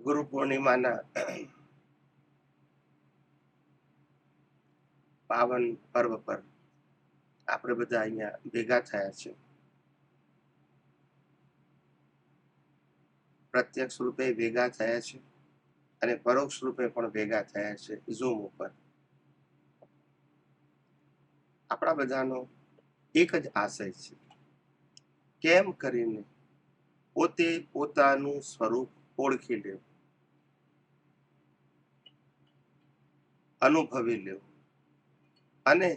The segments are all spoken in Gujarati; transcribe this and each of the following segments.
ગુરુ પૂર્ણિમાના પાવન પર્વ પર આપણે બધા અહીંયા ભેગા થયા છે. પ્રત્યક્ષ રૂપે ભેગા થયા છે અને પરોક્ષ રૂપે પણ ભેગા થયા છે ઝૂમ ઉપર. આપણા બધાનો એક જ આશય છે, કેમ કરીને પોતે પોતાનું સ્વરૂપ ઓળખી લેવું, અનુભવી લેવું અને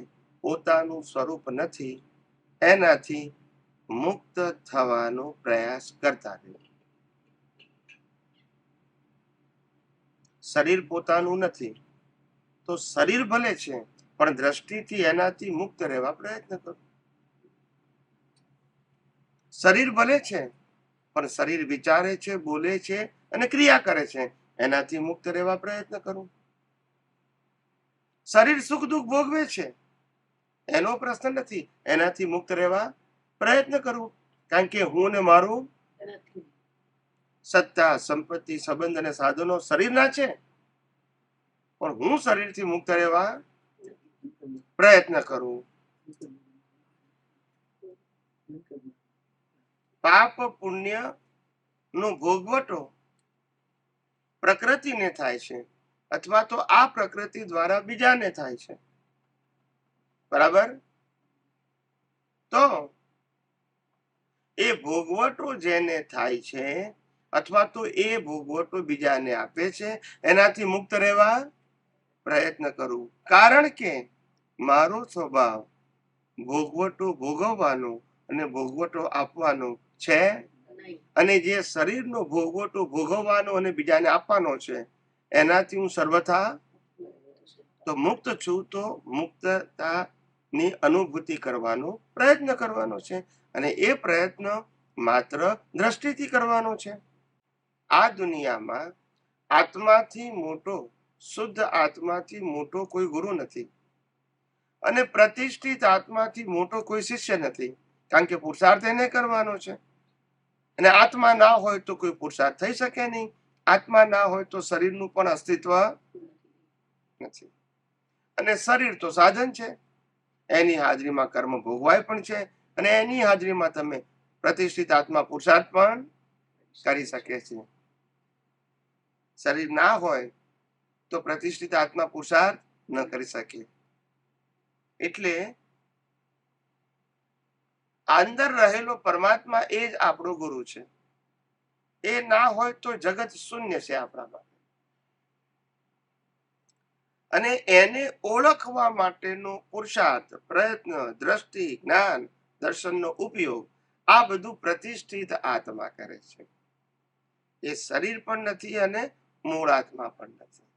પોતાનું સ્વરૂપ નથી એનાથી મુક્ત થવાનો પ્રયાસ કરતા રહેવું. શરીર પોતાનું નથી તો શરીર ભલે છે પણ દ્રષ્ટિથી એનાથી મુક્ત રહેવા પ્રયત્ન કરો. શરીર ભલે છે પણ શરીર વિચારે છે, બોલે છે અને ક્રિયા કરે છે, એનાથી મુક્ત રહેવા પ્રયત્ન કરો. શરીર સુખ દુઃખ ભોગવે છે, એનો પ્રશ્ન નથી, એનાથી મુક્ત રહેવા પ્રયત્ન કરવો. કારણ કે હું ને મારું, સત્તા, સંપત્તિ, સંબંધ અને સાધનો શરીરના છે, પણ હું શરીરથી મુક્ત રહેવા પ્રયત્ન કરું. પાપ પુણ્ય નો ભોગવટો પ્રકૃતિને થાય છે અથવા તો આ પ્રકૃતિ દ્વારા બીજાને થાય છે. બરાબર? તો એ ભોગવટો જેને થાય છે અથવા તો એ ભોગવટો બીજાને આપે છે, એનાથી મુક્ત રહેવા પ્રયત્ન કરું. કારણ કે મારો સ્વભાવ ભોગવટો ભોગવવાનો અને ભોગવટો આપવાનો છે, અને જે શરીરનો ભોગવટો ભોગવવાનો અને બીજાને આપવાનો છે એનાથી હું સર્વથા તો મુક્ત છું. તો મુક્તતાની અનુભૂતિ કરવાનો પ્રયત્ન કરવાનો છે અને એ પ્રયત્ન માત્ર દ્રષ્ટિથી કરવાનો છે. આ દુનિયામાં આત્માથી મોટો, શુદ્ધ આત્માથી મોટો કોઈ ગુરુ નથી અને પ્રતિષ્ઠિત આત્માથી મોટો કોઈ શિષ્ય નથી. કારણ કે પુરુષાર્થ એને કરવાનો છે અને આત્મા ના હોય તો કોઈ પુરુષાર્થ થઈ શકે નહીં. આત્મા ના હોય તો શરીરનું પણ અસ્તિત્વ નથી. અને શરીર તો સાધન છે, એની હાજરીમાં કર્મ ભોગવાય પણ છે અને એની હાજરીમાં તમે પ્રતિષ્ઠિત આત્મા પુરુષાર્થ પણ કરી શકે છે. શરીર ના હોય તો પ્રતિષ્ઠિત આત્મા પુરુષાર્થ ન કરી શકે. એટલે અંદર રહેલો પરમાત્મા એ જ આપણો ગુરુ છે. એ ના હોય તો જગત શૂન્ય છે આપણા માટે. અને એને ઓળખવા માટેનો પુરુષાર્થ, પ્રયત્ન, દ્રષ્ટિ, જ્ઞાન, દર્શનનો ઉપયોગ આ બધું પ્રતિષ્ઠિત આત્મા કરે છે. એ શરીર પણ નથી અને મૂળ આત્મા પણ નથી.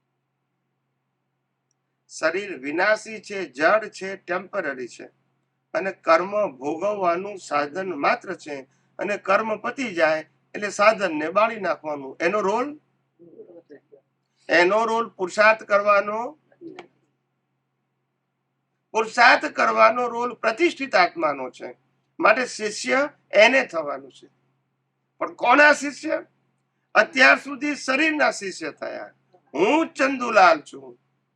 શરીર વિનાશી છે, જડ છે, ટેમ્પરરી છે અને કર્મ ભોગવવાનું સાધન માત્ર છે. અને કર્મ પતી જાય એટલે સાધનને બાળી નાખવાનું. એનો રોલ પુરુષાર્થ કરવાનો, પુરુષાર્થ કરવાનો રોલ પ્રતિષ્ઠિત આત્માનો છે. માટે શિષ્ય એને થવાનું છે. પણ કોના શિષ્ય? અત્યાર સુધી શરીરના શિષ્ય થયા. હું જ ચંદુલાલ છું,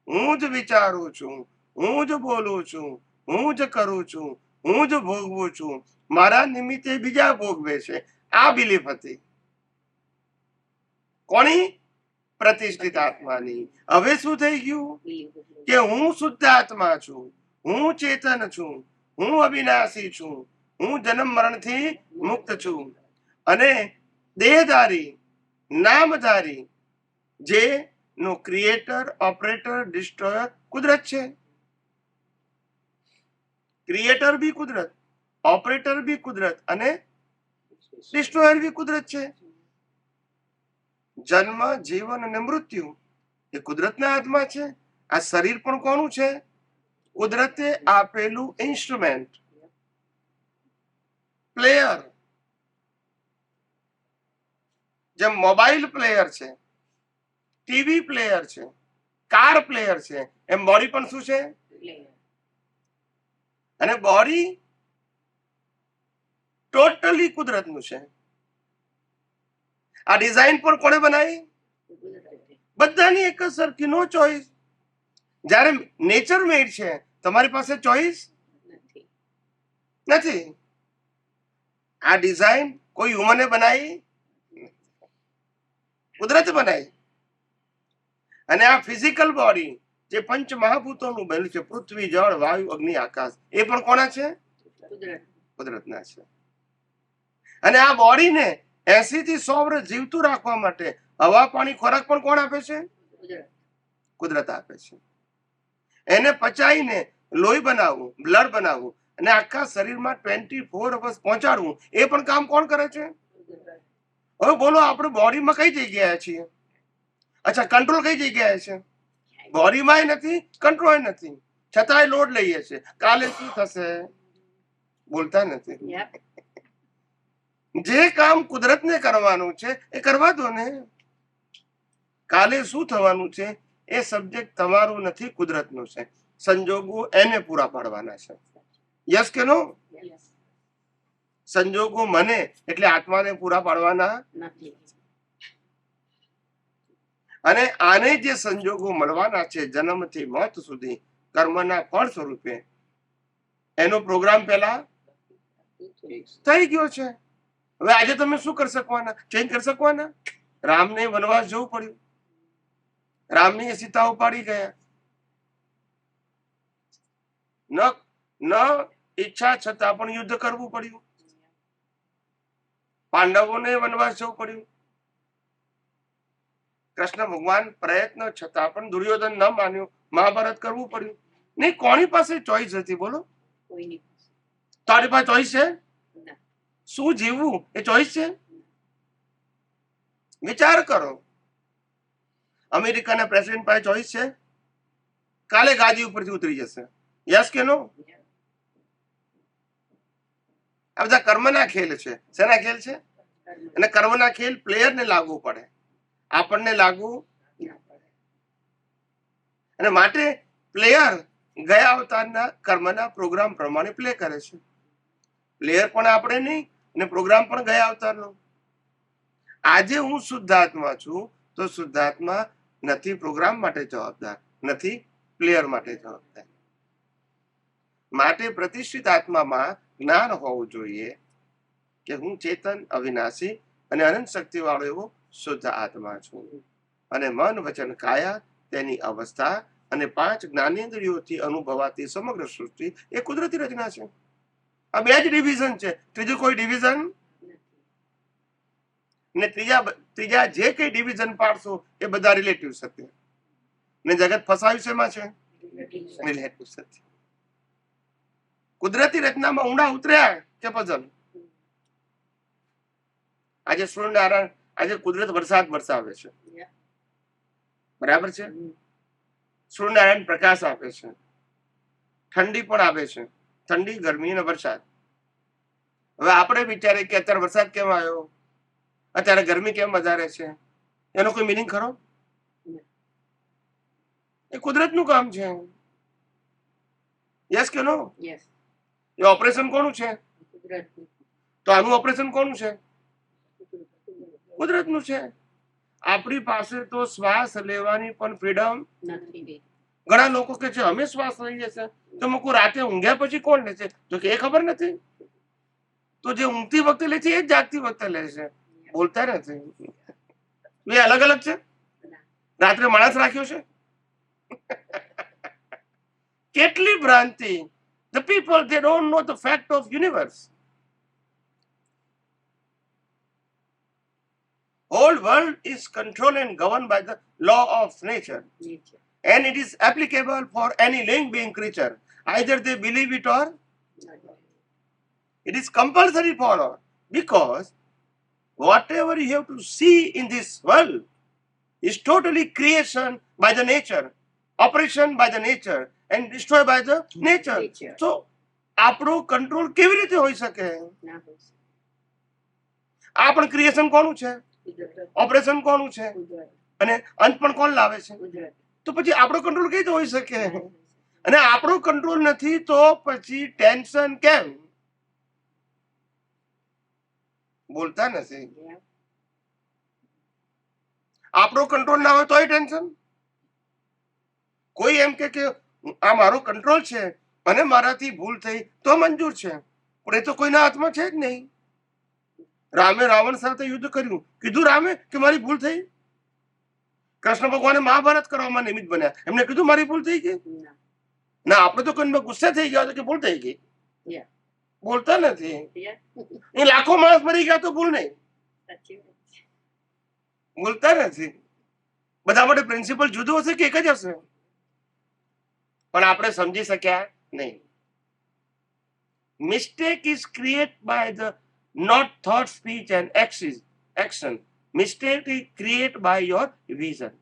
હું જ વિચારું છું, હું જ બોલું છું, હું જ કરું છું, હું જ ભોગવું છું, મારા નિમિત્તે બીજા ભોગવે છે. આ બિલીફ હતી. કોની? પ્રતિષ્ઠિત આત્માની. હવે શું થઈ ગયું કે હું શુદ્ધ આત્મા છું, હું ચેતન છું, હું અવિનાશી છું, હું જન્મ મરણથી મુક્ત છું. અને દેહધારી, નામધારી, જે નો ક્રિએટર, ઓપરેટર, ડિસ્ટ્રોયર કુદરત છે. ક્રિએટર બી કુદરત, ઓપરેટર બી કુદરત અને ડિસ્ટ્રોયર બી કુદરત છે. જન્મ, જીવન અને મૃત્યુ એ કુદરતના હાથમાં છે. આ શરીર પણ કોનું છે? કુદરતે આપેલું ઇન્સ્ટ્રુમેન્ટ, પ્લેયર. જેમ મોબાઈલ પ્લેયર છે, ટીવી પ્લેયર છે, કાર પ્લેયર છે, એમ બોડી પણ શું છે? અને બોડી ટોટલી કુદરતનું છે. આ ડિઝાઇન પણ કોણે બનાવી? બધાની એક જ સરખી, નો ચોઈસ. જ્યારે નેચર મેડ છે, તમારી પાસે ચોઈસ નથી. આ ડિઝાઇન કોઈ હ્યુમને બનાવી, કુદરતે બનાવી. અને આ ફિઝિકલ બોડી જે પંચ મહાભૂતોનું બન્યું છે, પૃથ્વી, જળ, વાયુ, અગ્નિ, આકાશ, એ પણ કોના છે? કુદરતના છે. અને આ બોડીને 80 થી 100 વર્ષ જીવતું રાખવા માટે હવા, પાણી, ખોરાક પણ કોણ આપે છે? કુદરત આપે છે. એને પચાવીને લોહી બનાવવું, બ્લડ બનાવવું અને આખા શરીરમાં 24 અવર્સ પહોંચાડવું, એ પણ કામ કોણ કરે છે? હવે બોલો, આપણે બોડીમાં કઈ જગ્યાએ છીએ? અચ્છા, કંટ્રોલ કઈ જગ્યાએ છે? બોડીમાં નથી, કંટ્રોલ નથી, છતાંય લોડ લઈએ છે. કાલે શું થશે? બોલતા નથી. જે કામ કુદરતને કરવાનું છે એ કરવા દો ને. કાલે શું થવાનું છે એ સબ્જેક્ટ તમારું નથી, કુદરતનું છે. સંજોગો એને પૂરા પાડવાના છે. યસ કે નો? સંજોગો મને એટલે આત્માને પૂરા પાડવાના નથી. અને આને જે સંજોગો મળવાના છે જન્મથી મોત સુધી કર્મના ફળ સ્વરૂપે, એનો પ્રોગ્રામ પહેલા થઈ ગયો છે. હવે આજે તમે શું કરી શકવાના? ચેન્જ કરી શકવાના? રામને વનવાસ જવું પડ્યું, રામની સીતા ઉપાડી ગયા, ન ઈચ્છા છતાં પણ યુદ્ધ કરવું પડ્યું. પાંડવોને વનવાસ જવું પડ્યું. કૃષ્ણ ભગવાન પ્રયત્ન છતાં પણ દુર્યોધન ન માન્યું, મહાભારત કરવું પડ્યું. નહીં, કોની પાસે ચોઈસ હતી? બોલો, તારી પાસે ચોઈસ છે? શું જીવવું એ ચોઈસ છે? વિચાર કરો. અમેરિકાના પ્રેસિડેન્ટ પાસે ચોઈસ છે? કાલે ગાદી ઉપરથી ઉતરી જશે. યસ કે નો? આ બધા કર્મના ખેલ છે. શેના ખેલ છે? અને કર્મના ખેલ પ્લેયરને લાગુ પડે, આપણને લાગુ. અને માટે પ્લેયર ગયા અવતારના કર્મના પ્રોગ્રામ પ્રમાણે પ્લે કરે છે. પ્લેયર પણ આપણે નહીં અને પ્રોગ્રામ પણ ગયા અવતારનો. આજે હું શુદ્ધાત્મા છું તો શુદ્ધાત્મા નથી પ્રોગ્રામ માટે જવાબદાર, નથી પ્લેયર માટે જવાબદાર. માટે પ્રતિષ્ઠિત આત્મામાં જ્ઞાન હોવું જોઈએ કે હું ચેતન, અવિનાશી અને અનંત શક્તિ વાળો એવો શુદ્ધ આત્મા છું. અને મન, વચન, કાયા તેની અવસ્થા અને 5 જ્ઞાનેન્દ્રિયોથી અનુભવાતી સમગ્ર સૃષ્ટિ એ કુદરતી રચના છે. આ 2 જ ડિવિઝન છે, ત્રીજું કોઈ ડિવિઝન. ને ત્રીજા જે કઈ ડિવિઝન પાડશો એ બધા રિલેટિવ સત્ય. ને જગત ફસાયું છે એમાં છે રિલેટિવ સત્ય. કુદરતી રચનામાં ઊંડા ઉતર્યા કે પઝલ? આજે સૂર્યનારાયણ, આજે કુદરત વરસાદ વરસાવે છે, બરાબર છે. સૂર્યનારાયણ પ્રકાશ આપે છે, ઠંડી પણ આપે છે, ઠંડી, ગરમી અને વરસાદ. હવે આપણે વિચારે કે અત્યારે વરસાદ કેમ આવ્યો, અત્યારે ગરમી કેમ વધારે છે, એનો કોઈ મિનિંગ ખરો? એ કુદરતનું કામ છે. યસ કે નો? એ ઓપરેશન કોનું છે? તો આનું ઓપરેશન કોનું છે? કુદરતનું છે. આપણી પાસે તો શ્વાસ લેવાની પણ ફ્રીડમ નથી. ઘણા લોકો કે છે અમે શ્વાસ લઈએ છે, તો મૂકું રાતે ઊંઘ્યા પછી કોણ લે છે? તો કે એ ખબર નથી. તો જે ઊંઘતી વખતે લે છે એ જ જાગતી વખતે લે છે. બોલતા નથી. એ અલગ અલગ છે. રાત્રે માણસ રાખ્યો છે. કેટલી ભ્રાંતિ. The people, they don't know the fact of universe. Whole world is controlled and governed by the law of nature. And it is applicable for any living being creature. Either they believe it or it is compulsory for all. Because whatever you have to see in this world is totally creation by the nature, operation by the nature and destroyed by the nature. So આપણો કંટ્રોલ કેવી રીતે હોઈ શકે? આ પણ ક્રિએશન કોનું છે? ઓપરેશન કોનું છે? અને અંત પણ કોણ લાવે છે? તો પછી આપણો કંટ્રોલ કેવી રીતે હોઈ શકે? અને આપણો કંટ્રોલ નથી તો પછી ટેન્શન કેમ? બોલતા નથી. આપણો કંટ્રોલ ના હોય તોય ટેન્શન. કોઈ એમ કે આ મારો કંટ્રોલ છે અને મારાથી ભૂલ થઈ તો મંજૂર છે, પણ એ તો કોઈના હાથમાં છે જ નહીં. રામે રાવણ સાથે યુદ્ધ કર્યું, કીધું રામે કે મારી ભૂલ થઈ? કૃષ્ણ ભગવાને મહાભારત કરવામાં નિમિત્ત બન્યા, એમને કીધું મારી ભૂલ થઈ ગઈ? ના, આપણે તો કોઈ ગુસ્સે થઈ ગયા કે ભૂલ થઈ ગઈ, બોલતા નથી. એ લાખો માણસ મરી ગયા તો ભૂલ નહીં, બોલતા નથી. બધા માટે પ્રિન્સિપલ જુદું હશે કે એક જ હશે, પણ આપણે સમજી શક્યા નહીં. Mistake is create by the not thought, speech and action. Mistake is created by your vision.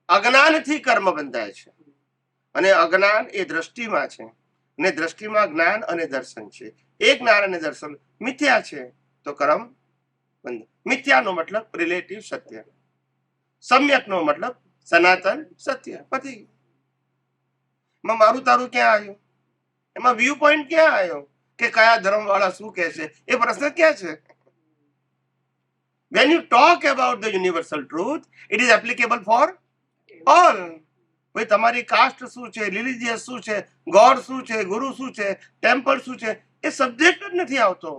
અજ્ઞાનથી કર્મ બંધાય છે, અને અજ્ઞાન એ દ્રષ્ટિમાં છે, અને દ્રષ્ટિમાં જ્ઞાન અને દર્શન છે. એ જ્ઞાન અને દર્શન મિથ્યા છે તો કર્મ બંધ. મિથ્યાનો મતલબ રિલેટિવ સત્ય, સમ્યકનો મતલબ સનાતન સત્ય. પછી મારું તારું ક્યાં આવ્યું? એમાં વ્યૂ પોઈન્ટ ક્યાં આવ્યો કે કયા ધર્મ વાળા શું કહે છે? એ પ્રશ્ન ક્યાં છે? When you talk about the universal truth, it is applicable for all. ભાઈ તમારી કાસ્ટ શું છે, રિલિજિયસ શું છે, ગોડ શું છે, ગુરુ શું છે, ટેમ્પલ શું છે, એ સબ્જેક્ટ જ નથી આવતો.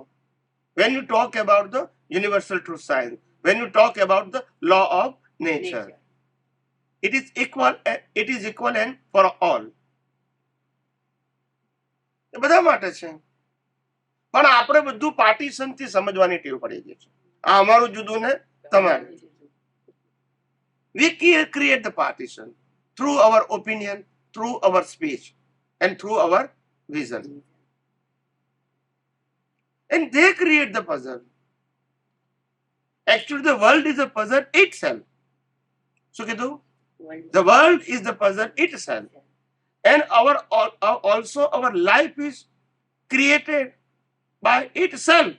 When you talk about the universal truth science, when you talk about the law of nature, it is equivalent for all. એ બધા માટે છે, પણ આપણે બધું પાર્ટીશન થી સમજવાની ટેવ પડી ગઈ છે. આ અમારું જુદું ને તમારું. We create the partition through our opinion, through our speech and through our vision, and they create the puzzle. Actually the world is a puzzle itself. શું કીધું? The world is the puzzle itself. And also our life is created by itself,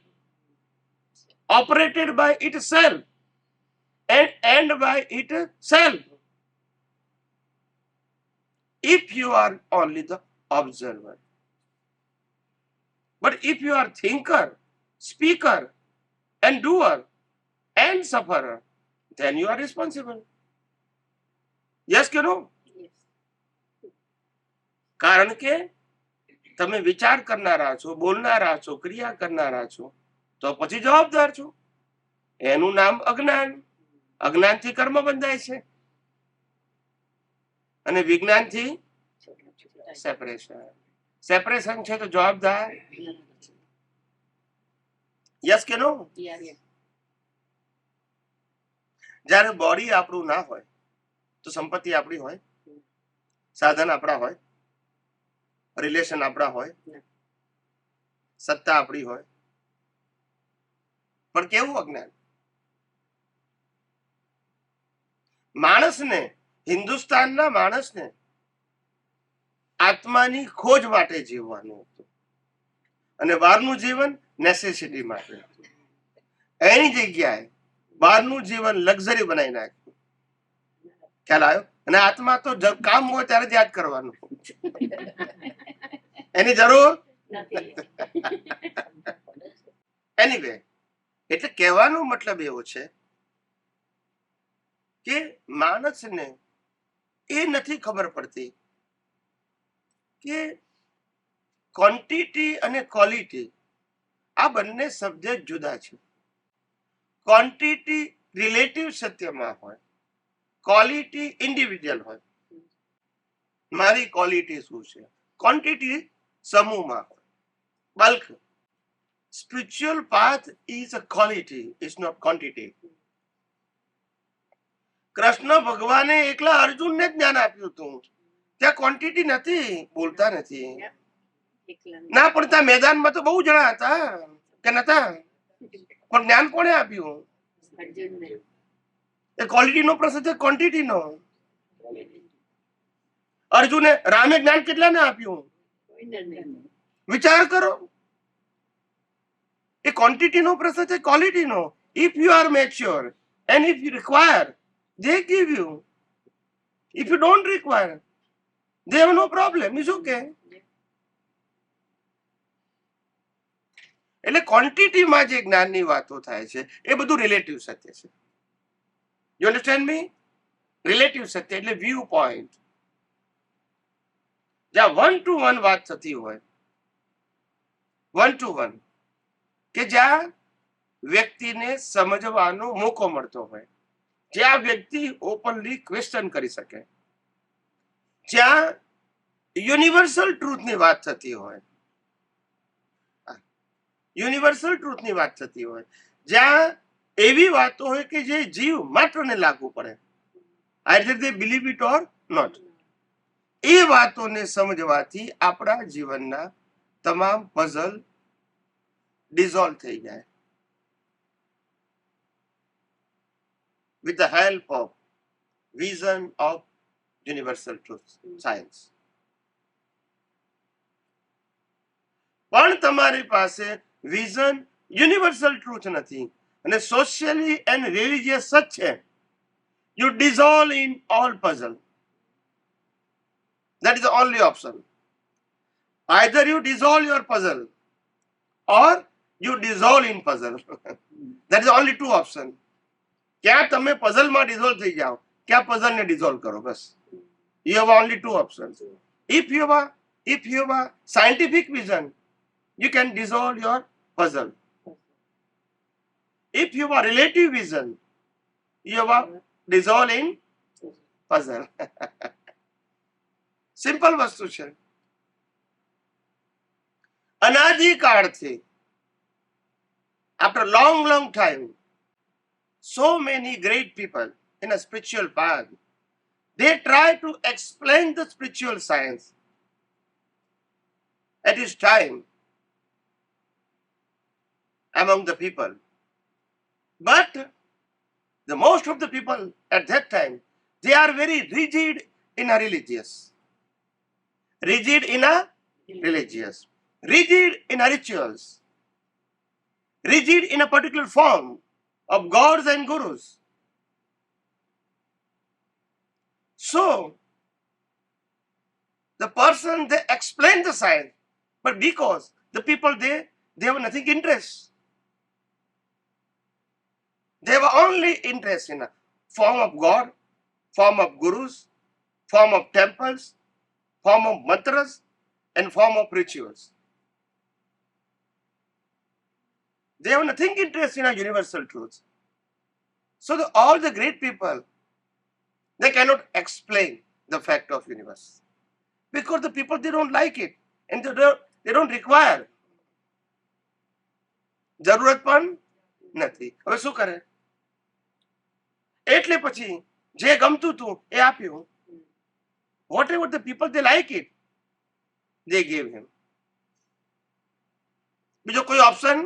operated by itself, and end by itself. If you are only the observer, but if you are thinker, speaker, and doer, and sufferer, then you are responsible. Yes કે no? કારણ કે તમે વિચાર કરનારા છો, બોલનારા છો, ક્રિયા કરનારા છો, તો પછી જવાબદાર છો. એનું નામ અજ્ઞાન. અજ્ઞાનથી કર્મ બંધાય છે, અને વિજ્ઞાનથી સેપરેશન છે તો જવાબદાર. યસ કે નો? જ્યારે બોડી આપણું ના હોય તો સંપત્તિ આપણી હોય, સાધન આપણા હોય, રિલેશન આપણા હોય, સત્તા આપણી હોય, પણ કેવું અજ્ઞાન. માણસને, હિન્દુસ્તાનના માણસને આત્માની ખોજ માટે જીવવાનું હતું, અને બહારનું જીવન નેસેસિટી માટે. એની જગ્યાએ બહારનું જીવન લક્ઝરી બનાવી નાખ્યું. ખ્યાલ આવ્યો? અને આત્મા તો કામ હોય ત્યારે જ યાદ કરવાનું, એની જરૂર એનીવે. એટલે કહેવાનો મતલબ એવો છે કે માણસને એ નથી ખબર પડતી કે ક્વોન્ટિટી અને ક્વોલિટી આ બંને સબ્જેક્ટ જુદા છે. ક્વોન્ટિટી રિલેટિવ સત્યમાં હોય, ક્વોલિટી ઇન્ડિવિજ્યુઅલ હોય. મારી ક્વોલિટી શું છે? ક્વોન્ટિટી સમૂહમાં હોય, bulk. Spiritual path is a quality, it's not quantity. Krishna ભગવાને એકલા અર્જુનને જ જ્ઞાન આપ્યું હતું, ત્યાં ક્વોન્ટિટી નથી, બોલતા નથી. ના, પણ ત્યાં મેદાનમાં તો બહુ જણા હતા કે નતા, પણ જ્ઞાન કોણે આપ્યું? એ ક્વોલિટીનો પ્રશ્ન છે, ક્વોન્ટિટીનો. અર્જુને, રામે જ્ઞાન કેટલાને આપ્યું? વિચાર કરો. એ ક્વોન્ટિટીનો પ્રશ્ન છે, ક્વોલિટીનો. If you are mature and if you require, they give you. If you don't require, they have no problem. It's okay. એટલે ક્વોન્ટિટીમાં જે જ્ઞાનની વાતો થાય છે એ બધું રિલેટિવ સત્ય છે. You understand me? રિલેટિવ સત્ય એટલે વ્યૂ પોઈન્ટ. જ્યાં 1 to 1 વાત થતી હોય, 1 to 1, કે જ્યાં વ્યક્તિને સમજવાનો મોકો મળતો હોય, જ્યાં વ્યક્તિ ઓપનલી ક્વેશ્ચન કરી શકે, જ્યાં યુનિવર્સલ ટ્રુથની વાત થતી હોય, યુનિવર્સલ ટ્રુથની વાત થતી હોય, જ્યાં એવી વાતો હોય કે જે જીવ માત્રને લાગુ પડે, either they believe it or not. એ વાતોને સમજવાથી આપણા જીવનના તમામ પઝલ ડિઝોલ્વ થઈ જાય with the help of vision of universal truth science. પણ તમારી પાસે વિઝન યુનિવર્સલ ટ્રુથ નથી અને સોશિયલી એન્ડ રિલિજિયસ જ છે, you dissolve in all puzzle. That is the only option. Either you dissolve your puzzle or you dissolve in puzzle. That is the only two option. ક્યાં તમે પઝલમાં ડિઝોલ્વ થઈ જાઓ, ક્યાં પઝલને ડિઝોલ્વ કરો, બસ. You have only two options. If you have a scientific vision, you can dissolve your puzzle. If you have a relative vision, you have a dissolve in puzzle. Simple વસ્તુ છે. અનાદિકાળથી, after long time, so many great people in a spiritual path, they try to explain the spiritual science. It is time among the people. But the most of the people at that time, they are very rigid in a religious. Rigid in a religious. Rigid in a rituals. Rigid in a particular form of gods and gurus. So, the person, they explain the science, but because the people, they have nothing interest. They have only interest in a form of God, form of gurus, form of temples, form of mantras, and form of rituals. They have nothing interest in a universal truth. So all the great people, they cannot explain the fact of universe. Because the people, they don't like it. And they don't require. જરૂરત પણ નથી. હવે શું કરે? એટલે પછી જે ગમતું હતું એ આપ્યું. Whatever the people, they like it, they gave him. બીજો કોઈ ઓપ્શન?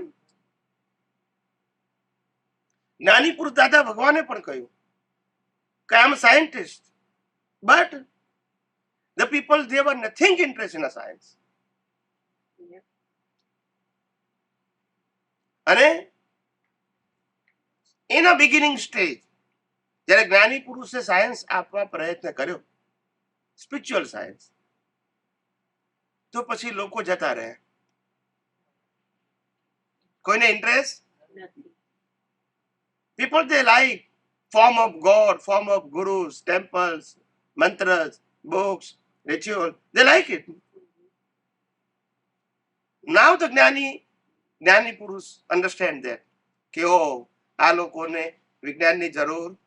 જ્ઞાની પુરુષ દાદા ભગવાને પણ કહ્યું કે I am scientist, but the people, they were nothing interested in a science. અને in a beginning stage, જ્યારે જ્ઞાની પુરુષે સાયન્સ આપવા પ્રયત્ન કર્યો, સ્પિરિચ્યુઅલ સાયન્સ, તો પછી લોકો જતા રહ્યા. કોઈને ઇન્ટરેસ્ટ નથી. People, they like form of God, form of gurus, temples, mantras, books, ritual. They like it. Now the જ્ઞાની પુરુષ understand that કે આ લોકોને વિજ્ઞાનની જરૂર.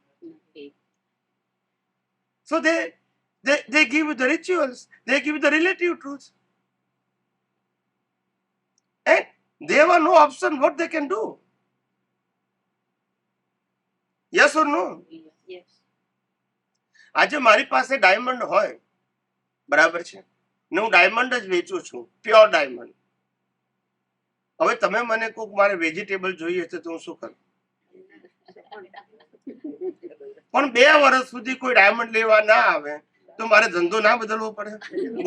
So they give you the rituals, they give you the relative truth. And they have no option what they can do. Yes or no? Yes. આજે મારી પાસે ડાયમંડ હોય, બરાબર છે, ને હું ડાયમંડ જ વેચું છું, પ્યોર ડાયમંડ. હવે તમે મને કોક મારે વેજીટેબલ જોઈએ છે તો હું શું કરું? પણ 2 વર્ષ સુધી કોઈ ડાયમંડ લેવા ના આવે તો મારે ધંધો ના બદલવો પડે?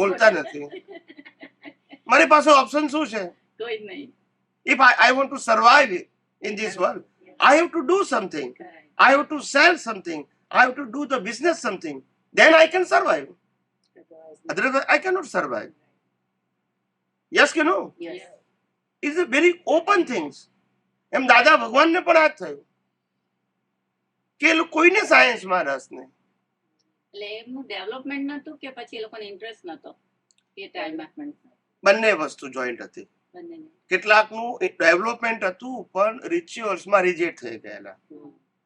બોલતા નથી. મારી પાસે ઓપ્શન શું છે? કોઈ નહીં. If I want to survive in this world, I have to do something. I have to sell something. I have to do the business something. Then I can survive. Otherwise, I cannot survive. Yes, you know? Yes. Is a very open things. એમ દાદા ભગવાનને પણ આ જ થયું કે એ લોકો કોઈને સાયન્સમાં રસ નહીં. એટલે એમનું ડેવલપમેન્ટ નતું કે પછી એ લોકોને ઇન્ટરેસ્ટ નતો એ ટાઈમમાં? બંને વસ્તુ જોઈન્ટ હતી. બંને. કેટલાકનું ડેવલપમેન્ટ હતું પણ રિચ્યુઅલ્સમાં રિજેક્ટ થઈ ગયેલા.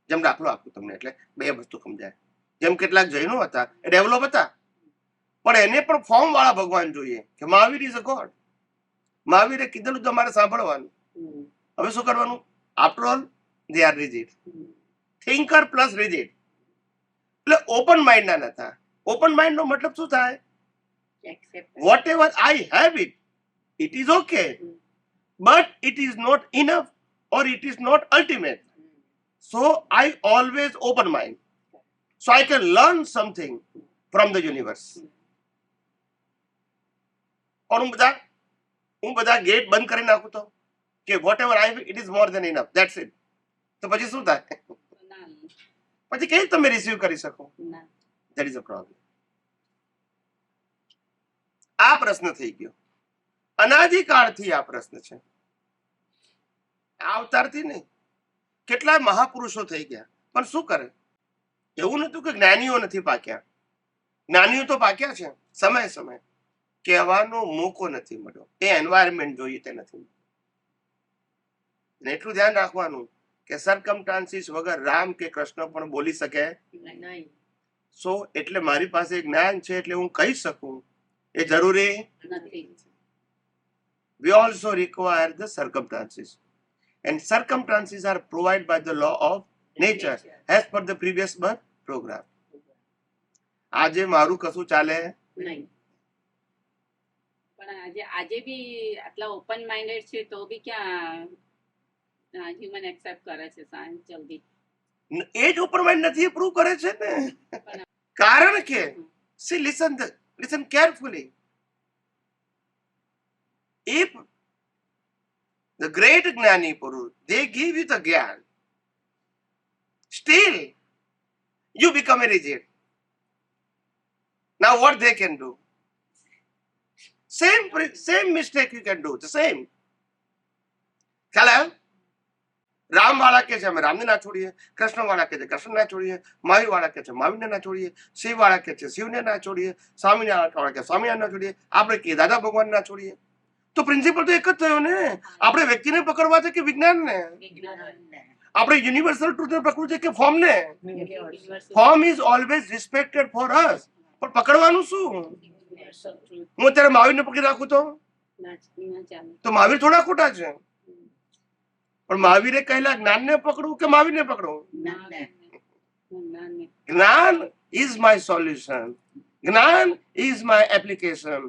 જેમ દાખલો આપું તમને એટલે બે વસ્તુ સમજાય. જેમ કેટલાક જૈનો હતા એ ડેવલપ હતા પણ એને પણ ફોર્મ વાળા ભગવાન જોઈએ કે મહાવીર ઇઝ અ ગોડ. મહાવીરે કીધેલું તમારે સાંભળવાનું. હવે શું કરવાનું? After all they are rigid. Thinker plus rigid. એટલે ઓપન માઇન્ડ ના નતા. ઓપન માઇન્ડ નો મતલબ શું થાય? Whatever I have it, it is okay, but it is not enough or it is not ultimate. So I always open mind, so I can learn something from the universe. और હું બધા ગેટ બંધ કરી નાખું તો કે whatever I have, it is more than enough, that's it. તો પછી શું થાય? પછી કેવી તમે રિસીવ કરી શકો? That is a problem. આ પ્રશ્ન થઈ ગયો. અનાદિકાળથી આ પ્રશ્ન છે, અવતારથી નહીં. કેટલા મહાપુરુષો થઈ ગયા પણ શું કરે? એવું નતું કે જ્ઞાનીઓ નથી પાક્યા. જ્ઞાનીઓ તો પાક્યા છે. સમય સમય કહેવાનો મોકો નથી મળ્યો. એ એન્વાયરમેન્ટ જોઈએ તે નથી. એટલું ધ્યાન રાખવાનું કે સરકમસ્ટાન્સીસ વગર રામ કે કૃષ્ણ પણ બોલી શકે નહીં. સો એટલે મારી પાસે જ્ઞાન છે એટલે હું કહી શકું એ જરૂરી નથી. We also require the circumstances, and circumstances are provided by the law of nature as per the previous program. આજે મારું કશું ચાલે નહીં. પણ આજે બી આટલા ઓપન માઇન્ડેડ છે તો બી ક્યાં હ્યુમન એક્સેપ્ટ કરે છે સાયન્સ જલ્દી? એ જ ઓપન માઇન્ડ નથી, પ્રૂવ કરે છે ને. કારણ કે see listen carefully. If the great Gnani Purush, they give you the Gyan, still you become a rigid. Now what they can do? Same mistake you can do, the same. ખ્યાલ આવ્યો? રામ વાળા કે છે અમે રામને ના છોડીએ, કૃષ્ણ વાળા કે છે કૃષ્ણ ના છોડીએ, મહાવીર વાળા કે છે મહાવીરને ના છોડીએ, શિવ વાળા કે છે શિવને ના છોડીએ, સ્વામિનારાયણ વાળા કે સ્વામિનારાયણ ના છોડીએ, આપણે કે દાદા ભગવાન ના છોડીએ. તો પ્રિન્સિપલ તો એક જ થયો ને. આપણે વ્યક્તિને પકડવા છે કે વિજ્ઞાનને? આપણે યુનિવર્સલ ટ્રુથને પકડવું છે કે ફોર્મને? Form is always respected for us. પણ પકડવાનું શું? હું અત્યારે મહાવીરને પકડી રાખું તો મહાવીર થોડા ખોટા છે. પણ મહાવીરે કહેલા જ્ઞાનને પકડવું કે મહાવીરને પકડવું? જ્ઞાન ઇઝ માય સોલ્યુશન, જ્ઞાન ઇઝ માય એપ્લિકેશન,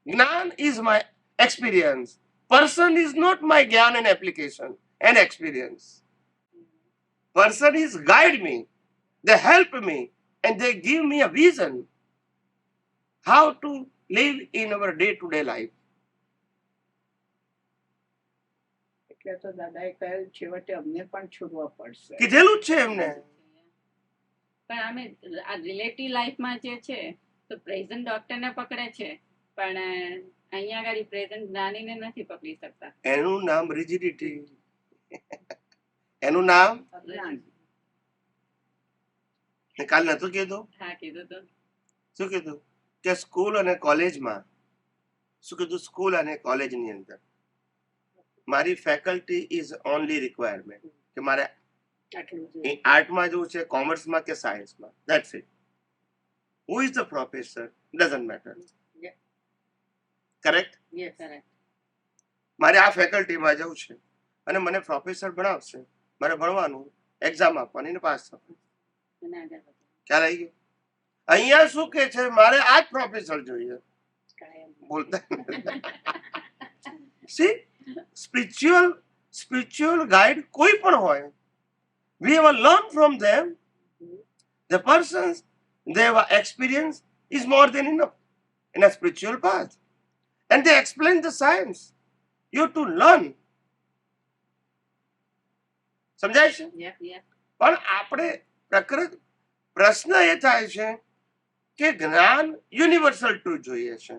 જ્ઞાન is my experience. Person is not my gyan and application and experience. Person is guide me, they help me, and they give me a vision how to live in our day-to-day life. એટલે તો દાદાએ કહ્યું છેવટે અમને પણ છોડવા પડશે. કીધેલું જ છે એમને. પણ અમે આ રિલેટિવ લાઈફમાં જે છે તો પ્રેઝન્ટ ડોક્ટરને પકડે છે પણ અહીંયા આગળ પ્રેઝન્ટ જ્ઞાનીને નથી પકડી શકતા. એનું નામ રિજિડિટી. એનું નામ કાલ નતું કીધું? હા કીધું તો. શું કીધું? કે સ્કૂલ અને કોલેજમાં શું કીધું? સ્કૂલ અને કોલેજની અંદર મારી ફેકલ્ટી ઇઝ ઓનલી રિક્વાયરમેન્ટ કે મારે આર્ટમાં જવું છે, કોમર્સમાં કે સાયન્સમાં. That's it. Who is the professor doesn't matter. Correct? મારે આ ફેકલ્ટીમાં જવું છે અને મને પ્રોફેસર ભણાવશે, મારે ભણવાનું, એક્ઝામ આપવાની ને પાસ થવાનું. ખ્યાલ આવી ગયો? અહીંયા શું કે છે? મારે આ જ પ્રોફેસર જોઈએ. બોલતા સી સ્પિરિચ્યુઅલ ગાઈડ કોઈ પણ હોય, we have learned from them. The persons they have experience is more than enough in a spiritual path. And they explain the science. You have to learn. સમજાય છે? પણ આપણે પ્રશ્ન એ થાય છે કે જ્ઞાન યુનિવર્સલ ટ્રુથ જોઈએ છે.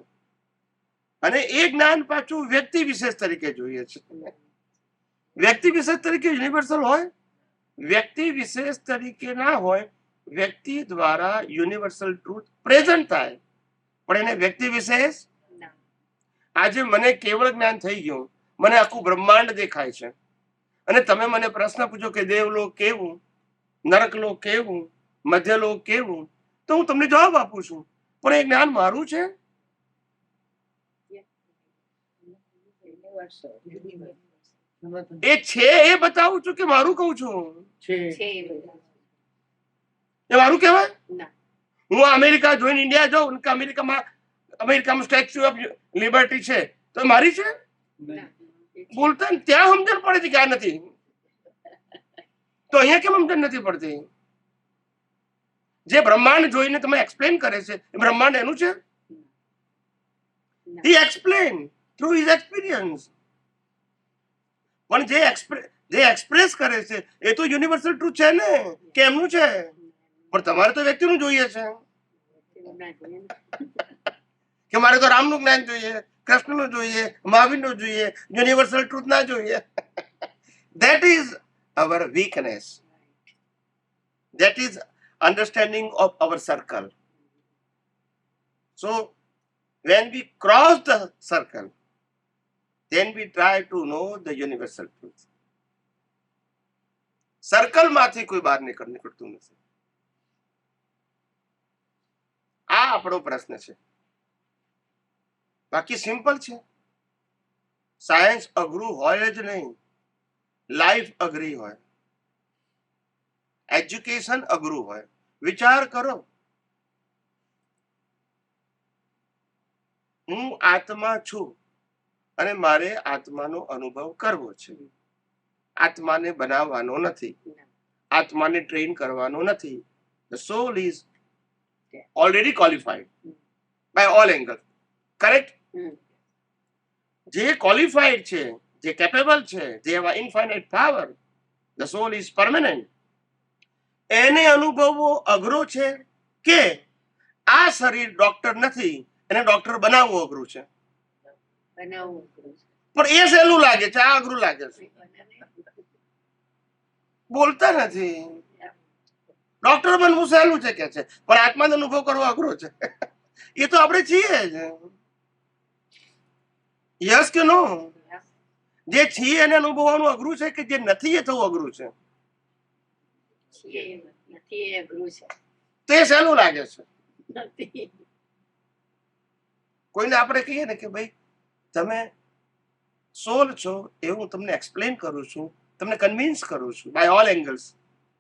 અને એ જ્ઞાન પાછું વ્યક્તિ વિશેષ તરીકે જોઈએ છે. વ્યક્તિ વિશેષ તરીકે યુનિવર્સલ હોય? વ્યક્તિ વિશેષ તરીકે ના હોય. વ્યક્તિ દ્વારા યુનિવર્સલ ટ્રુથ પ્રેઝન્ટ થાય, પણ એને વ્યક્તિ વિશેષ. આજે મને કેવળ જ્ઞાન થઈ ગયું, મને આખું બ્રહ્માંડ દેખાય છે, અને તમે મને પ્રશ્ન પૂછો કે દેવલોક કેવું, નરકલોક કેવું, મધ્યલોક કેવું, તો હું તમને જવાબ આપું છું, પણ એ જ્ઞાન મારું છે? એ છે એ બતાવું છું કે મારું કહું છું? એ મારું કહેવાય? હું અમેરિકા જોઈને ઇન્ડિયા જાઉં કે અમેરિકામાં સ્ટેચ્યુ ઓફ લિબર્ટી છે, તો એ મારી છે? બોલતા ને ત્યાં સમજણ પડે છે કે આ નથી, તો અહીંયા કેમ સમજણ નથી પડતી? જે બ્રહ્માંડ જોઈને તમે એક્સપ્લેન કરે છે, એ બ્રહ્માંડ એનું છે? He explained through his experience. પણ જે એક્સપ્રેસ કરે છે એ તો યુનિવર્સલ ટ્રુથ છે ને, કે એમનું છે? પણ તમારે તો વ્યક્તિનું જોઈએ છે કે મારે તો રામનું જ્ઞાન જોઈએ, કૃષ્ણનું જોઈએ, મહાવીરનું જોઈએ, યુનિવર્સલ ટ્રુથ ના જોઈએ. That is our weakness. That is understanding of our circle. So when we cross the circle, then we try to know the universal truth. Circle માંથી કોઈ બહાર નીકળતું નથી. આ આપણો પ્રશ્ન છે. બાકી સિમ્પલ છે. સાયન્સ અઘરું હોય જ નહીં, લાઈફ અઘરી હોય, એજ્યુકેશન અઘરું હોય. વિચાર કરો, હું આત્મા છું અને મારે આત્માનો અનુભવ કરવો છે. આત્માને બનાવવાનો નથી, આત્માને ટ્રેન કરવાનો નથી. The soul is already qualified by all angles. Correct? જે qualified છે, જે capable છે, જે have infinite power, the soul is permanent. એને અનુભવવો અઘરો છે કે આ શરીર ડોક્ટર નથી, એને ડોક્ટર બનાવવું અઘરું છે? પણ એ સહેલું લાગે છે, આ અઘરું લાગે છે. બોલતા નથી. ડોક્ટર બનવું સહેલું છે કે છે, પણ આત્માનો અનુભવ કરવો અઘરો છે. એ તો આપણે છીએ જ. યસ કે નો? જે છીએ એને અનુભવવાનું અઘરું છે કે જે નથી એ થવું અઘરું છે? તો એ સહેલું લાગે છે. કોઈને આપણે કહીએ ને કે ભાઈ તમે સોલ છો, એ હું તમને એક્સપ્લેન કરું છું, તમને કન્વિન્સ કરું છું by all angles,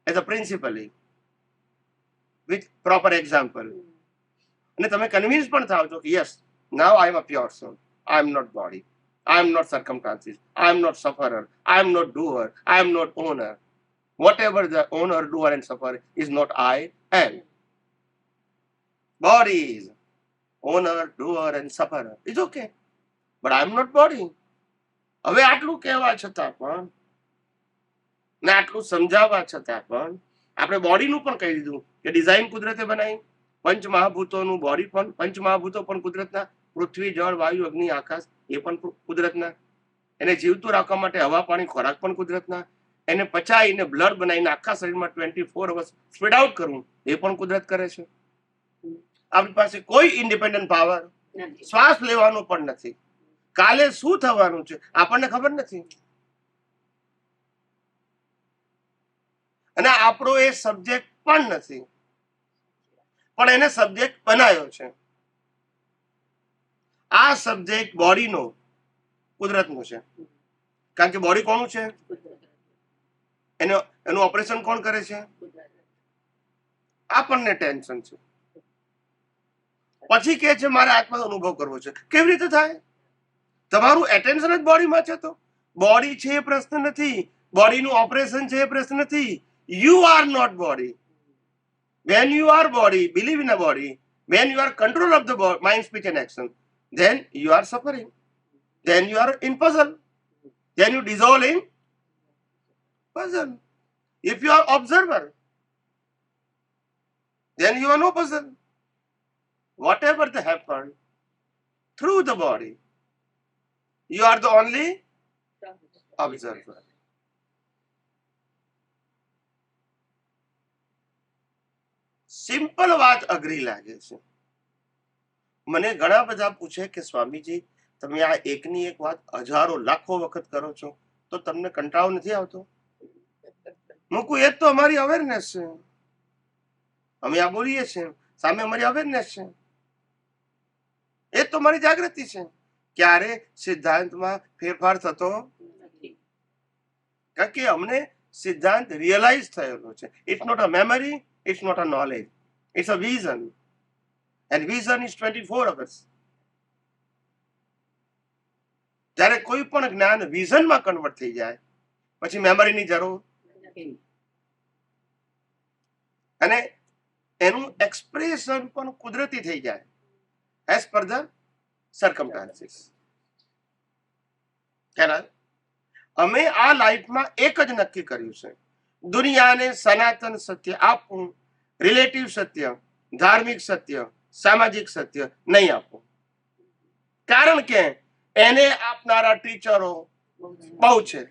as a principally, with proper example, અને તમે કન્વિન્સ પણ થાવ છો કે yes, now I am a pure soul, I am not body, I am not circumstances, I am not sufferer, I am not doer, I am not owner. Whatever the owner, doer and sufferer is not I am. Body is owner, doer and sufferer. It's okay. But I am not body. હવે આટલું કહેવા છતાં પણ ને આટલું સમજાવવા છતાં પણ આપણે બોડીનું પણ કહી દીધું કે ડિઝાઇન કુદરતે બનાવી. પંચમહાભૂતોનું બોડી પણ, પંચમહાભૂતો પણ કુદરતના, પૃથ્વી, જળ, વાયુ, અગ્નિ, આકાશ એ પણ કુદરતના. એને જીવતું રાખવા માટે હવા, પાણી, ખોરાક પણ કુદરતના. એને પચાવીને બ્લડ બનાવીને આખા શરીરમાં 24 અવર્સ સ્પ્રેડ આઉટ કરવું એ પણ કુદરત કરે છે. આપણી પાસે કોઈ ઇન્ડિપેન્ડન્ટ પાવર, શ્વાસ લેવાનો પણ નથી. કાલે શું થવાનું છે આપણને ખબર નથી. અને આપણો એ સબ્જેક્ટ પણ નથી, પણ એને સબ્જેક્ટ બનાવ્યો છે. આ સબ્જેક્ટ બોડીનો કુદરતનું છે, કારણ કે બોડી કોનું છે? એનું ઓપરેશન કોણ કરે છે? આપણને ટેન્શન છે. પછી કે છે મારે આત્માનો અનુભવ કરવો છે. કેવી રીતે થાય? તમારું એટેન્શન જ બોડીમાં છે. તો બોડી છે એ પ્રશ્ન નથી, બોડીનું ઓપરેશન છે એ પ્રશ્ન નથી. You are not body. When you are body, believe in a body, when you are control of the mind, speech and action, then you are suffering, then you are in puzzle, then you dissolve in puzzle. If you are observer, then you are no puzzle. Whatever the happened through the body, You are the only observer. Simple વાત અઘરી લાગે છે. મને ઘણા બધા પૂછે કે સ્વામીજી તમે આ એકની એક વાત હજારો લાખો વખત કરો છો તો તમને કંટાળો નથી આવતો? મૂકું એ જ તો અમારી અવેરનેસ છે. અમે આ બોલીએ છીએ સામે અમારી અવેરનેસ છે, એ જ તો મારી જાગૃતિ છે. ક્યારે સિદ્ધાંતમાં ફેરફાર થતો નથી. કારણ કે અમને સિદ્ધાંત રિયલાઇઝ થયેલો છે. It's not a memory, it's not a knowledge, it's a vision. And vision is 24 hours. જ્યારે કોઈ પણ જ્ઞાન વિઝનમાં કન્વર્ટ થઈ જાય પછી મેમરીની જરૂર નથી. અને એનું એક્સપ્રેશન પણ કુદરતી થઈ જાય એઝ પર ધ સર્કમસ્ટાન્સીસ. અમે આ લાઈફમાં એક જ નક્કી કર્યું છે, દુનિયાને સનાતન સત્ય આપવું, રિલેટિવ સત્ય, ધાર્મિક સત્ય, સામાજિક સત્ય નહીં આપવું. કારણ કે એને આપનારા ટીચરો બહુ છે,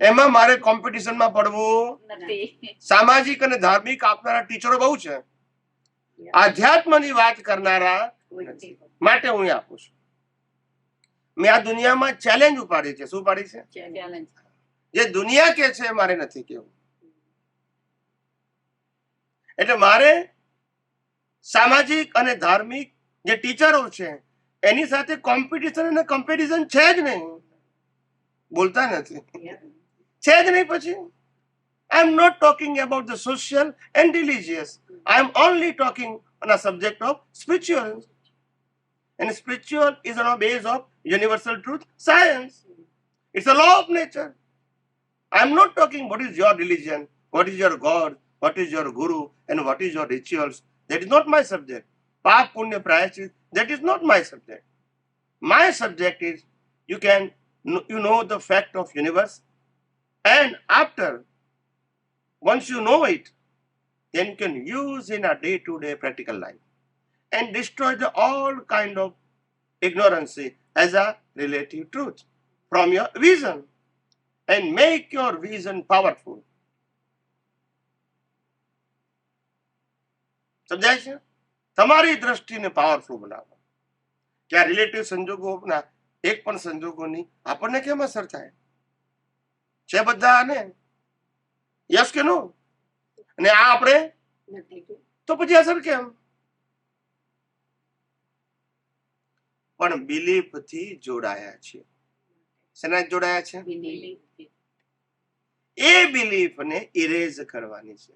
એમાં મારે કોમ્પિટિશનમાં પડવું નથી. સામાજિક અને ધાર્મિક આપનારા ટીચરો બહુ છે, આધ્યાત્મની વાત કરનારા નથી. માટે હું આપું છું. મેં આ દુનિયામાં ચેલેન્જ ઉપાડી છે. શું પાડી છે? ચેલેન્જ. જે દુનિયા કે છે મારે નથી કેવું. એટલે મારે સામાજિક અને ધાર્મિક જે ટીચરો છે એની સાથે કોમ્પિટિશન અને કમ્પેરિઝન છે જ નહીં. બોલતા નથી, છે જ નહીં. પછી I am not talking about the social and religious. I am only talking on a subject of spiritual. And spiritual is on a base of universal truth, science. It's a law of nature. I am not talking what is your religion, what is your God, what is your guru, and what is your rituals. That is not my subject. Paap, punya, prayachit, that is not my subject. My subject is you know the fact of universe, and after once you know it, then you can use in a day-to-day practical life and destroy the all kind of ignorance as a relative truth from your vision and make your vision powerful. સમજાય છે? તમારી દ્રષ્ટિને પાવરફુલ બનાવો. કે આ રિલેટિવ સંજોગોના એક પણ સંજોગોની આપણને કેમ અસર થાય છે? બધાને યસ કે નો? અને આ આપણે નથી. તો પછી અસર કેમ? પણ બિલીફ થી જોડાયા છે. શેના જોડાયા છે? બિલીફ. એ બિલીફ ને ઇરેઝ કરવાની છે.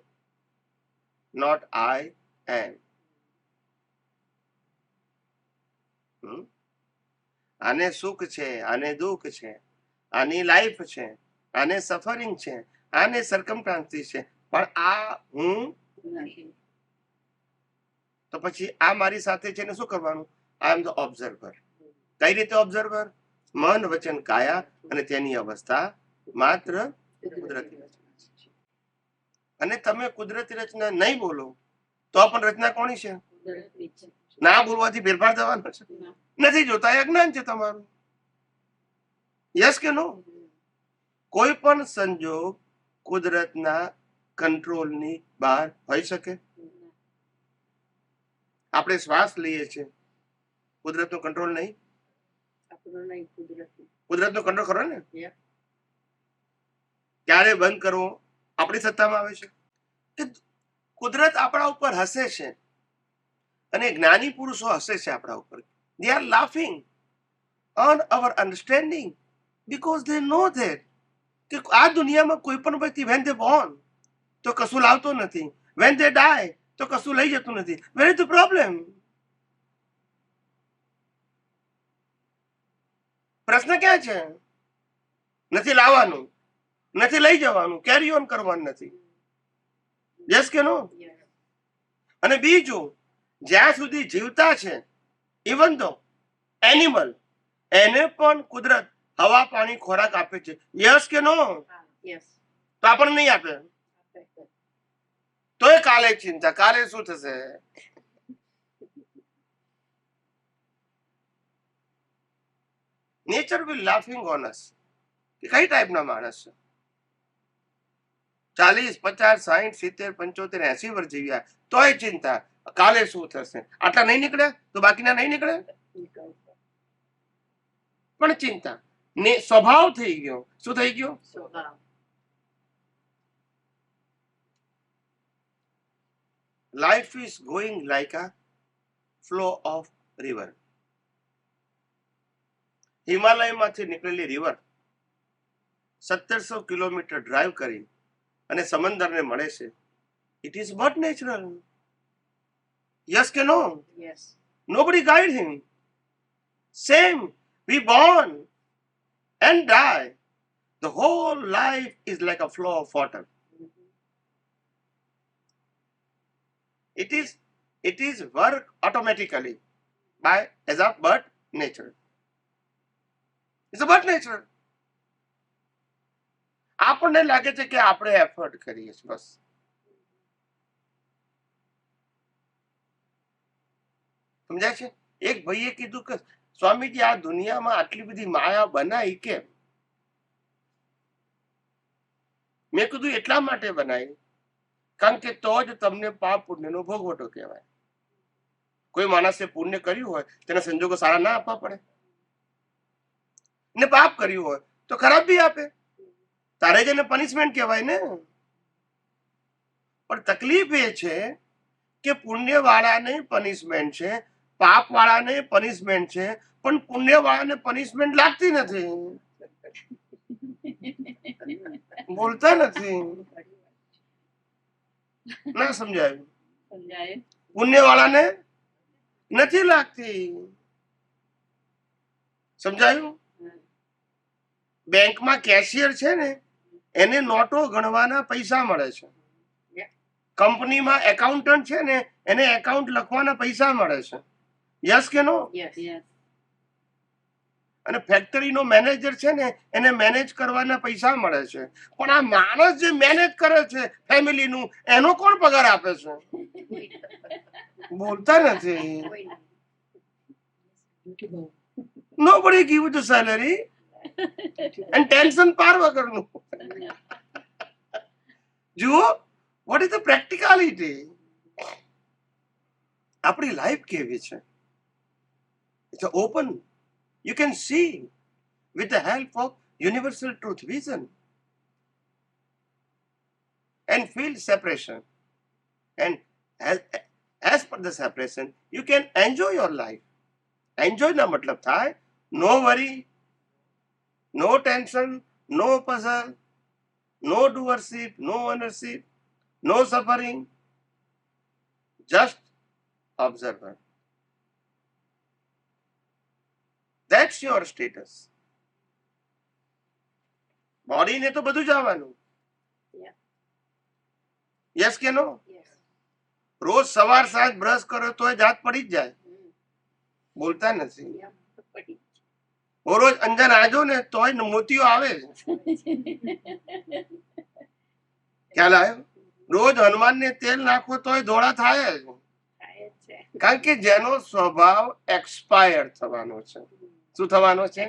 નોટ આઈ એમ. આને સુખ છે, આને દુઃખ છે, આની લાઈફ છે, આને સફરિંગ છે, આને સરકમસ્ટાન્સીસ છે, પણ આ હું નથી. તો પછી આ મારી સાથે છે ને શું કરવાનું? આઈ એમ ધ ઓબ્ઝર્વર. કઈ રીતે ઓબ્ઝર્વર? મન, વચન, કાયા અને તેની અવસ્થા માત્ર કુદરતી રચના છે. અને તમે કુદરતી રચના નહીં બોલો તો પણ રચના કોની છે? કુદરતી છે. ના બોલવાથી ફેરફાર થવાનો છે? નથી જોતા, એ અજ્ઞાન છે તમારું. યસ કે નો? કોઈ પણ સંજોગ કુદરતના કંટ્રોલની બહાર હોઈ શકે? આપણે શ્વાસ લઈએ છીએ, કુદરતનો કંટ્રોલ નહીં? આપણું નહીં, કુદરતી. કુદરતનો કંટ્રોલ ખરો ને? Yeah. ક્યારે બંધ કરવો આપણી સત્તામાં આવે છે? કે કુદરત આપણા ઉપર હસે છે અને જ્ઞાની પુરુષો હસે છે આપણા ઉપર. They are laughing on our understanding because they know that કે આ દુનિયામાં કોઈ પણ વ્યક્તિ when they born તો કશું લાવતો નથી, when they die તો કશું લઈ જતું નથી. Where is the problem? પ્રશ્ન ક્યાં છે? નથી લાવવાનું, નથી લઈ જવાનું, કેરી ઓન કરવાનું નથી. યસ કે નો? અને બીજું, જ્યાં સુધી જીવતા છે ઇવન તો એનિમલ, એને પણ કુદરત હવા, પાણી, ખોરાક આપે છે. યસ કે નો? યસ. તો આપણને નહીં આપે તો એ કાલે ચિંતા, કાલે શું થશે? નેચર વિલ લાફિંગ ઓન અસ કે કઈ ટાઈપના માણસ છે. 40, 50, 60, 70, 75, 80 વર્ષ જીવ્યા તોય ચિંતા કાલે શું થશે. આટલા નહીં નીકળે તો બાકીના નહીં નીકળે પણ ચિંતા ને સ્વભાવ થઈ ગયો. શું થઈ ગયો? સ્વભાવ. Life is going like a flow of river. હિમાલયમાંથી નીકળેલી રિવર 1700 કિલોમીટર ડ્રાઈવ કરી અને સમંદરને મળે છે. It is but natural. Yes કે નો? Yes. Nobody guide him. Same. We born and die. The whole life is like a flow of water. It is work automatically by as a but nature. It's a but nature. આપણને લાગે છે કે આપણે એફર્ટ કરીએ છીએ બસ. સમજાય છે? એક ભાઈએ કીધું કે સ્વામીજી આ દુનિયામાં આટલી બધી માયા બનાવી કેમ? મેં કીધું એટલા માટે બનાવી કારણ કે તો જ તમને પાપ પુણ્યનો ભોગવટો કહેવાય. કોઈ માણસે પુણ્ય કર્યું હોય તેના સંજોગો સારા ના આપવા પડે ને પાપ કર્યું હોય તો ખરાબ બી આપે. તારે જ એને પનિશમેન્ટ કહેવાય ને. પણ તકલીફ એ છે કે પુણ્ય વાળાને પનિશમેન્ટ છે, પાપ વાળાને પનિશમેન્ટ છે, પણ પુણ્ય વાળાને પનિશમેન્ટ લાગતી નથી. બોલતા નથી. ના સમજાયું? સમજાય? પુણ્ય વાળાને નથી લાગતી. સમજાયું? બેંકમાં કેશિયર છે ને એને નોટો ગણવાના પૈસા મળે છે. કંપનીમાં એકાઉન્ટન્ટ છે ને એને એકાઉન્ટ લખવાના પૈસા મળે છે. યસ કે નો? યસ. Yes. અને ફેક્ટરીનો મેનેજર છે ને એને મેનેજ કરવાના પૈસા મળે છે. પણ આ માણસ જે મેનેજ કરે છે ફેમિલીનું એનો કોણ પગાર આપે છે? બોલતા નથી. Nobody give the salary and tension પાર વગરનું. જુઓ what is the practicality? આપણી લાઈફ કેવી છે? It's open. You can see with the help of universal truth vision and feel separation. And as per the separation, you can enjoy your life. Enjoy na matlab થાય no worry, no tension, no puzzle, no doership, no ownership, no suffering, just observer. That's your status. Body ને તો બધું જ આવવાનું. યસ કે નો? રોજ સવાર સાંજ બ્રશ કરો તોય દાંત પડી જ જાય. બોલતા નથી. રોજ અંજન આજો ને તોય મોતીઓ આવે છે. ખ્યાલ આવ્યો? રોજ હનુમાનને તેલ નાખો તોય ધોળા થાય જ. કારણ કે જેનો સ્વભાવ એક્સપાયર થવાનો છે. શું થવાનો છે?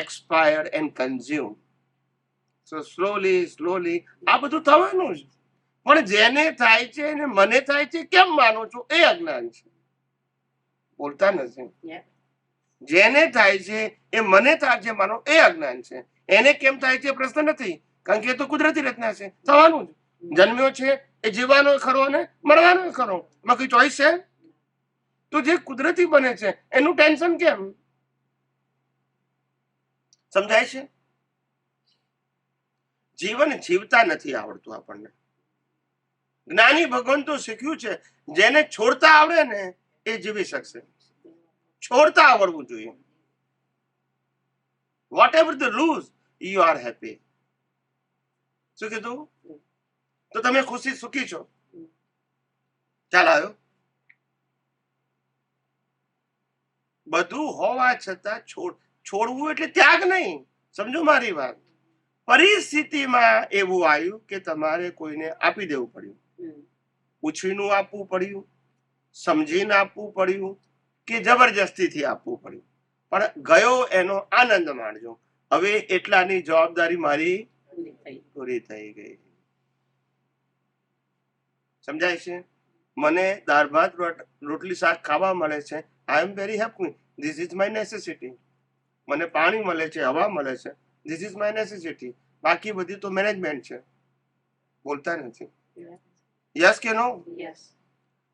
Expire and consume. So slowly આ બધું થવાનું જ. પણ જેને થાય છે ને મને થાય છે કેમ માનો છો એ અજ્ઞાન છે. બોલતા નથી. જેને થાય છે એ મને થાય છે માનો એ અજ્ઞાન છે. એને કેમ થાય છે પ્રશ્ન નથી, કારણ કે એ તો કુદરતી રચના છે. થવાનું જ. જન્મ્યો છે એ જીવવાનો ખરો ને મરવાનો ખરો. એમાં કઈ ચોઈસ છે? તો જે કુદરતી બને છે એનું ટેન્શન કેમ? સમજાય છે? જીવન જીવતા નથી આવડતું આપણને. જ્ઞાની ભગવાન તો શીખ્યું છે જેને છોડતા આવડે ને એ જીવી શકશે. છોડતા આવડવું જોઈએ. Whatever the lose you are happy. શું કીધું? તો તમે ખુશી સુખી છો. ચાલ આવ્યો. બધું હોવા છતાં છોડવું એટલે ત્યાગ નહીં. સમજો મારી વાત. પરિસ્થિતિમાં એવું આવ્યું કે તમારે કોઈને આપી દેવું પડ્યું. પૂછીનું આપવું પડ્યું, સમજીને આપવું પડ્યું કે જબરજસ્તીથી આપવું પડ્યું. પણ ગયો એનો આનંદ માણજો. હવે એટલાની જવાબદારી મારી પૂરી થઈ ગઈ. સમજાય છે? મને દાળ ભાત રોટલી શાક ખાવા મળે છે, I am very happy. This is my necessity. મને પાણી મળે છે, હવા મળે છે, ધીસ ઇઝ માય નેસેસિટી. બાકી બધી તો મેનેજમેન્ટ છે. બોલતા નથી. યસ કે નો? યસ.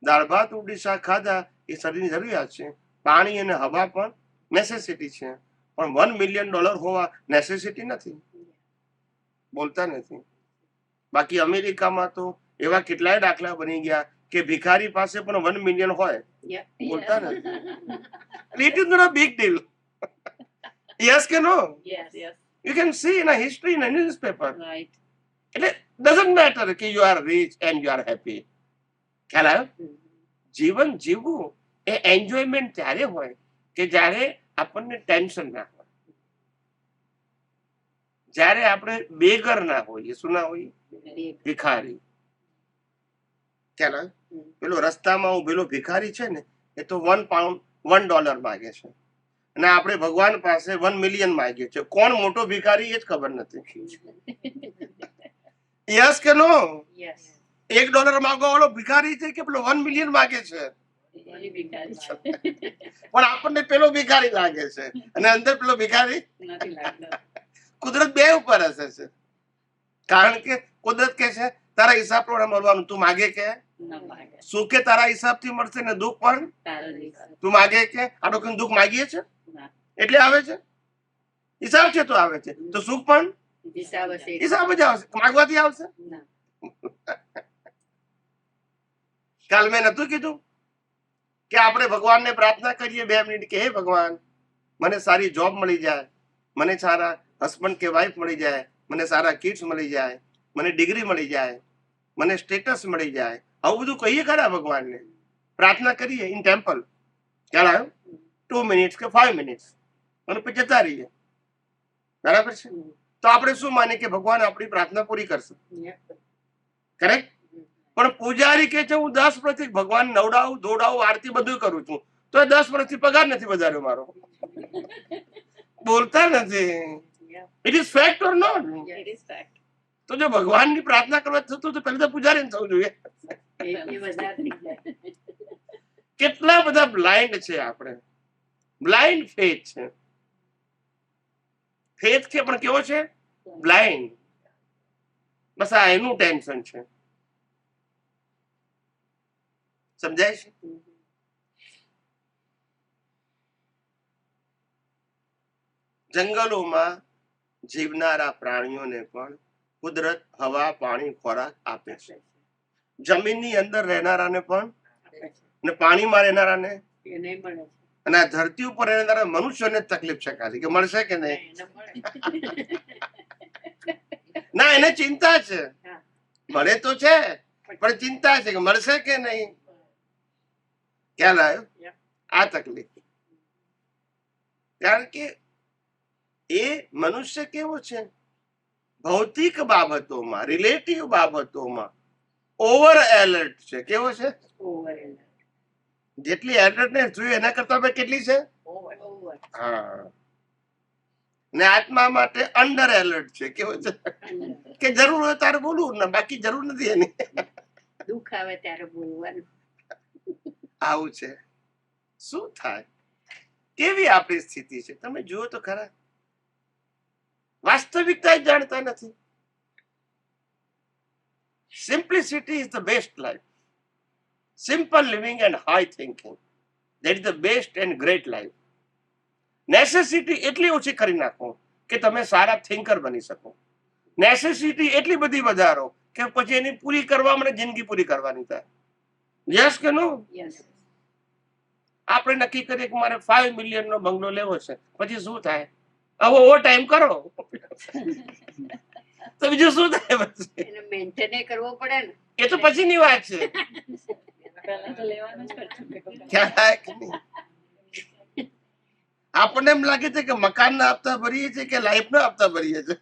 દાળ ભાત રોટલી શાક ખાધા એ શરીરની જરૂરિયાત છે. પાણી અને હવા પણ નેસેસિટી છે. પણ $1 મિલિયન હોવા નેસેસિટી નથી. બોલતા નથી. બાકી અમેરિકામાં તો એવા કેટલાય દાખલા બની ગયા કે ભિખારી પાસે પણ 1 મિલિયન હોય. બોલતા નથી. It is not a big deal. Yes કે no? Yes. Yes, You can see in a history in a newspaper. right. એટલે doesn't matter કે you are rich and you are happy. ખ્યાલ આવ્યો? જીવન જીવવું એ એન્જોયમેન્ટ ત્યારે હોય કે જ્યારે આપણને ટેન્શન ના હોય, જ્યારે આપણે બેગર ના હોઈએ. શું ના હોઈએ? ભિખારી. ખ્યાલ આવ્યો? પેલો રસ્તામાં ઉભેલો ભિખારી છે ને એ તો $1 માંગે છે અને આપણે ભગવાન પાસે 1 મિલિયન માંગીએ છીએ. કોણ મોટો ભિખારી એ જ ખબર નથી. યસ કે નો? યસ. $1 માંગવા વાળો ભિખારી છે કે પેલો 1 મિલિયન માંગે છે? એ ભિખારી છે. પણ આપણને પેલો ભિખારી લાગે છે અને અંદર પેલો ભિખારી. નથી લાગતો. કુદરત બે ઉપર હશે છે. કારણ કે કુદરત કે છે તારા હિસાબ પ્રમાણે મળવાનું. તું માગે કે ન માગે. સુખ કે તારા હિસાબથી મળશે ને દુઃખ પણ તારો દિવસ. તું માગે કે આટલો કઈ દુઃખ માગીએ છે ના. એટલે આવે છે. હિસાબ છે તો આવે છે. તો સુખ પણ હિસાબ હશે. હિસાબ જ આવશે. માગવાથી આવશે. ના. કાલ મેં નતું કીધું કે આપણે ભગવાનને પ્રાર્થના કરીએ 2 મિનિટ કે હે ભગવાન મને સારી જોબ મળી જાય, મને સારા હસબન્ડ કે વાઈફ મળી જાય, મને સારા કિડ્સ મળી જાય, મને ડિગ્રી મળી જાય, મને સ્ટેટસ મળી જાય. આવું બધું કહીએ ખરા ભગવાનને? પ્રાર્થના કરીએ ઇન ટેમ્પલ. ખ્યાલ આવ્યો? 2 મિનિટ્સ કે 5 મિનિટ્સ અને પછી જતા રહીએ. બરાબર છે? તો આપણે શું માનીએ કે ભગવાન આપણી પ્રાર્થના પૂરી કરશે. કરેક્ટ? પણ પૂજારી કે છે હું 10 વર્ષથી ભગવાન નવડાવું ધોડાવું આરતી બધું કરું છું તો 10 વર્ષથી પગાર નથી વધાર્યો મારો. બોલતા નથી. It is fact or not? It is fact. તો જો ભગવાનની પ્રાર્થના કરવા થતું તો પહેલા તો પૂજારી થવું જોઈએ. એ વધારે થઈ જાય. કેટલા બધા બ્લાઇન્ડ છે આપણે. બ્લાઇન્ડ ફેથ છે. ફેથ છે પણ કેવો છે? બ્લાઇન્ડ. બસ આ એનું ટેન્શન છે. સમજાય છે? જંગલોમાં જીવનારા પ્રાણીઓને પણ કુદરત હવા પાણી ખોરાક આપે છે. જમીનની અંદર રહેનારાને પણ અને પાણીમાં રહેનારાને એ નહીં મળે. અને આ ધરતી ઉપર રહેનારા મનુષ્યોને જ તકલીફ છે ખાલી કે મળશે કે નહીં. એને મળે. ના એને ચિંતા છે. હા. મળે તો છે પણ ચિંતા છે કે મળશે કે નહીં. ખ્યાલ આવ્યો? આ તકલીફ. કારણ કે એ મનુષ્ય કેવો છે? ભૌતિક બાબતોમાં રિલેટિવ બાબતોમાં ઓવર એલર્ટ છે. કેવો છે? Over alert. જેટલી એલર્ટનેસ જોઈએ એના કરતા હવે કેટલી છે? ઓવર. હા. ને આત્મા માટે અંડર એલર્ટ છે. કેવો છે? કે જરૂર હોય તારે બોલવું ને બાકી જરૂર નથી એની. દુઃખ આવે ત્યારે બોલવાનું. આવું છે. શું થાય? કેવી આપણી સ્થિતિ છે તમે જુઓ તો ખરા. વાસ્તવિકતા જ જાણતા નથી. Simplicity is the best life. Simple living and high thinking. That is the best and great life. Necessity એટલી ઓછી કરી નાખો કે તમે સારા થિંકર બની શકો. નેસેસિટી એટલી બધી વધારો કે પછી એની પૂરી કરવા મને જિંદગી પૂરી કરવાની થાય. યસ કે નો? યસ. આપણે નક્કી કરીએ કે મારે 5 મિલિયન નો બંગલો લેવો છે. પછી શું થાય? હવે ઓવર ટાઈમ કરો તો બીજું શું થાય? પછી એને મેન્ટેન કરવો પડે ને. એ તો પછીની વાત છે. પહેલા તો લેવાનું જ ખર્ચો ભેગો કરવાનો. ખ્યાલ આવે કે નહીં? આપણને એમ લાગે છે કે મકાનના હપ્તા ભરીએ છીએ કે લાઈફના હપ્તા ભરીએ છીએ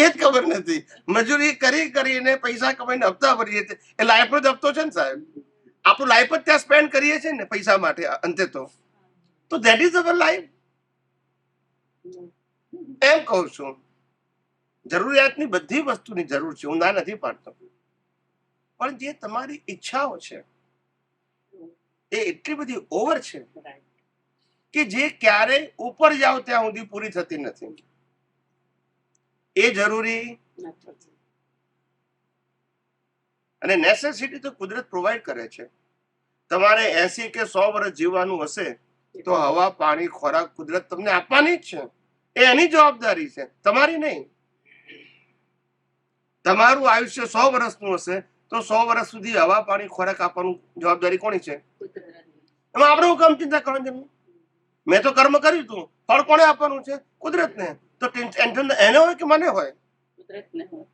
એ જ ખબર નથી. મજૂરી કરી કરીને પૈસા કમાઈને હપ્તા ભરીએ છીએ એ લાઈફનો જ હપ્તો છે ને સાહેબ. આપણું લાઈફ જ ત્યાં સ્પેન્ડ કરીએ છીએ ને પૈસા માટે અંતે તો ધેટ ઇઝ અવર લાઈફ. એમ કહું છું, જરૂરિયાતની બધી વસ્તુની જરૂર છે, હું ના નથી પાડતો, પણ જે તમારી ઈચ્છાઓ છે એ એટલી બધી ઓવર છે કે જે ક્યારે ઉપર જાઓ ત્યાં સુધી પૂરી થતી નથી. એ જરૂરી નથી. અને નેસેસિટી તો કુદરત પ્રોવાઈડ કરે છે. તમારે 80 કે 100 વર્ષ જીવવાનું હશે તો હવા, પાણી, ખોરાક કુદરત તમને આપવાની જ છે. એ એની જવાબદારી છે, તમારી નહીં. તમારું આયુષ્ય 100 વર્ષનું હશે તો 100 વર્ષ સુધી હવા, પાણી, ખોરાક આપવાનું જવાબદારી કોની છે? એમાં આપણે હું કામ ચિંતા કરવાની જરૂર? મેં તો કર્મ કર્યું હતું, ફળ કોને આપવાનું છે? કુદરતને. તો ટેન્શન એને હોય કે મને હોય? કુદરતને હોય.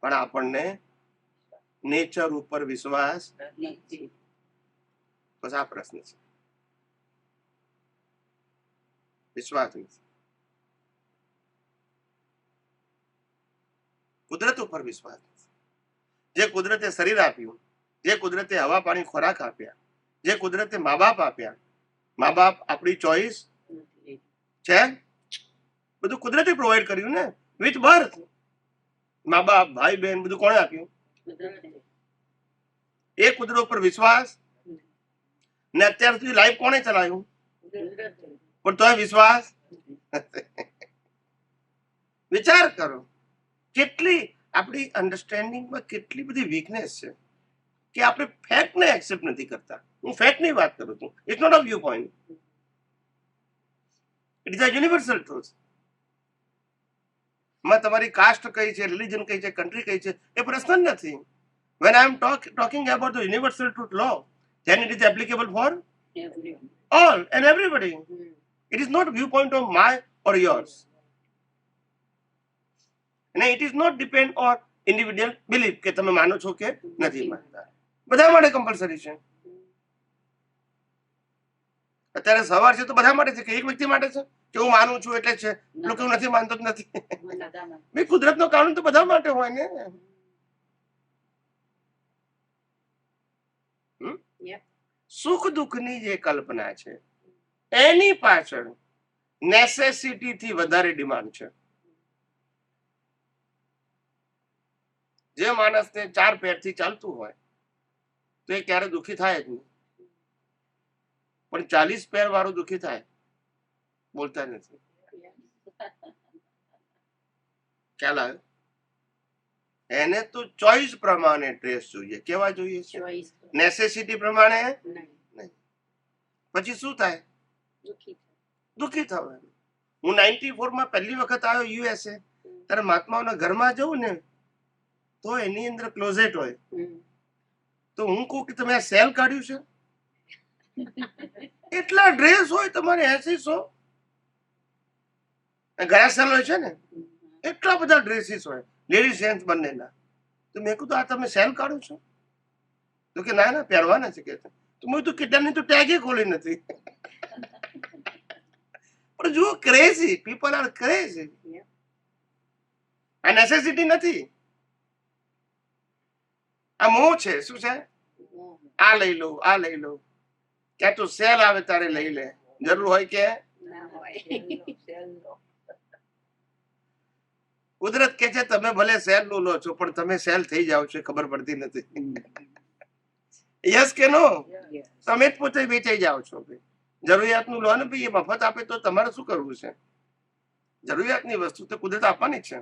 પણ આપણને નેચર ઉપર વિશ્વાસ નથી. બસ આ પ્રશ્ન છે, વિશ્વાસ નથી. કુદરત ઉપર વિશ્વાસ નથી. જે કુદરતે શરીર આપ્યું, જે કુદરતે હવા, પાણી, ખોરાક આપ્યા, જે કુદરતે મા બાપ આપ્યા, મા બાપ આપણી ચોઈસ નથી. છે? બધું કુદરતે પ્રોવાઈડ કર્યું ને, વિથ બર્થ. મા બાપ, ભાઈ બહેન બધું કોણે આપ્યું? કુદરતને. એ કુદરત ઉપર વિશ્વાસ. ને અત્યાર સુધી લાઈફ કોણે ચલાવ્યું? કુદરતને. પણ તોય વિશ્વાસ. વિચાર કરો, કેટલી આપણી અન્ડરસ્ટેન્ડિંગમાં કેટલી બધી વીકનેસ છે કે આપણે ફેક્ટને એક્સેપ્ટ નથી કરતા. હું ફેક્ટની વાત કરું છું, it's not a view point, it is a universal truth. માં તમારી કાસ્ટ કઈ છે, રિલિજન કઈ છે, કન્ટ્રી કઈ છે, એ પ્રશ્ન જ નથી. when I am talking about the universal truth law, then it is applicable for Everyone. all and everybody. It is not viewpoint of my or yours, and it is not depend on individual belief કે તમે માનો છો કે નથી માનતા. બધા માટે કમ્પલસરી છે. અત્યારે સવાર છે તો બધા માટે છે કે એક વ્યક્તિ માટે છે કે હું માનું છું એટલે છે, લોકો હું નથી માનતો જ નથી? બધામાં. ભાઈ કુદરતનો કાનૂન તો બધા માટે હોય ને. Yep. સુખ દુઃખની જે કલ્પના છે એની પાછળ નેસેસિટી થી વધારે ડિમાન્ડ છે. જે માણસને 4 પેરથી ચાલતું હોય તો એ ક્યારે દુઃખી થાય જ નહીં, પણ 40 પેર વાળું દુઃખી થાય, બોલતા નથી. ખ્યાલ આવે? એને તો ચોઈસ પ્રમાણે ડ્રેસ જોઈએ. કેવા જોઈએ છે? Choice. નેસેસિટી પ્રમાણે. નહીં. પછી શું થાય? દુઃખી. દુઃખી થવાનું. હું 94 માં પહેલી વખત આવ્યો યુએસએ, ત્યારે મહાત્માઓના ઘરમાં જવું ને તો એની અંદર ક્લોઝેટ હોય, તો હું કહું કે તમે આ સેલ કાઢ્યું છે? એટલા ડ્રેસ હોય તમારે 80-100, ઘણા સેલ હોય છે ને, એટલા બધા ડ્રેસીસ હોય લેડીઝ જેન્ટ્સ બંનેના. તો મેં કીધું આ તમે સેલ કાઢો છો? તો કે ના ના પહેરવાના છે કે. તો મેં કીધું કેટલાની તો ટેગે ખોલી નથી. પણ જુઓ, ક્રેઝી પીપલ આર ક્રેઝી. આ નેસેસિટી નથી, આ મોહ છે. શું છે? આ લઈ લો, આ લઈ લો, ક્યાં તો સેલ આવે તારે લઈ લે, જરૂર હોય કે. ના હોય. કુદરત કે છે તમે ભલે સેલ નું લો છો પણ તમે સેલ થઈ જાઓ છો, ખબર પડતી નથી. યસ કે નો? તમે જ પોતે વેચાઈ જાઓ છો. જરૂરિયાતનું લો ને ભાઈ, એ મફત આપે તો તમારે શું કરવું છે? જરૂરિયાતની વસ્તુ તો કુદરત આપવાની જ છે.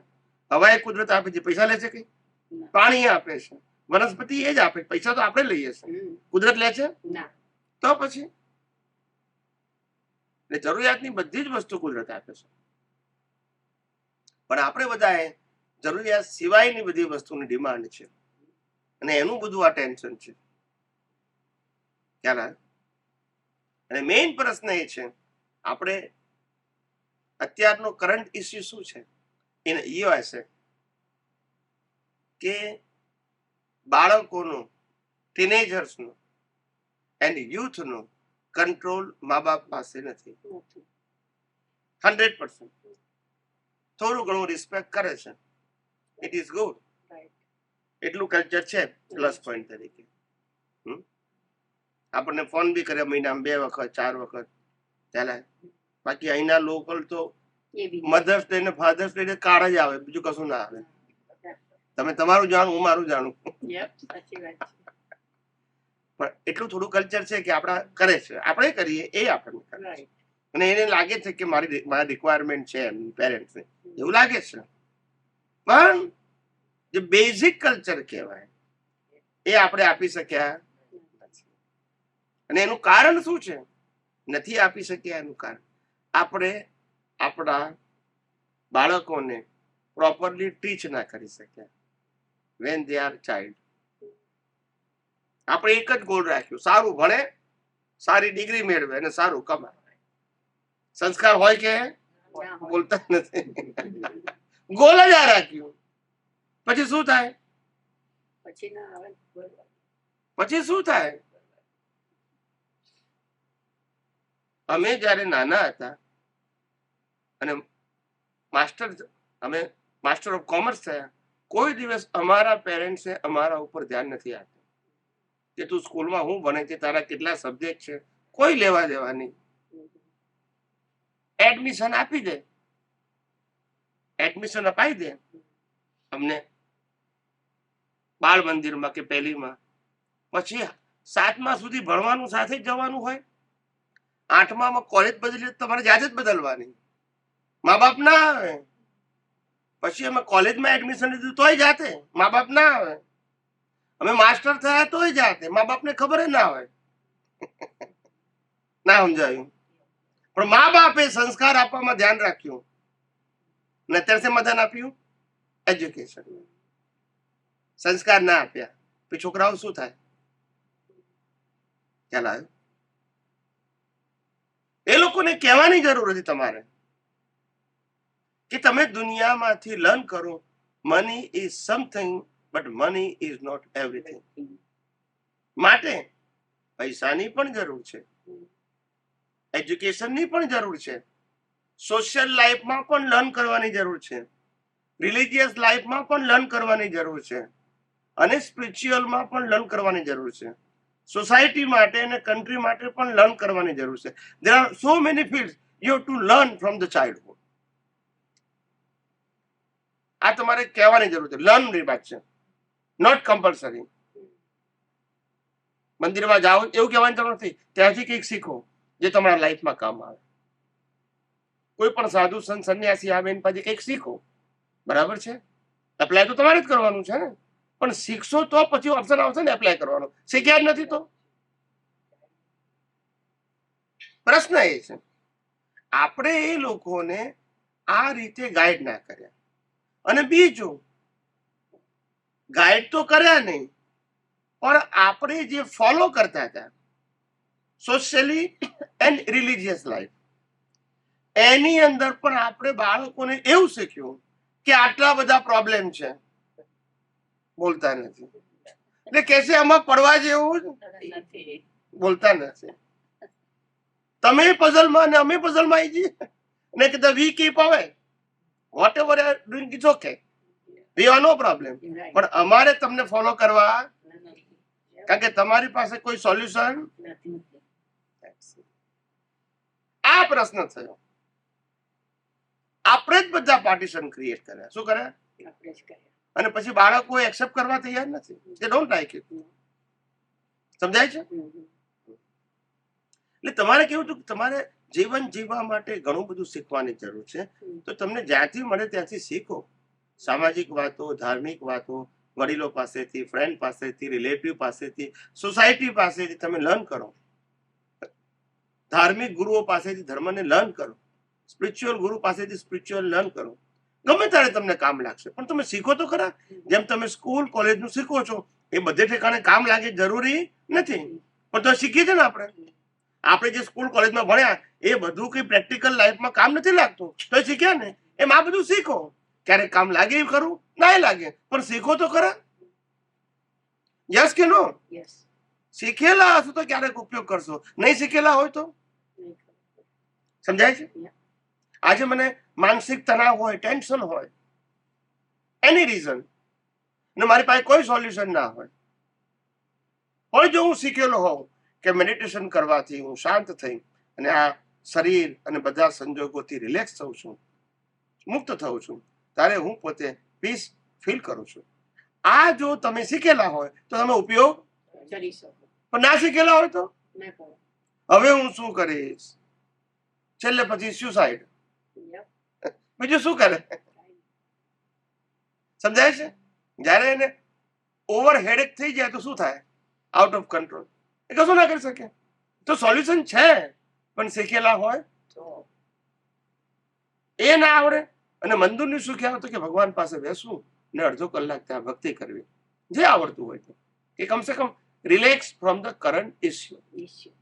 હવા એ કુદરત આપે છે, પૈસા લે છે કઈ? પાણી આપે છે, વનસ્પતિ એ જ આપે, પૈસા તો આપણે લઈએ છીએ, કુદરત લે છે? ના. તો પછી જરૂરિયાતની બધી જ વસ્તુ કુદરત આપે છે, પણ આપણે બધાએ જરૂરિયાત સિવાયની બધી વસ્તુની ડિમાન્ડ છે, અને એનું બધું આ ટેન્શન છે. ખ્યાલ આવે? અને મેઇન પ્રશ્ન એ છે, આપણે અત્યારનો કરંટ ઇસ્યુ શું છે એને હશે કે બાળકોનું, ટીનેજર્સનું એન્ડ યુથનું કંટ્રોલ મા બાપ પાસે નથી. 100%. થોડું ઘણું રિસ્પેક્ટ કરે છે, ઇટ ઇઝ ગુડ, એટલું કલ્ચર છે પ્લસ પોઈન્ટ તરીકે. આપણને ફોન બી કરે મહિનામાં 2 વખત 4 વખત ચાલે. બાકી અહીંના લોકલ તો એ બી મધર્સ ડે ને ફાધર્સ ડે કાર્ડ જ આવે, બીજું કશું ના આવે. તમે તમારું જાણો, હું મારું જાણું. સાચી વાત છે. પણ એટલું થોડું કલ્ચર છે કે આપણા કરે છે, આપણે કરીએ એ આપણને કરે છે. Right. અને એને લાગે છે કે મારી રિક્વાયરમેન્ટ છે પેરેન્ટ્સ ને, એવું લાગે છે. પણ જે બેઝિક કલ્ચર કહેવાય એ આપણે આપી શક્યા નથી. અને એનું કારણ શું છે નથી આપી શક્યા? એનું કારણ આપણે આપણા બાળકોને પ્રોપરલી ટીચ ના કરી શક્યા વેન દે આર ચાઇલ્ડ. આપણે એક જ ગોલ રાખ્યું, સારું ભણે, સારી ડિગ્રી મેળવે અને સારું કમાવે. સંસ્કાર હોય કે બોલતા નથી. ગોલ જ આ રાખ્યું. પછી શું થાય? પછી ના આવે. પછી શું થાય? અમે જ્યારે નાના હતા અને અમે માસ્ટર ઓફ કોમર્સ થયા, કોઈ દિવસ અમારા પેરેન્ટ્સે અમારા ઉપર ધ્યાન નથી આપ્યું કે તું સ્કૂલમાં હું ભણે છે, તારા કેટલા સબ્જેક્ટ છે, કોઈ લેવા દેવા નહીં. એડમિશન આપી દે, એડમિશન અપાઈ દે અમને બાળ મંદિરમાં કે પહેલીમાં, પછી 7મા સુધી ભણવાનું સાથે જ જવાનું હોય. 8મામાં કોલેજ બદલી તમારે જાતે જ બદલવાની, મા બાપ ના આવે. પછી અમે કોલેજમાં એડમિશન લીધું તોય જાતે, મા બાપ ના આવે. અમે માસ્ટર થયા તોય જાતે, મા બાપને ખબર જ ના હોય. ના સમજાયું? પણ મા બાપે સંસ્કાર આપવામાં ધ્યાન રાખ્યું ને અત્યારે શેમાં ધ્યાન આપ્યું? એજ્યુકેશન. સંસ્કાર ના આપ્યા પછી છોકરાઓ શું થાય? ખ્યાલ આવ્યો? એ લોકોને કહેવાની જરૂર હતી તમારે કે તમે દુનિયામાંથી લર્ન કરો. Money is something but money is not everything. માટે પૈસાની પણ જરૂર છે, એજ્યુકેશનની પણ જરૂર છે, સોશિયલ લાઈફમાં પણ લર્ન કરવાની જરૂર છે, રિલિજિયસ લાઈફમાં પણ લર્ન કરવાની જરૂર છે, અને સ્પિરિચ્યુઅલમાં પણ લર્ન કરવાની જરૂર છે. સોસાયટી માટે અને કન્ટ્રી માટે પણ લર્ન કરવાની જરૂર છે. There are so many fields you have to learn from the childhood. આ તમારે કહેવાની જરૂર છે. લર્ન ની વાત છે, નોટ કમ્પલસરી. મંદિરમાં જાઓ એવું કહેવાની જરૂર નથી, ત્યાંથી કંઈક શીખો જે તમારા લાઈફમાં કામ આવે. કોઈ પણ સાધુ સંત સંન્યાસી આવે એની પાસે કંઈક શીખો, બરાબર છે? એપ્લાય તો તમારે જ કરવાનું છે ને, પણ શીખશો તો પછી ઓપ્શન આવશે ને એપ્લાય કરવાનો. શીખ્યા જ નથી તો પ્રશ્ન એ છે. આપણે એ લોકોને આ રીતે ગાઈડ ના કર્યા. અને બીજું, ગાઈડ તો કર્યા નહીં, પણ આપણે જે ફોલો કરતા હતા સોશિયલી એન્ડ રિલિજિયસ લાઈફ, એની અંદર પણ આપણે બાળકોને એવું શીખ્યું કે આટલા બધા પ્રોબ્લેમ છે, બોલતા નથી. એટલે કે છે આમાં પડવા જેવું નથી. બોલતા નથી. તમે પઝલમાં ને અમે પઝલમાં આવી જઈએ ને કે we keep away, whatever you are doing is okay, we are no problem. Right. પણ અમારે તમને ફોલો કરવા, નથી. કારણ કે તમારી પાસે કોઈ સોલ્યુશન. નથી. આ પ્રશ્ન થયો. આપણે જ બધા પાર્ટીશન ક્રિએટ કર્યા. શું કર્યા? આપણે જ કર્યા. અને પછી બાળકો એક્સેપ્ટ કરવા તૈયાર નથી. દે ડોન્ટ લાઈક ઇટ. સમજાય છે? એટલે તમારે કેવું હતું કે તમારે જીવન જીવવા માટે ઘણું બધું શીખવાની જરૂર છે. તો તમને જ્યાંથી મળે ત્યાંથી શીખો. સામાજિક વાતો, ધાર્મિક વાતો, વડીલો પાસેથી, ફ્રેન્ડ પાસેથી, રિલેટિવ પાસેથી, સોસાયટી પાસેથી તમે લર્ન કરો. ધાર્મિક ગુરુઓ પાસેથી ધર્મને લર્ન કરો, સ્પિરિચ્યુઅલ ગુરુ પાસેથી સ્પિરિચ્યુઅલ લર્ન કરો. ગમે ત્યારે તમને કામ લાગશે, પણ તમે શીખો તો ખરા. જેમ તમે સ્કૂલ કોલેજનું શીખો છો એ બધે ઠેકાણે કામ લાગે જરૂરી નથી, પણ તો શીખીએ છીએ ને આપણે જે સ્કૂલ કોલેજમાં ભણ્યા એ બધું કઈ પ્રેક્ટિકલ લાઈફમાં કામ નથી લાગતું, તો શીખ્યા ને. એમ આ બધું શીખો, ક્યારેક કામ લાગે એ ખરું, ના લાગે, પણ શીખો તો ખરા. યસ કે નો? Yes. શીખેલા હશો તો ક્યારેક ઉપયોગ કરશો, નહીં શીખેલા હોય તો. સમજાય છે? આજે મને માનસિક તણાવ હોય, ટેન્શન હોય, એની રીઝન, ને મારી પાસે કોઈ સોલ્યુશન ના હોય, જો હું શીખેલો હોઉં કે મેડિટેશન કરવાથી હું શાંત થઈ અને આ શરીર અને બધા સંજોગોથી રિલેક્સ થઉં છું, મુક્ત થઉં છું, ત્યારે હું પોતે પીસ ફીલ કરું છું. આ જો તમે શીખેલા હોય તો તમે ઉપયોગ, કરી શકો. પણ ના શીખેલા હોય તો ના કરો. હવે હું શું કરીશ, છેલ્લે પછી સુસાઇડ, Yep. બીજું શું કરે? સમજાય છે? જ્યારે એને ઓવર હેડેક થઈ જાય તો શું થાય? આઉટ ઓફ કંટ્રોલ, એ કશું ના કરી શકે. તો સોલ્યુશન છે, પણ શીખેલા હોય તો એ ના આવડે. અને મંદુરનું શું કહેવાય તો કે ભગવાન પાસે બેસવું ને અડધો કલાક ત્યાં ભક્તિ કરવી, જે આવડતું હોય તો, કે કમસે કમ relax from the current issue. issue.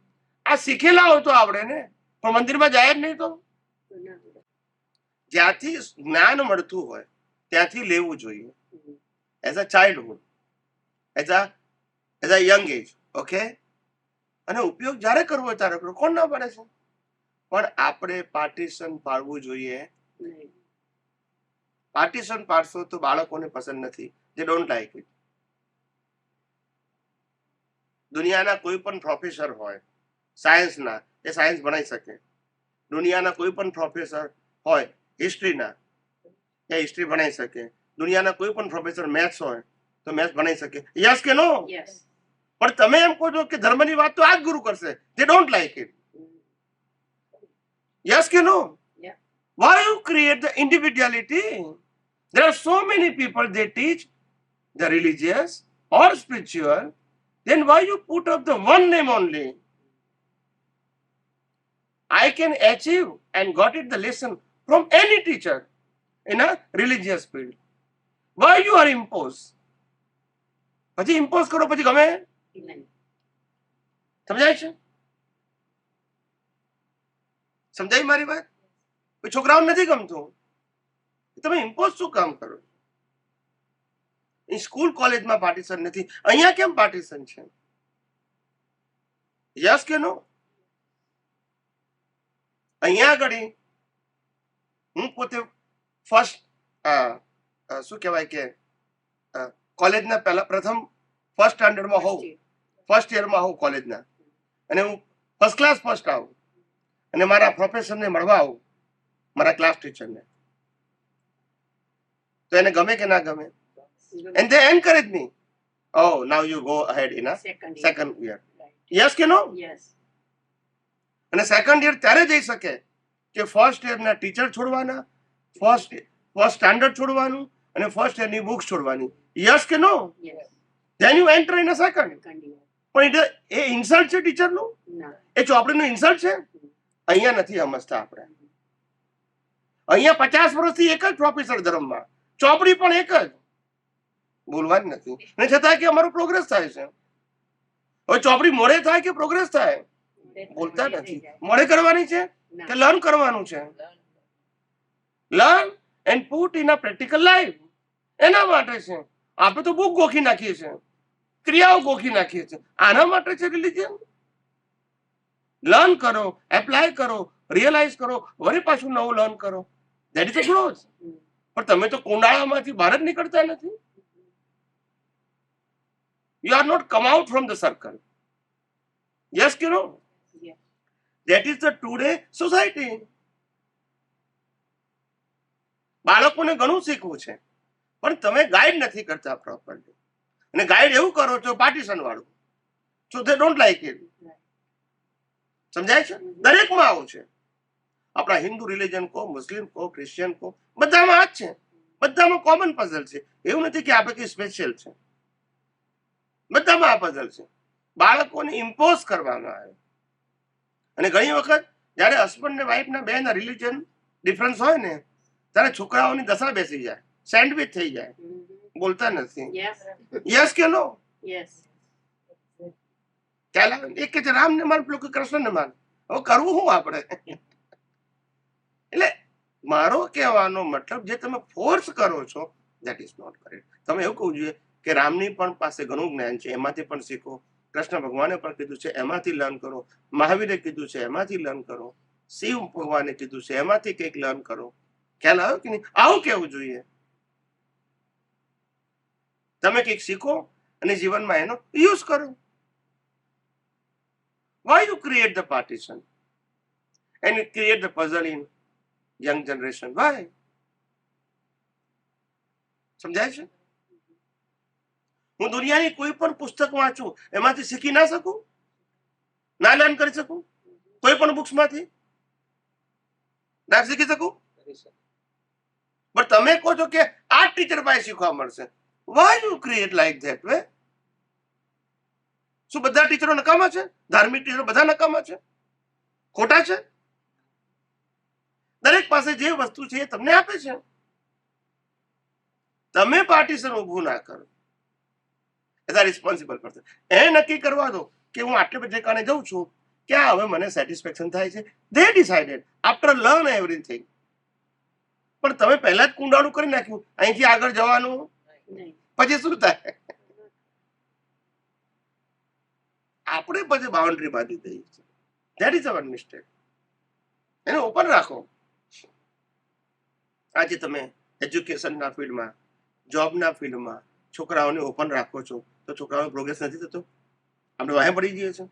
આ શીખેલા હોય તો આવડે ને, પણ મંદિરમાં જાય જ નહીં તો. તો ના આવડે. જ્યાંથી જ્ઞાન મળતું હોય ત્યાંથી લેવું જોઈએ, hmm. As a childhood, as a young age. Okay, અને ઉપયોગ જ્યારે કરવો હોય ત્યારે કરો, કોણ ના પાડે છે? પણ આપણે પાર્ટીશન પાડવું જોઈએ. નહીં. પાર્ટીશન પાડશો તો બાળકોને પસંદ નથી, દે ડોન્ટ લાઈક ઇટ. દુનિયાના કોઈ પણ પ્રોફેસર હોય સાયન્સના, એ સાયન્સ ભણાવી શકે. દુનિયાના કોઈ પણ પ્રોફેસર હોય હિસ્ટ્રીના, એ હિસ્ટ્રી ભણાવી શકે. દુનિયાના કોઈ પણ પ્રોફેસર મેથ્સ હોય તો મેથ્સ ભણાવી શકે. યસ કે નો? Yes. પણ તમે એમ કહો છો કે ધર્મની વાત તો આ જ ગુરુ કરશે, દે ડોન્ટ લાઈક ઇટ. યસ કે નો? Yeah. Why you create the individuality? There are so many people, they teach the religious or spiritual, then why you put up the one name only? I can achieve and got it the lesson from any teacher in a religious field. Why you are imposed? પછી ઇમ્પોઝ કરો પછી ગમે? નહીં. સમજાય છે? સમજાય મારી વાત? છોકરાઓને નથી ગમતું, તમે ઇમ્પોઝ શું કામ કરો? સ્કૂલ કોલેજમાં પાર્ટીશન નથી, અહીંયા કેમ પાર્ટીશન છે? યસ કે નો? અહીંયા આગળ હું પોતે ફર્સ્ટ શું કહેવાય કે કોલેજના પહેલા પ્રથમ ફર્સ્ટ સ્ટાન્ડર્ડમાં હોઉં, ફર્સ્ટ યરમાં હોઉં કોલેજના, અને હું ફર્સ્ટ ક્લાસ ફર્સ્ટ આવું અને મારા પ્રોફેસરને મળવા આવું, મારા ક્લાસ ટીચરને, તો એને ગમે કે ના ગમે? And they encourage me. Oh, now you go ahead in a Second year. second year. Right. Yes કે no? Yes. અને સેકન્ડ યર ત્યારે જઈ શકે કે ફર્સ્ટ યરના ટીચર છોડવાના, ફર્સ્ટ સ્ટાન્ડર્ડ છોડવાનું અને ફર્સ્ટ યરની બુક્સ છોડવાની. યસ કે નો? Yes. Then you enter in a second. Second year. પણ એ ઇન્સલ્ટ છે ટીચરનું, ના. એ ચોપડીનું ઇન્સલ્ટ છે. અહીંયા નથી સમજતા આપણે. અહીંયા 50 વર્ષથી એક જ પ્રોફેસર ધર્મમાં, ચોપડી પણ એક જ, બોલવાની નથી. અને છતાં કે અમારો પ્રોગ્રેસ થાય છે. હવે ચોપડી મોડે થાય કે પ્રોગ્રેસ થાય? બોલતા નથી. મોડે કરવાની છે કે લર્ન કરવાનું છે? Learn and put in a practical life, એના માટે છે. આપણે તો બુક ગોખી નાખીએ છીએ, ક્રિયાઓ ગોખી નાખીએ છીએ. આના માટે છે રિલિજન. લર્ન કરો, એપ્લાય કરો, રિયલાઇઝ કરો, વળી પાછું નવું લર્ન કરો. That is a growth. પણ તમે તો કુંડાળામાંથી બહાર જ નીકળતા નથી. You are not come out from the circle. Yes કે no? Yes. That is the today society. બાળકોને ઘણું શીખવું છે, પણ તમે ગાઈડ નથી કરતા પ્રોપરલી, અને ગાઈડ એવું કરો છો પાર્ટીશન વાળું, સો દે ડોન્ટ લાઈક ઇટ. સમજાય છે? દરેકમાં આવું છે. આપણા હિન્દુ રિલિજન કો, મુસ્લિમ કો, ક્રિશ્ચિયન કો, બધામાં આ જ છે. બધામાં કોમન પઝલ છે. એવું નથી કે આપણે કઈ સ્પેશિયલ છે, બધામાં આ પઝલ છે. બાળકોને ઇમ્પોઝ કરવામાં આવે. અને ઘણી વખત જ્યારે હસબન્ડ ને વાઈફ ના બે ના રિલિજન ડિફરન્સ હોય ને, ત્યારે છોકરાઓની દશા બેસી જાય, સેન્ડવિચ થઈ જાય, બોલતા નથી. Yes. યસ કે નો? Yes. ચાલ એક કે રામ ને માન, પેલું કે કૃષ્ણ ને માન. હવે કરવું શું આપણે? એટલે મારો કહેવાનો મતલબ, જે તમે ફોર્સ કરો છો ધેટ ઇઝ નોટ કરેક્ટ. તમે એવું કહું જોઈએ કે રામની પણ પાસે ઘણું જ્ઞાન છે, એમાંથી પણ શીખો. કૃષ્ણ ભગવાને પણ કીધું છે એમાંથી લર્ન કરો. મહાવીરે કીધું છે એમાંથી લર્ન કરો. શિવ ભગવાને કીધું છે એમાંથી કંઈક લર્ન કરો. ખ્યાલ આવ્યો કે નહીં? આવું કેવું જોઈએ. તમે કંઈક શીખો અને જીવનમાં એનો યુઝ કરો. Why you create the partition and you create the puzzle in young generation? Why? સમજાય છે? હું દુનિયાની કોઈ પણ પુસ્તક વાંચું એમાંથી શીખી ના શકું, ના લર્ન કરી શકું? કોઈ પણ બુક્સ માંથી ના શીખી શકું? પણ તમે કહો છો કે આ ટીચર પાસે શીખવા મળશે. Why you create like that way? શું બધા ટીચરો નકામા છે? ધાર્મિક ટીચરો બધા નકામા છે? ખોટા છે? દરેક પાસે જે વસ્તુ છે એ તમને આપે છે. તમે પાર્ટીશન ઊભું ના કરો. એઝ અ રિસ્પોન્સિબલ પર્સન એ નક્કી કરવા દો કે હું આટલે બધે કારણે જઉં છું, ક્યાં હવે મને સેટિસ્ફેક્શન થાય છે. They decided after learn everything. પણ તમે પહેલા જ કુંડાળું કરી નાખ્યું, અહીંથી આગળ જવાનું નહીં. પછી શું થાય? આપણે પછી બાઉન્ડ્રી બાંધી દઈએ છીએ. That is our mistake. એને ઓપન રાખો. આજે તમે એજ્યુકેશનના ફિલ્ડમાં, જોબના ફિલ્ડમાં છોકરાઓને ઓપન રાખો છો તો છોકરાઓનો પ્રોગ્રેસ નથી થતો. આપણે વાહે પડી જઈએ છીએ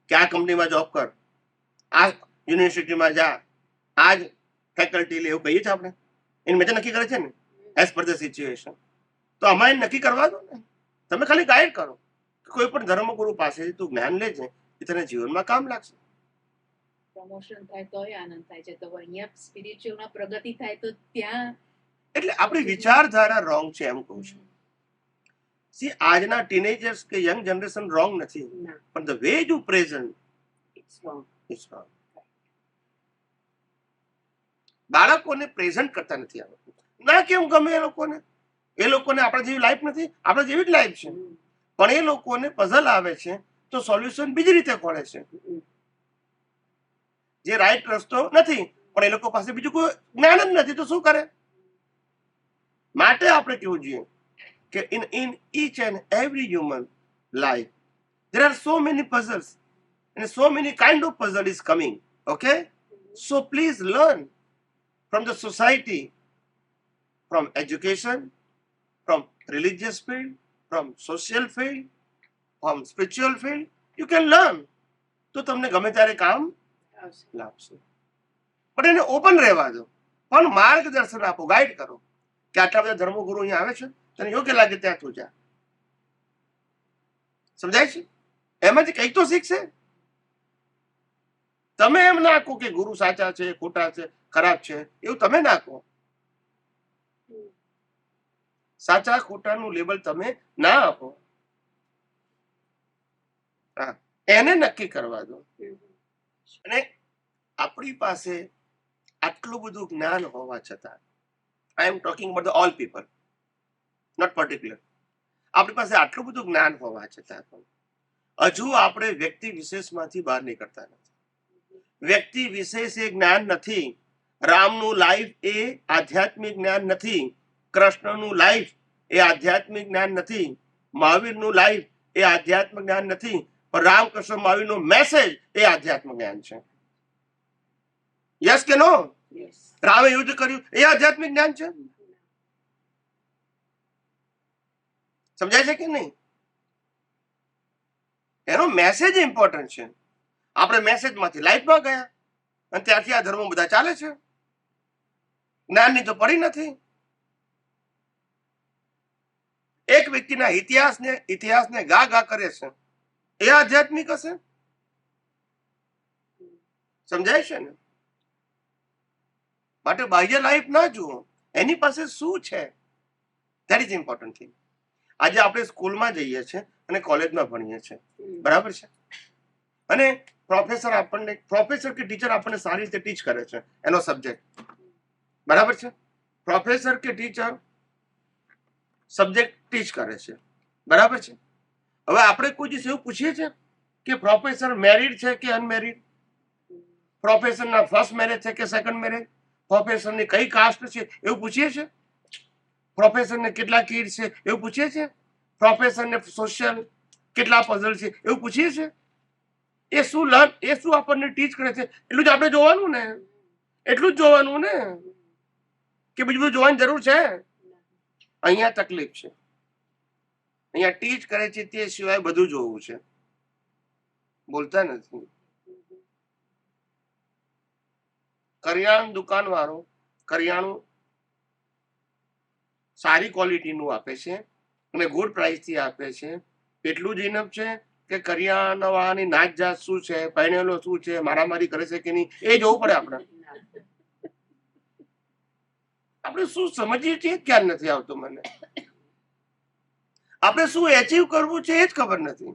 કે આ કંપનીમાં જોબ કર, આ યુનિવર્સિટીમાં જા, આ જ ફેકલ્ટી લે, એવું કહીએ છીએ આપણે. એને મેં નક્કી કરે છે ને એઝ પર ધ સિચ્યુએશન. તો અમારે નક્કી કરવા દો ને. તમે ખાલી ગાઈડ કરો. કોઈ પણ ધર્મગુરુ પાસેથી તું જ્ઞાન લે છે એ તને જીવનમાં કામ લાગશે. પ્રમોશન થાય તોય આનંદ થાય છે, તો અહીંયા સ્પિરિચ્યુઅલમાં પ્રગતિ થાય તો ત્યાં એટલે આપણી વિચારધારા રોંગ છે એમ કહું છું. સી આજના ટીનેજર્સ કે યંગ જનરેશન રોંગ નથી, ના, પણ the way you present it's wrong. Is wrong. બાળકોને પ્રેઝન્ટ કરતા નથી આવડતું. ના કેમ ગમે એ લોકોને આપણા જેવી લાઈફ નથી, આપણા જેવી જ લાઈફ છે, પણ એ લોકોને પઝલ આવે છે તો સોલ્યુશન બીજી રીતે ખોળે છે. જે રાઈટ રસ્તો નથી, પણ એ લોકો પાસે બીજું કોઈ જ્ઞાન જ નથી તો શું કરે? માટે આપણે કેવું જોઈએ કે in each and every human life there are so many puzzles and so many kind of puzzle is coming. Okay, so please learn from the society, from education, from religious field, from social field, from spiritual field. You can learn. તો તમને ગમે ત્યારે કામ લાગશે. પણ એને ઓપન રહેવા દો, પણ માર્ગદર્શન આપો, ગાઈડ કરો કે આટલા બધા ધર્મગુરુ અહીંયા આવે છે, તને યોગ્ય લાગે ત્યાં તું જા. સમજાય છે? એમાંથી કંઈક તો શીખશે. તમે એમ ના કહો કે ગુરુ સાચા છે, ખોટા છે, ખરાબ છે, એવું તમે ના કહો. સાચા ખોટાનું લેબલ તમે ના આપો. હા, એને નક્કી કરવા દો. અને આપણી પાસે આટલું બધું જ્ઞાન હોવા છતાં, I am talking about the all people, not particular. આપણી પાસે આટલું બધું જ્ઞાન હોવા છતાં પણ હજુ આપણે વ્યક્તિ વિશેષમાંથી બહાર નીકળતા નથી. વ્યક્તિ વિશેષ એ જ્ઞાન નથી. રામનું લાઈફ એ આધ્યાત્મિક જ્ઞાન નથી. કૃષ્ણનું લાઈફ એ આધ્યાત્મિક જ્ઞાન નથી. મહાવીરનું લાઈફ એ આધ્યાત્મિક જ્ઞાન નથી. પણ રામકૃષ્ણ મહાવીરનો મેસેજ એ આધ્યાત્મિક જ્ઞાન છે. યસ કે નો? Yes. રામે યુદ્ધ કર્યું એ આધ્યાત્મિક જ્ઞાન છે. સમજાય છે કે નહીં? એનો મેસેજ ઇમ્પોર્ટન્ટ છે. આપણે મેસેજમાંથી લાઈફમાં ગયા અને ત્યારથી આ ધર્મો બધા ચાલે છે. જ્ઞાનની તો પડી નથી. એક વ્યક્તિના ઇતિહાસને ગા ગા કરે છે, એ આધ્યાત્મિક હશે? સમજાય છે ને? માટે બાહ્ય લાઈફ ના જુઓ, એની પાસે શું છે, ધેટ ઇઝ ઇમ્પોર્ટન્ટ થિંગ. આજે આપણે સ્કૂલમાં જઈએ છીએ અને કોલેજમાં ભણીએ છીએ, બરાબર છે? અને પ્રોફેસર કે ટીચર આપણને સારી રીતે ટીચ કરે છે એનો સબ્જેક્ટ, બરાબર છે? પ્રોફેસર કે ટીચર સબ્જેક્ટ ટીચ કરે છે, બરાબર છે? હવે આપણે કોઈ દિવસ એવું પૂછીએ છીએ કે પ્રોફેસર મેરિડ છે કે અનમેરિડ? પ્રોફેસરના ફર્સ્ટ મેરેજ છે કે સેકન્ડ મેરેજ? પ્રોફેસરની કઈ કાસ્ટ છે એવું પૂછીએ છીએ? પ્રોફેસરને કેટલા કિડ છે એવું પૂછીએ છીએ? પ્રોફેસરને સોશિયલ કેટલા પઝલ છે એવું પૂછીએ છીએ? એ શું આપણને ટીચ કરે છે એટલું જ આપણે જોવાનું ને. એટલું જ જોવાનું ને, કે બીજું બધું જોવાની જરૂર છે? અહીંયા તકલીફ છે. અહીંયા ટીચ કરે છે તે સિવાય બધું જોવું છે, બોલતા નથી. કરિયાણું દુકાન વાળો કરિયાણું સારી ક્વોલિટીનું આપે છે અને ગુડ પ્રાઇસથી આપે છે. એટલું જ ઇનફ છે કે કરિયાણાવાળાની નાત જાત શું છે, પહેણેલો શું છે, મારામારી કરે છે કે નહીં, એ જોવું પડે આપણે. આપણે શું સમજીએ છીએ ખ્યાલ નથી આવતો મને. આપણે શું એચીવ કરવું છે એ જ ખબર નથી.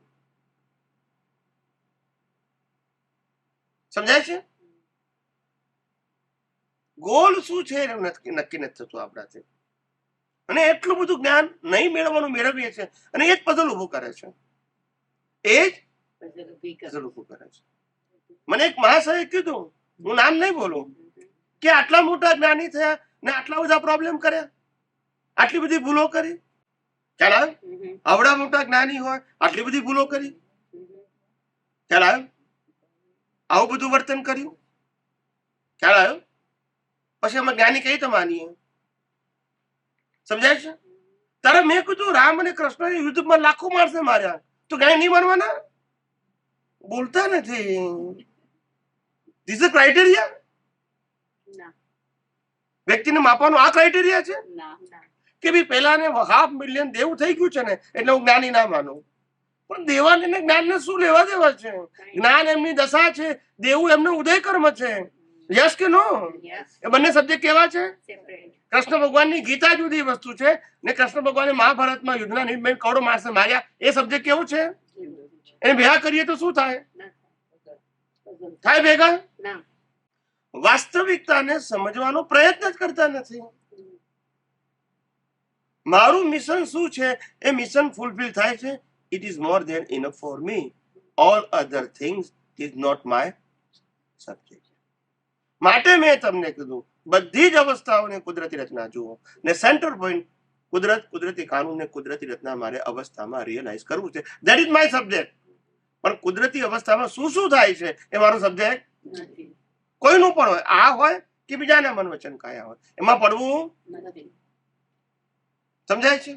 સમજાય છે? ગોલ શું છે એ નક્કી નથી થતું આપણાથી. અને એટલું બધું જ્ઞાન નહીં મેળવવાનું મેળવીએ છીએ અને એ જ પઝલ ઊભું કરે છે. એ જ પઝલ ઊભું કરે છે. મને એક મહાશયે કીધું, હું નામ નહીં બોલું, કે આટલા મોટા જ્ઞાની થયા ને આટલા બધા પ્રોબ્લેમ કર્યા, આટલી બધી ભૂલો કરી. ખ્યાલ આવે? આવડા મોટા જ્ઞાની હોય આટલી બધી ભૂલો કરી. ખ્યાલ આવ્યો? આવું બધું વર્તન કર્યું. ખ્યાલ આવ્યો? પછી અમે જ્ઞાની કઈ રીતે માનીએ? સમજાય છે? તારે મેં કીધું રામ અને કૃષ્ણ યુદ્ધમાં લાખો માણસે માર્યા, તો જ્ઞાની નહીં માનવાના? બોલતા નથી. This is criteria. વ્યક્તિને માપવાનો આ ક્રાઇટેરિયા છે કે ભાઈ પેલાને 500 મિલિયન દેવું થઈ ગયું છે ને એટલે હું જ્ઞાની ના માનું. પણ દેવાને ને જ્ઞાનને શું લેવા દેવા છે? જ્ઞાન એમની દશા છે, દેવું એમનો ઉદય કર્મ છે. યસ કે નો? એ બંને સબ્જેક્ટ કેવા છે? કૃષ્ણ ભગવાનની ગીતા જુદી વસ્તુ છે ને કૃષ્ણ ભગવાને મહાભારતમાં યુદ્ધના નિમિત્તે કરોડો માણસને માર્યા, એ સબ્જેક્ટ કેવું છે? એને ભેગા કરીએ તો શું થાય? થાય ભેગા? વાસ્તવિકતાને સમજવાનો પ્રયત્ન જ કરતા નથી. મારું મિશન શું છે એ મિશન ફૂલફિલ થાય છે. It is more than enough for me. All other things is not my subject. માટે મેં તમને કીધું બધી જ અવસ્થાઓને કુદરતી રચના જુઓ ને સેન્ટર પોઈન્ટ કુદરત, કુદરતી કાનૂન ને કુદરતી રચના મારે અવસ્થામાં રિયલાઇઝ કરવું છે. That is my subject. પણ કુદરતી અવસ્થામાં શું શું થાય છે એ મારો સબ્જેક્ટ નથી. કોઈનું પણ હોય, આ હોય કે બીજાના મન વચન કાયા હોય, એમાં પડવું નથી. સમજાય છે?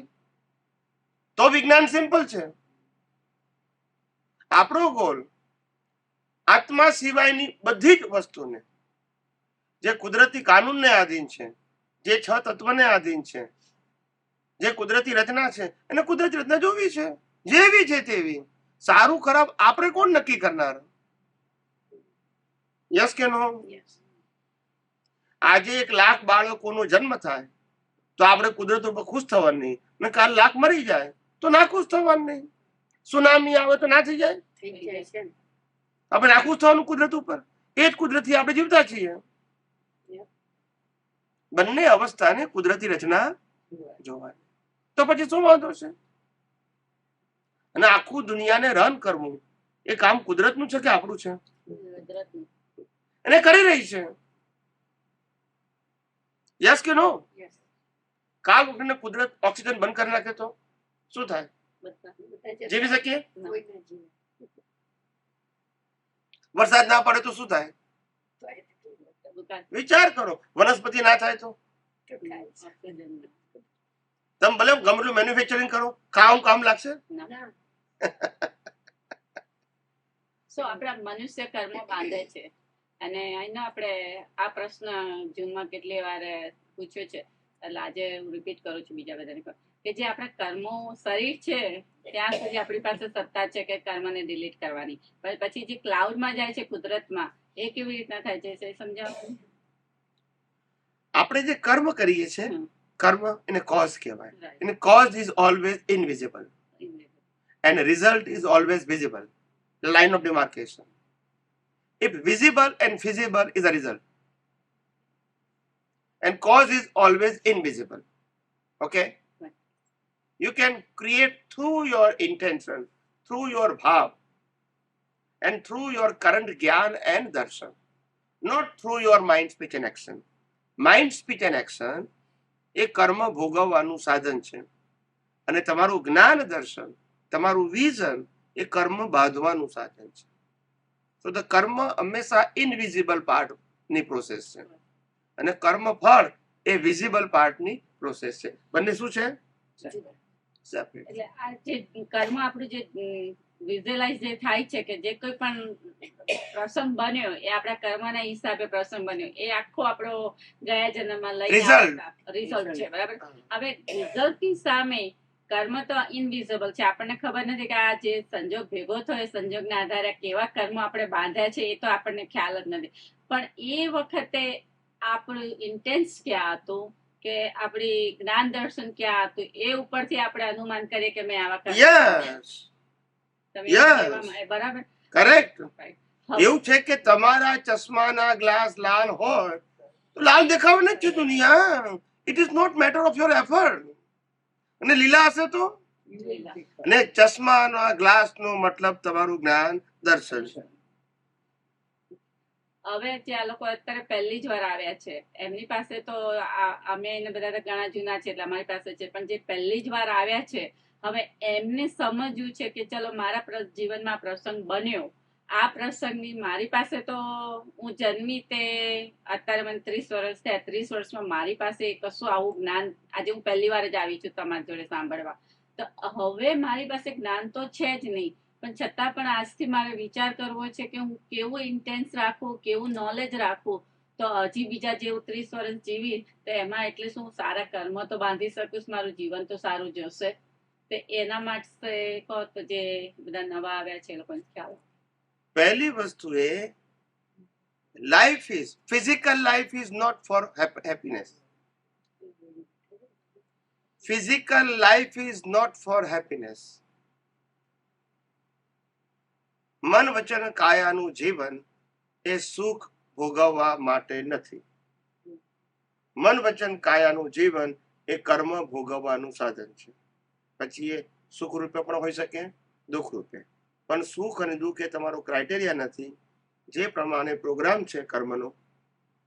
તો વિજ્ઞાન સિમ્પલ છે. આપણો ગોલ આત્મા સિવાયની બધી જ વસ્તુને, જે કુદરતી કાનૂનને આધીન છે, જે 6 તત્વને આધીન છે, જે કુદરતી રચના છે, એને કુદરતી રચના જોવી છે, જેવી છે તેવી. સારું ખરાબ આપણે કોણ નક્કી કરનાર? યસ કે નો? આજે 1 લાખ બાળકોનો જન્મ થાય તો આપણે કુદરત ઉપર ખુશ થવાનું નહીં, ને કાલ લાખ મરી જાય તો ના ખુશ થવાનું નહીં. સુનામી આવે તો ના થઈ જાય? આપણે ના ખુશ થવાનું કુદરત ઉપર. એ જ કુદરતથી આપણે જીવતા છીએ. બંને અવસ્થાને કુદરતી રચના જોવાની. તો પછી શું વાંધો છે? અને આખું દુનિયાને રન કરવું એ કામ કુદરતનું છે કે આપણું છે? એને કરી રહી છે. યસ કે નો? કાલ ઉઠીને કુદરત ઓક્સિજન બંધ કરી નાખે તો શું થાય? જીવી શકીએ? વરસાદ ના પડે તો શું થાય? વિચાર કરો. વનસ્પતિ ના થાય તો? તમે ભલે ગમેલું મેન્યુફેક્ચરિંગ કરો, ખાવાનું કામ લાગશે? સો આપણા મનુષ્ય કર્મો બાંધે છે. અને અહીંનો આપણે આ પ્રશ્ન જૂનમાં કેટલી વાર પૂછ્યો છે, એટલે આજે હું રિપીટ કરું છું બીજા બધાને, કે જે આપણા કર્મો શરીર છે ત્યાં સુધી આપણી પાસે સત્તા છે કે કર્મને ડિલીટ કરવાની. પણ પછી જે ક્લાઉડમાં જાય છે કુદરતમાં, એ કેવી રીતના થાય છે એ સમજાવો. આપણે જે કર્મ કરીએ છીએ, કર્મ એને કોઝ કહેવાય. અને cause is always invisible and result is always visible. The line of demarcation. If visible and feasible is a result, and cause is always invisible. Okay? Right. You can create through your intention, through your bhav, and through your current gyan and darshan, not through your mind, speech and action. Mind, speech and action એ કર્મ ભોગવવાનું સાધન છે, અને તમારું જ્ઞાન દર્શન, તમારું વિઝન એ કર્મ બાંધવાનું સાધન છે. તો ધ કર્મ હંમેશા ઇનવિઝિબલ પાર્ટની પ્રોસેસ છે, અને કર્મ ફળ એ વિઝિબલ પાર્ટની પ્રોસેસ છે. બંને શું છે? સેપરેટ. એટલે આ જે કર્મ આપણું જે વિઝ્યુઅલાઇઝ જે થાય છે, કે જે કોઈ પણ પ્રસંગ બન્યો એ આપણા કર્મના હિસાબે પ્રસંગ બન્યો, એ આખો આપણો ગયા જન્મમાં લઈને Result. રિઝલ્ટ છે, બરાબર. હવે રિઝલ્ટની સામે કર્મ તો ઇનવિઝિબલ છે, આપણને ખબર નથી કે આ જે સંજોગ ભેગો થયો એ સંજોગના આધારે કેવા કર્મો આપણે બાંધ્યા છે, એ તો આપણને ખ્યાલ જ નથી. પણ એ વખતે આપણું ઇન્ટેન્સ ક્યાં હતું, કે આપણી જ્ઞાન દર્શન ક્યાં હતું, એ ઉપરથી આપણે અનુમાન કરીએ કે મેં આવા કર્મ યસ, તમે Yes. કહેવામાં બરાબર. કરેક્ટ. હવે એવું છે કે તમારા ચશ્માના ગ્લાસ લાલ હોય તો લાલ દેખાવાની જ છે દુનિયા. It is not matter of your effort. અને લીલા હશે તો, અને ચશ્માના ગ્લાસનો મતલબ તમારું જ્ઞાન દર્શન છે. હવે જે આ લોકો અત્યારે પહેલી જ વાર આવ્યા છે, એમની પાસે તો અમે એને બધા તો ઘણા જૂના છે એટલે અમારી પાસે છે, પણ જે પહેલી જ વાર આવ્યા છે, હવે એમને સમજવું છે કે ચલો મારા જીવનમાં પ્રસંગ બન્યો, આ પ્રસંગની મારી પાસે તો હું જન્મી તે અત્યારે મને 30 વર્ષ થયા, 30 વર્ષમાં મારી પાસે કશું આવું જ્ઞાન, આજે હું પહેલી વાર જ આવી છું તમારી જોડે સાંભળવા, તો હવે મારી પાસે જ્ઞાન તો છે જ નહીં, પણ છતાં પણ આજથી મારે વિચાર કરવો છે કે હું કેવું ઇન્ટેન્સ રાખું, કેવું નોલેજ રાખું, તો હજી બીજા જેવું 30 વર્ષ જીવી તો એમાં એટલે શું સારા કર્મ તો બાંધી શકું, મારું જીવન તો સારું જશે. તો એના માટે કહો તો જે બધા નવા આવ્યા છે એ લોકોને ખ્યાલ. પહેલી વસ્તુ એ life is physical life is not for happiness. Physical life is not for happiness. મન વચન કાયાનું જીવન એ સુખ ભોગવવા માટે નથી. મન વચન કાયાનું જીવન એ કર્મ ભોગવવાનું સાધન છે. પછી એ સુખ રૂપે પણ હોઈ શકે, દુઃખ રૂપે. પણ સુખ અને દુઃખ એ તમારો ક્રાઇટેરિયા નથી. જે પ્રમાણે પ્રોગ્રામ છે કર્મનો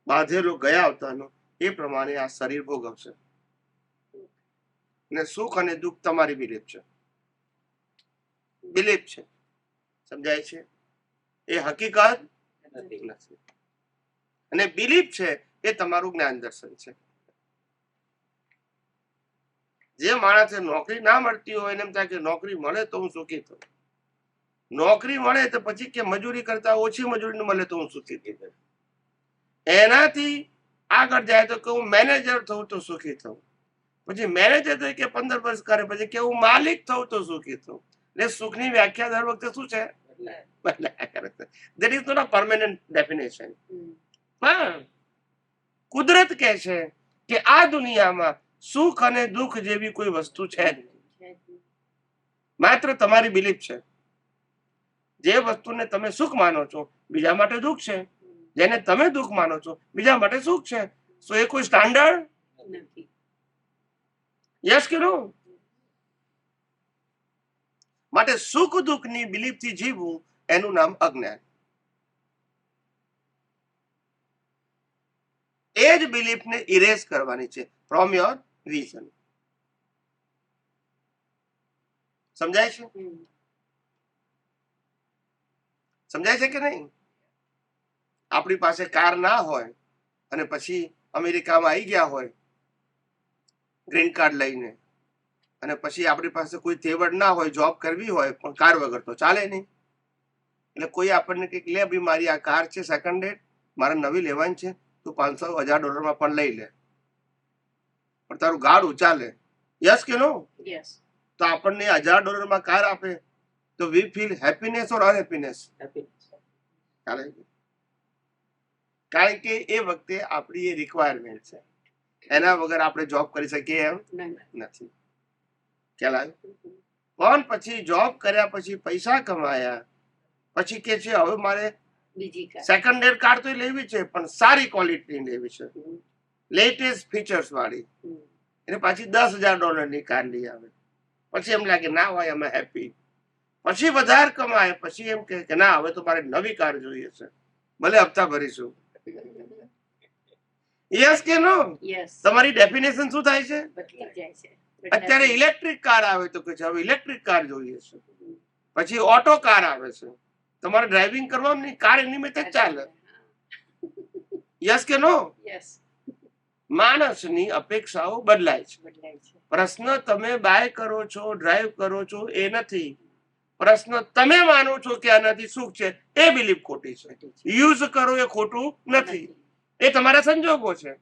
બાંધેલો ગયા આવતાનો, એ પ્રમાણે આ શરીર ભોગવશે. ને સુખ અને દુઃખ તમારી બિલીફ છે, બિલીફ છે. સમજાય છે? એ હકીકત નથી. અને બિલીફ છે એ તમારું જ્ઞાન દર્શન છે. જે માણસે નોકરી ના મળતી હોય એને એમ થાય કે નોકરી મળે તો હું સુખી થઉં, નોકરી મળે તો પછી કે મજૂરી કરતા ઓછી મજૂરી મળે તો હું સુખી થઈ. એનાથી આગળ જાય તો કે હું મેનેજર થઉં તો સુખી થઉં, પછી મેનેજર તરીકે 15 વર્ષ કરે પછી કે હું માલિક થઉં તો સુખી થઉં. એટલે સુખની વ્યાખ્યા દર વખતે શું છે? That is not a permanent definition. હા, કુદરત કહે છે કે આ દુનિયામાં સુખ અને દુઃખ જેવી કોઈ વસ્તુ છે જ નહીં. માત્ર તમારી બિલીફ છે. જે વસ્તુને તમે સુખ માનો છો બીજા માટે દુઃખ છે, જેને તમે દુઃખ માનો છો બીજા માટે સુખ છે. સો એ કોઈ સ્ટાન્ડર્ડ નથી. યસ કે નો? માટે સુખ દુઃખની બિલીફથી જીવવું એનું નામ અજ્ઞાન. એ જ બિલીફને ઇરેઝ કરવાની છે ફ્રોમ યોર વિઝન. સમજાય છે? સમજાય છે કે નહીં? આપણી પાસે કાર ના હોય અને પછી અમેરિકામાં આવી ગયા હોય ગ્રીન કાર્ડ લઈને, અને પછી આપણી પાસે કોઈ તેવડ ના હોય, જોબ કરવી હોય પણ કાર વગર તો ચાલે નહીં. એટલે કોઈ આપણને કંઈક લે, ભાઈ મારી આ કાર છે સેકન્ડ હેન્ડ, મારે નવી લેવાની છે, તું $500,000 પણ લઈ લે, પણ તારું ગાડું ચાલે. યસ કે નો? યસ. તો આપણને $1,000 કાર આપે તો વી ફીલ હેપીનેસ ઓર અનહેપીનેસ? કારણ કે એ વખતે આપણી એ રિક્વાયરમેન્ટ છે, એના વગર આપણે જોબ કરી શકીએ એમ નથી. ખ્યાલ આવ્યો? પણ પછી જોબ કર્યા પછી પૈસા કમાયા પછી કે છે હવે મારે બીજી સેકન્ડ હેન્ડ કાર તો લેવી છે પણ સારી ક્વોલિટી લેવી છે, લેટેસ્ટ ફીચર્સ વાળી. એને પાછી $10,000 કાર લઈ આવે. પછી એમ લાગે ના હોય અમે હેપી. પછી વધારે કમાય પછી એમ કે ના હવે તો મારે નવી કાર જોઈએ છે, ભલે હપ્તા ભરીશું. યસ કે નો? યસ. તમારી ડેફિનેશન શું થાય છે? બદલી જાય છે. અત્યારે ઇલેક્ટ્રિક કાર આવે તો કે છે હવે ઇલેક્ટ્રિક કાર જોઈએ છે. પછી ઓટો કાર આવે છે, તમારે ડ્રાઇવિંગ કરવાનું નહીં, કાર એની મેં જ ચાલે. યસ કે નો? યસ. માણસની અપેક્ષાઓ બદલાય છે. બદલાય છે. પ્રશ્ન તમે બાય કરો છો, ડ્રાઈવ કરો છો એ નથી, પ્રશ્ન તમે માનો છો કે આનાથી સુખ છે એ બિલીફ ખોટી છે. યુઝ કરો એ ખોટું નથી, એ તમારા સંજોગો છે.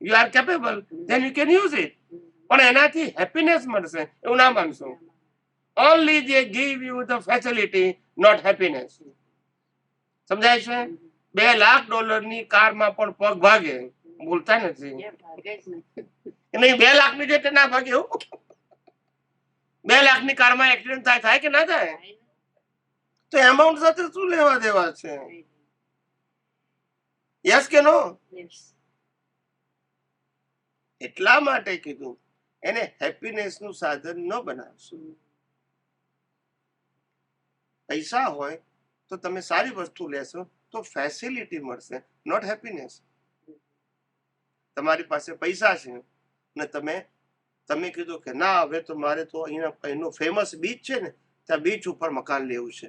You are capable, then you can use it. પણ એનાથી હેપીનેસ મળશે એવું ના માનશો. Only they give you the facility, not happiness. સમજાય છે? $2 લાખ ની કારમાં પણ પગ ભાગે, બોલતા નથી. ભાગે જ નહીં. નહીં, 2 લાખની જેટલે ના ભાગે એવું. 2 લાખની કારમાં એક્સિડન્ટ થાય કે ના થાય? તો એમાઉન્ટ સાથે શું લેવા દેવા છે? યસ કે નો? Yes. એટલા માટે કીધું એને હેપીનેસ નું સાધન ન બનાવશો. પૈસા હોય તો તમે સારી વસ્તુ લેશો તો ફેસિલિટી મળશે, નોટ હેપીનેસ. તમારી પાસે પૈસા છે ને તમે કીધું કે ના હવે તો મારે તો અહીંનું ફેમસ બીચ છે ને ત્યાં બીચ ઉપર મકાન લેવું છે,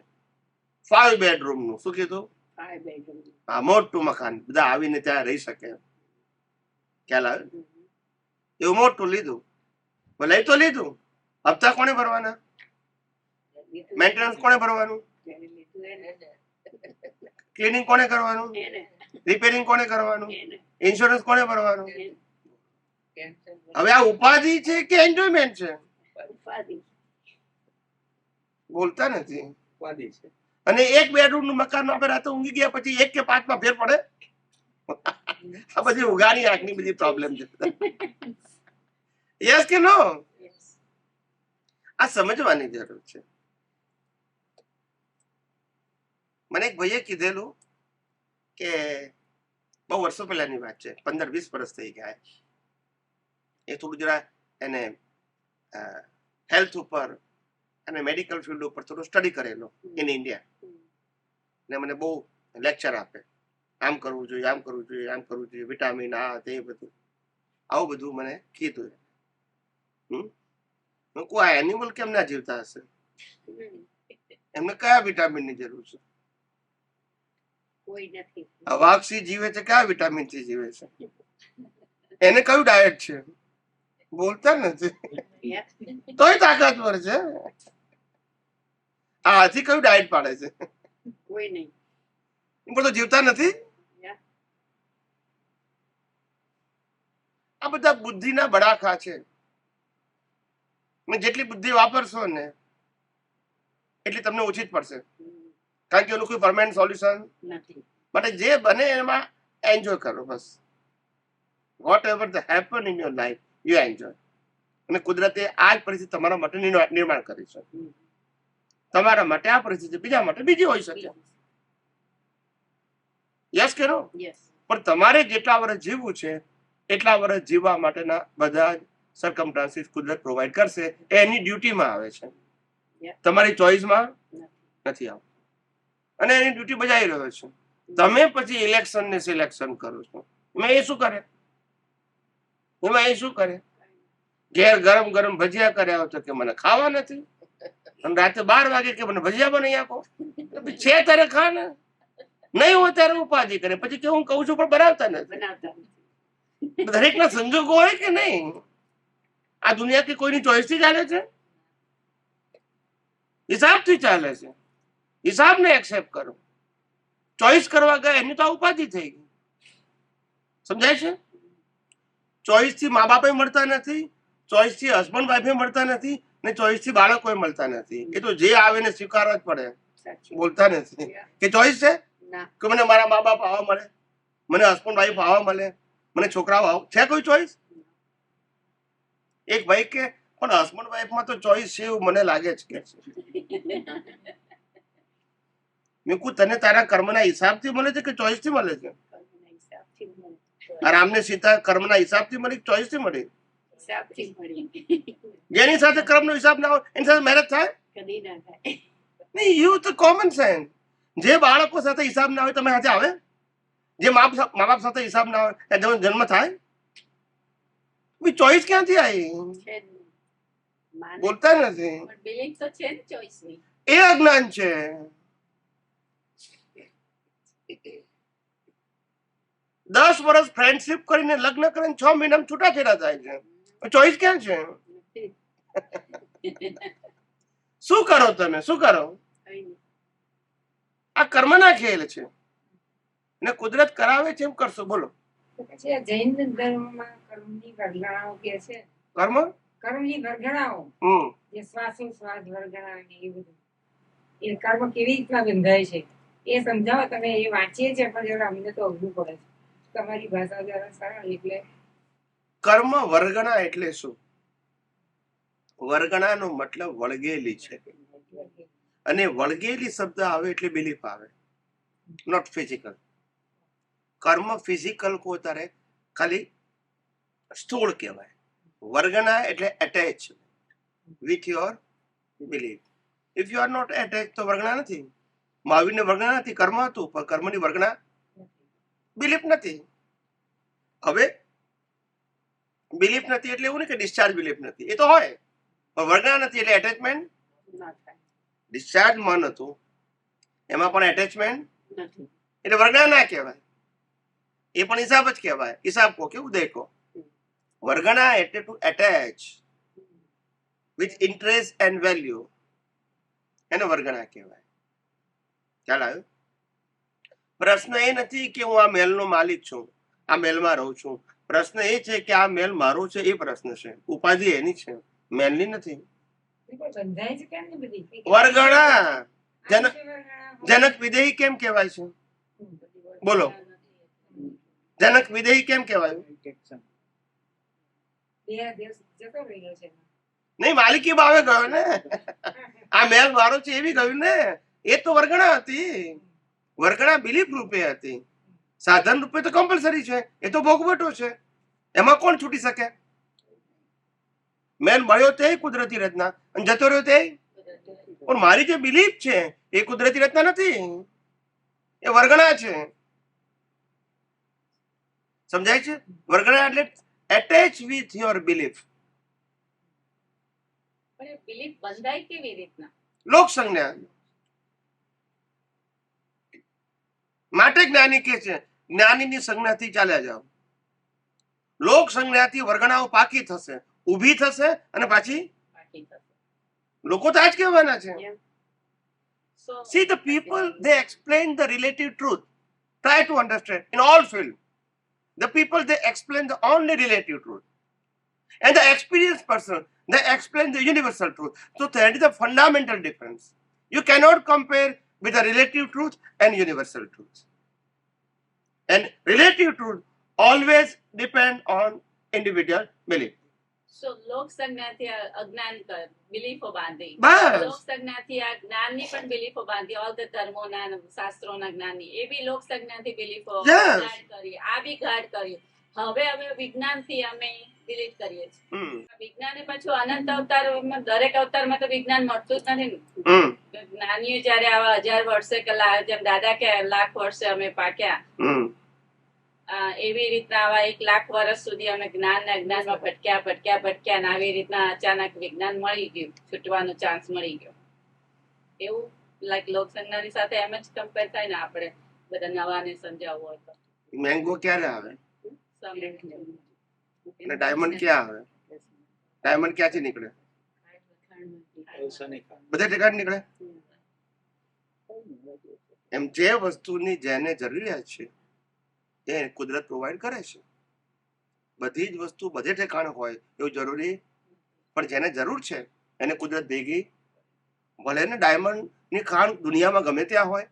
5 bedroom નું. શું કીધું? 5 bedroom. હા, મોટું મકાન, બધા આવીને ત્યાં રહી શકે. ખ્યાલ આવે? એવું મોટું લીધું, લઈ તો લીધું, હપ્તા કોને ભરવાના? મેન્ટેનન્સ કોને ભરવાનું? જેને લીધું એને. ક્લિનિંગ કોને કરવાનું? એને. રિપેરિંગ કોને કરવાનું? એને. ઇન્સ્યોરન્સ કોને ભરવાનું? Cancel. હવે આ ઉપાધિ છે કે એન્જોયમેન્ટ છે? ઉપાધિ. બોલતા નથી. ઉપાધિ છે. અને 1 bedroom નું મકાન આપણે રાતે ઊંઘી ગયા પછી 1 કે 5 માં ફેર પડે? આ બધી ઉગાની આંખની બધી પ્રોબ્લેમ છે. યસ કે નો? Yes. આ સમજવાની જરૂર છે. મને એક ભાઈએ કીધેલું કે બહુ વર્ષો પહેલાની વાત છે, 15-20 વર્ષ થઈ ગયા. એ થોડું જરા એને હેલ્થ ઉપર અને મેડિકલ ફિલ્ડ ઉપર થોડું સ્ટડી કરેલો ઇન ઇન્ડિયા. ને મને બહુ લેક્ચર આપે, આમ કરવું જોઈએ, આમ કરવું જોઈએ, આમ કરવું જોઈએ, વિટામિન આ તે બધું, આવું બધું મને કીધું. આ એનિમલ કેમ ના જીવતા હશે? એમને કયા વિટામિનની જરૂર છે? કોઈ નથી. વાઘસી જીવે છે કયા વિટામિન થી જીવે છે? એને કયું ડાયટ છે? બોલતા નથી. તોય તાકાતવર છે. આ હાથી કયું ડાયટ પાડે છે? કોઈ નહીં. પણ તો જીવતા નથી. આ બધા બુદ્ધિના બડાખા છે. જેટલી બુદ્ધિ વાપરશો ને એટલી તમને ઓછી જ પડશે, કારણ કે એનું કોઈ પરમાનન્ટ સોલ્યુશન નથી. માટે જે બને એમાં એન્જોય કરો બસ. Whatever the happen in your life you enjoy. અને કુદરતે આ જ પરિસ્થિતિ તમારા માટે નિર્માણ કરી છે. તમારા માટે આ પરિસ્થિતિ બીજા માટે બીજી હોઈ શકે. યસ કે નો? Yes. પણ તમારે જેટલા વર્ષ જીવવું છે એટલા વર્ષ જીવવા માટેના બધા સર્કમસ્ટાન્સીસ કુદરત પ્રોવાઈડ કરશે. એ એની ડ્યુટીમાં આવે છે, તમારી ચોઇસમાં નથી આવતું. અને એની ડ્યુટી બજાવી રહ્યો છે. તમે પછી ઇલેક્શન ને સિલેક્શન કરો છો, એમાં એ શું કરે? ઘેર ગરમ ગરમ ભજીયા કર્યા હોય તો કે મને ખાવા નથી, અને રાતે 12 વાગે કે મને ભજીયા બનાવી આપો. છે ત્યારે ખા ને, નહીં હોય ત્યારે ઉપાધિ કરે. પછી કે હું કહું છું પણ બનાવતા નથી. બનાવતા નથી. દરેકના સંજોગો હોય કે નહીં? આ દુનિયા કે કોઈની ચોઈસ થી ચાલે છે? હિસાબથી ચાલે છે. હિસાબને એક્સેપ્ટ કરો. ચોઈસ કરવા ગયા એની તો આ ઉપાધિ થઈ ગઈ. સમજાય છે? ચોઈસ થી મા બાપે મળતા નથી, ચોઈસ થી હસબન્ડ વાઈફે મળતા નથી, ને ચોઈસ થી બાળકો મળતા નથી. એ તો જે આવે ને સ્વીકારવા જ પડે. બોલતા નથી કે ચોઈસ છે કે મને મારા મા બાપ આવા મળે, મને હસબન્ડ વાઈફ આવા મળે, મને છોકરાઓ આવ છે? કોઈ ચોઈસ? એક ભાઈ કે પણ હસબન્ડ વાઈફ માં તો ચોઈસ છે એવું મને લાગે છે. કે મેં કહું તને તારા કર્મના હિસાબથી મળે છે કે ચોઈસ થી મળે છે? રામને સીતા કર્મના હિસાબથી મળી, ચોઈસ થી મળી? જેની સાથે કર્મનો હિસાબ ના હોય એની સાથે મેરેજ થાય? કદી ના થાય. નહીં, યુ તો કોમન સેન્સ. જે બાળકો સાથે હિસાબ ના હોય તમે સાથે આવે? જે મા બાપ સાથે હિસાબ ના હોય ત્યાં જન્મ થાય? ચોઈસ ક્યાંથી આવી? બોલતા નથી. બિલિંગ તો છે ને ચોઈસ ની. એ અજ્ઞાન છે. દસ વર્ષ ફ્રેન્ડશિપ કરીને લગ્ન કરીને 6 મહિનામાં છૂટાછેડા થાય છે. ચોઈસ ક્યાં છે? શું કરો તમે? શું કરો? કંઈ નહીં. આ કર્મના ખેલ છે ને કુદરત કરાવે છે એમ કરશો. બોલો. તો પછી આ જૈન ધર્મમાં કર્મની વર્ગણાઓ કે છે, કર્મ કર્મની વર્ગણાઓ, હમ જે શ્વાસોશ્વાસ વર્ગણા ને એ બધું, એ કર્મ કેવી રીતના બંધાય છે એ સમજાવો તમે. એ વાંચીએ છીએ પણ જરા અમને તો અઘરું પડે છે. તમારી ભાષા જરા સરળ એટલે કર્મ વર્ગણા એટલે શું? વર્ગણાનો મતલબ વળગેલી છે, અને વળગેલી શબ્દ આવે એટલે બિલીફ આવે, નોટ ફિઝિકલ. કર્મ ફિઝિકલ કો તારે ખાલી સ્થૂળ કહેવાય. વર્ગના એટલે attach with your belief. If you are not attach તો વર્ગણા નથી. મહાવીરને વર્ગણા નથી, કર્મ હતું, પણ કર્મની વર્ગણા બિલીફ નથી. હવે બિલીફ નથી એટલે એવું નહીં કે ડિસ્ચાર્જ બિલીફ નથી, એ તો હોય, પણ વર્ગણા નથી એટલે એટેચમેન્ટ. ના થાય. ડિસ્ચાર્જ મન હતું, એમાં પણ એટેચમેન્ટ નથી. એટલે વર્ગણા ના કહેવાય, એ પણ હિસાબ જ કહેવાય. હિસાબ કો કે ઉદય કો. વર્ગણા એટલે to attach with interest and value, એને વર્ગણા કહેવાય. ખ્યાલ આવ્યો? પ્રશ્ન એ નથી કે હું આ મહેલનો માલિક છું, આ મહેલમાં રહું છું. પ્રશ્ન એ છે કે આ મહેલ મારો છે, એ પ્રશ્ન છે. ઉપાધિ એની છે, મહેલની નથી. એ પણ બંધાય છે કેમ ને બધી વર્ગણા. આ જન રીતે વર્ગણા હોય. જનક વિદેહી કેમ કહેવાય છે? બોલો. જનક વિદેહી કેમ કહેવાય? બે દિવસ જતો રહ્યો છે નહીં, માલિકી ભાવે ગયો ને. આ મહેલ મારો છે એવી ગયું ને. એ તો વર્ગણા હતી. વર્ગણા બિલીફ રૂપે હતી. સાધન રૂપે તો કમ્પલસરી છે, એ તો ભોગવટો છે, એમાં કોણ છૂટી શકે? મહેલ મળ્યો તે કુદરતી રચના, અને જતો રહ્યો તે પણ મારી જે બિલીફ છે એ કુદરતી રચના નથી, એ વર્ગણા છે. સમજાય છે? વર્ગણા એટલે એટેચ વિથ યોર બિલીફ. પણ એ belief બંધાય કેવી રીતના? લોક સંજ્ઞા માટે જ્ઞાની કે છે જ્ઞાનીની સંજ્ઞાથી ચાલ્યા જાઓ. લોક સંજ્ઞાથી વર્ગણાઓ પાકી થશે, ઊભી થશે, અને પાછી બાકી થશે. લોકો તો આ જ કહેવાના છે. So, See, the people, they explain the relative truth. Try to understand. In all fields, the people, they explain the only relative truth. And the experienced person, they explain the universal truth. So that is the fundamental difference. You cannot compare with the relative truth and universal truth. And relative truth always depend on individual belief. so લોક સંજ્ઞાથી આ અજ્ઞાન બિલીફો બાંધી, બસ. લોક સંજ્ઞાથી આ જ્ઞાનની પણ બિલીફો બાંધી, ઓલ ધ ધર્મોના અને શાસ્ત્રોના જ્ઞાનની, એ બી લોક સંજ્ઞાથી બિલીફો Yes. ગાઢ કરી, આ બી ગાઢ કર્યું. હવે અમે વિજ્ઞાનથી અમે ડિલીટ કરીએ છીએ. Hmm. વિજ્ઞાને પાછું અનંત અવતારમાં, દરેક અવતારમાં તો વિજ્ઞાન મળતું જ નથી ને. Hmm. જ્ઞાનીઓ જયારે આવા 1000 વર્ષે કે જેમ દાદા કે લાખ વર્ષે અમે પાક્યા, Hmm. એવી રીતના આવા 1 લાખ વર્ષ સુધી અમે જ્ઞાન ને અજ્ઞાનમાં ભટક્યા અને આવી રીતના અચાનક વિજ્ઞાન મળી ગયું, છૂટવાનો ચાન્સ મળી ગયો. એવું લાઈક લોક સંજ્ઞાની સાથે એમ જ કમ્પેર થાય ને. આપણે બધા નવાને સમજાવવું હોય તો મેંગો ક્યારે આવે સમજ. અને ડાયમંડ ક્યાં આવે? ડાયમંડ ક્યાંથી નીકળે? બધા ઠેકાણ નીકળે. એમ જે વસ્તુની જેને જરૂરિયાત છે એ કુદરત પ્રોવાઈડ કરે છે. બધી જ વસ્તુ બધે ઠેકાણે હોય એવું જરૂરી, પણ જેને જરૂર છે એને કુદરત ભેગી. ભલે ને ડાયમંડ ની ખાણ દુનિયામાં ગમે ત્યાં હોય,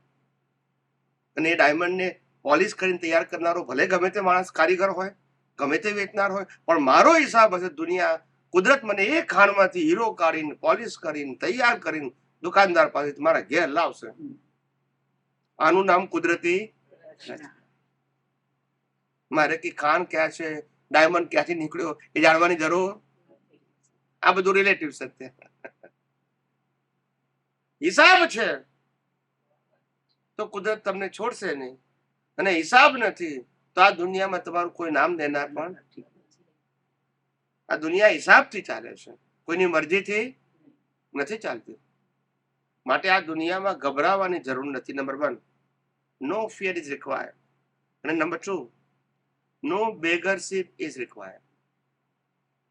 અને એ ડાયમંડ ને પોલિશ કરીને તૈયાર કરનારો ભલે ગમે તે માણસ કારીગર હોય, ગમે તે વેચનાર હોય, પણ મારો હિસાબ હશે દુનિયા કુદરત મને એ ખાણમાંથી હીરો કાઢીને પોલિશ કરીને તૈયાર કરીને દુકાનદાર પાસે મારા ઘેર લાવશે. આનું નામ કુદરતી. મારે કે ખાણ ક્યાં છે, ડાયમંડ ક્યાંથી નીકળ્યો એ જાણવાની જરૂર. આ બધું રિલેટિવ સત્ય. હિસાબ છે તો કુદરત તમને છોડશે નહીં, અને હિસાબ નથી તો આ દુનિયામાં તમારું કોઈ નામ દેનાર પણ નથી. આ દુનિયા હિસાબથી ચાલે છે, કોઈની મરજીથી નથી ચાલતી. માટે આ દુનિયામાં ગભરાવાની જરૂર નથી. Number 1, no fear is required. અને number 2, no beggarship is required.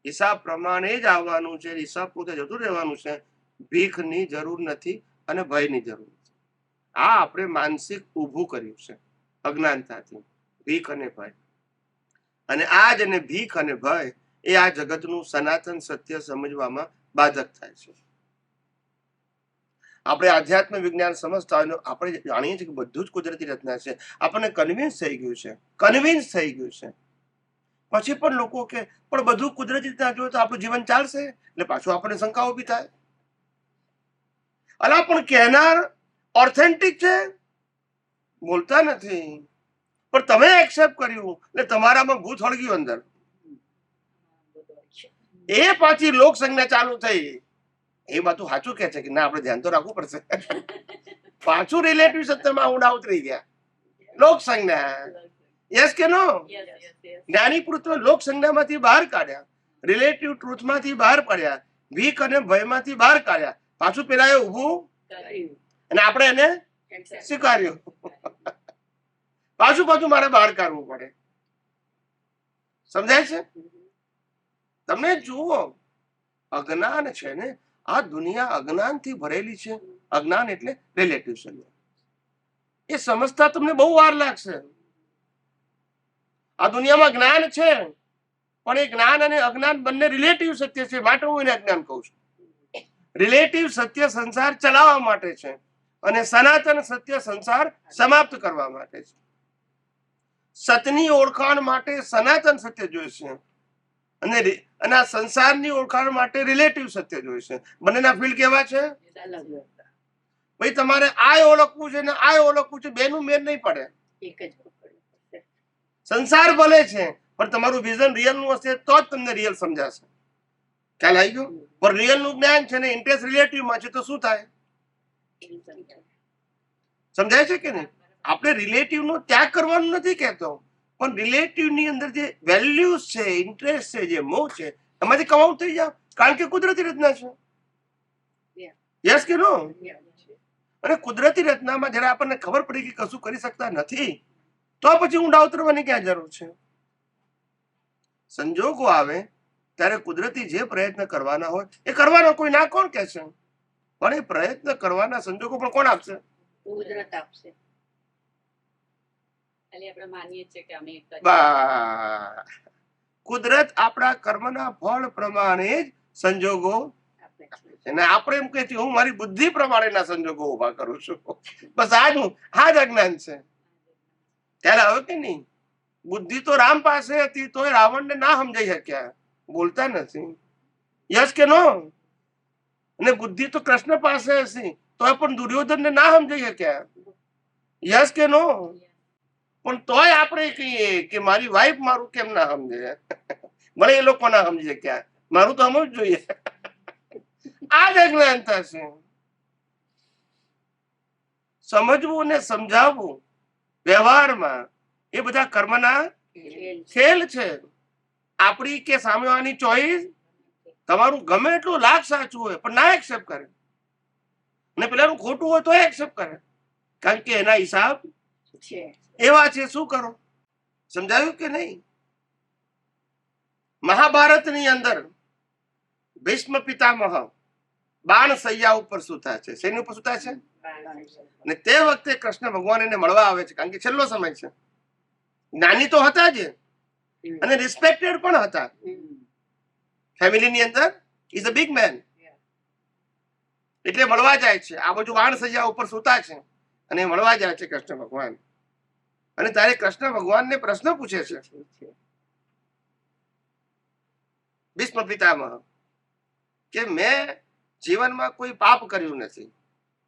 હિસાબ પ્રમાણે જ આવવાનું છે, હિસાબ પોતે જતું રહેવાનું છે. ભીખની જરૂર નથી અને ભયની જરૂર નથી. આ આપણે માનસિક ઊભું કર્યું છે અજ્ઞાનતાથી, ભીખ અને ભય. અને આ જ અને ભીખ અને ભય એ આ જગતનું સનાતન સત્ય સમજવામાં બાધક થાય છે. આપણે આધ્યાત્મ વિજ્ઞાન સમજતા હોય આપણે જાણીએ છીએ કે બધું જ કુદરતી રચના છે. આપણને કન્વિન્સ થઈ ગયું છે. પછી પણ લોકો કે પણ બધું કુદરતી રીતના જોઈએ તો આપણું જીવન ચાલશે, એટલે પાછું આપણને શંકા ઊભી થાય. અલા પણ કહેનાર ઓથેન્ટિક છે, બોલતા નથી, પણ તમે એક્સેપ્ટ કર્યું એટલે તમારામાં ભૂત હળગ્યું અંદર. એ પાછી લોક સંજ્ઞા ચાલુ થઈ. એ બાતું સાચું કે છે કે ના, આપણે ધ્યાન તો રાખવું પડશે. પાછું રિલેટિવ સત્યમાં ઊંડા ઉતરી ગયા. લોક સંજ્ઞા, યસ કે નો? જ્ઞાની પુરુષો લોક સંજ્ઞામાંથી બહાર કાઢ્યા, રિલેટિવ ટ્રુથમાંથી બહાર કાઢ્યા, ભીખ અને ભયમાંથી બહાર કાઢ્યા. પાછું પેલા એ ઊભું અને આપણે એને સ્વીકાર્યું. પાછું મારે બહાર કાઢવું પડે. સમજાય છે તમને? જુઓ, અજ્ઞાન છે ને, આ દુનિયા અજ્ઞાનથી ભરેલી છે. અજ્ઞાન એટલે રિલેટિવ સત્ય. એ સમજતા તમને બહુ વાર લાગશે. આ દુનિયામાં જ્ઞાન છે, પણ એ જ્ઞાન અને અજ્ઞાન બંને રિલેટિવ સત્ય છે, માટે હું એને અજ્ઞાન કહું છું. રિલેટિવ સત્ય સંસાર ચલાવવા માટે છે અને સનાતન સત્ય સંસાર સમાપ્ત કરવા માટે છે. સતની ઓળખાણ માટે સનાતન સત્ય જોઈશે અને આ સંસારની ઓળખાણ માટે રિલેટિવ સત્ય જોઈશે. બંનેના ફીલ્ડ કેવા છે? ભાઈ તમારે આ ઓળખવું છે ને આ ઓળખવું છે, બેનું મેળ નહીં પડે. સંસાર ભલે છે પણ તમારું વિઝન રિયલ નું હશે તો જ તમને રિયલ સમજાશે. ખ્યાલ આવી ગયો? પણ રિયલ નું જ્ઞાન છે ને ઇન્ટરેસ્ટ રિલેટિવ માં છે તો શું થાય? સમજાય છે કે નહીં? આપણે રિલેટિવ નો ત્યાગ કરવાનું નથી કહેતો, પણ રિલેટિવ ની અંદર જે વેલ્યુઝ છે, ઇન્ટરેસ્ટ છે, જે મોહ છે, એમાંથી કમાઉટ થઈ જાવ, કારણ કે કુદરતી રચના છે. યસ કે નો? અને કુદરતી રચનામાં જયારે આપણને ખબર પડી કે કશું કરી શકતા નથી, તો પછી ઊંડા ઉતરવાની ક્યાં જરૂર છે? સંજોગો આવે ત્યારે કુદરતી જે પ્રયત્ન કરવાના હોય એ કરવાનો, કોઈ ના કોણ કહે છે? પણ એ પ્રયત્ન કરવાના સંજોગો પણ કોણ આપશે? કુદરત આપશે. કુદરત આપણા કર્મના ફળ પ્રમાણે જ સંજોગો, અને આપણે એમ કહીએ હું મારી બુદ્ધિ પ્રમાણેના સંજોગો ઉભા કરું છું. બસ આ જ અજ્ઞાન છે. ત્યારે હવે કે નહીં, બુદ્ધિ તો રામ પાસે હતી તો રાવણને ના સમજાઈ શક્યા, બોલતા નથી. યસ કે નો? અને બુદ્ધિ તો કૃષ્ણ પાસે હશે તો પણ દુર્યોધનને ના સમજાઈ શક્યા. યસ કે નો? પણ તોય આપણે કહીએ કે મારી વાઈફ મારું કેમ ના સમજે? ભલે એ લોકો ના સમજી શક્યા, મારું તો સમજવું જોઈએ. આ જ અજ્ઞાનતા છે. સમજવું ને સમજાવવું વ્યવહારમાં એ બધા કર્મના ખેલ છે. આપણી કે સામેવાની ચોઈસ. તમારું ગમે એટલું લાખ સાચું હોય પણ ના એક્સેપ્ટ કરે, ને પેલાનું ખોટું હોય તો એક્સેપ્ટ કરે, કારણ કે એના હિસાબ એવા છે. શું કરો? સમજાયું કે નહીં? મહાભારતની અંદર ભીષ્મ પિતામહ બાણ સૈયા ઉપર સૂતા છે. શેની ઉપર સૂતા છે? અને તે વખતે કૃષ્ણ ભગવાન એને મળવા આવે છે, કારણ કે છેલ્લો સમય છે. જ્ઞાની તો હતા જ અને રિસ્પેક્ટેડ પણ હતા. ફેમિલીની અંદર ઇઝ અ બિગ મેન, એટલે મળવા જાય છે. આ બાજુ બાણ સૈયા ઉપર સૂતા છે અને મળવા જાય છે કૃષ્ણ ભગવાન. અને ત્યારે કૃષ્ણ ભગવાનને પ્રશ્ન પૂછે છે ભીષ્મ પિતામહ કે મેં જીવનમાં કોઈ પાપ કર્યું નથી,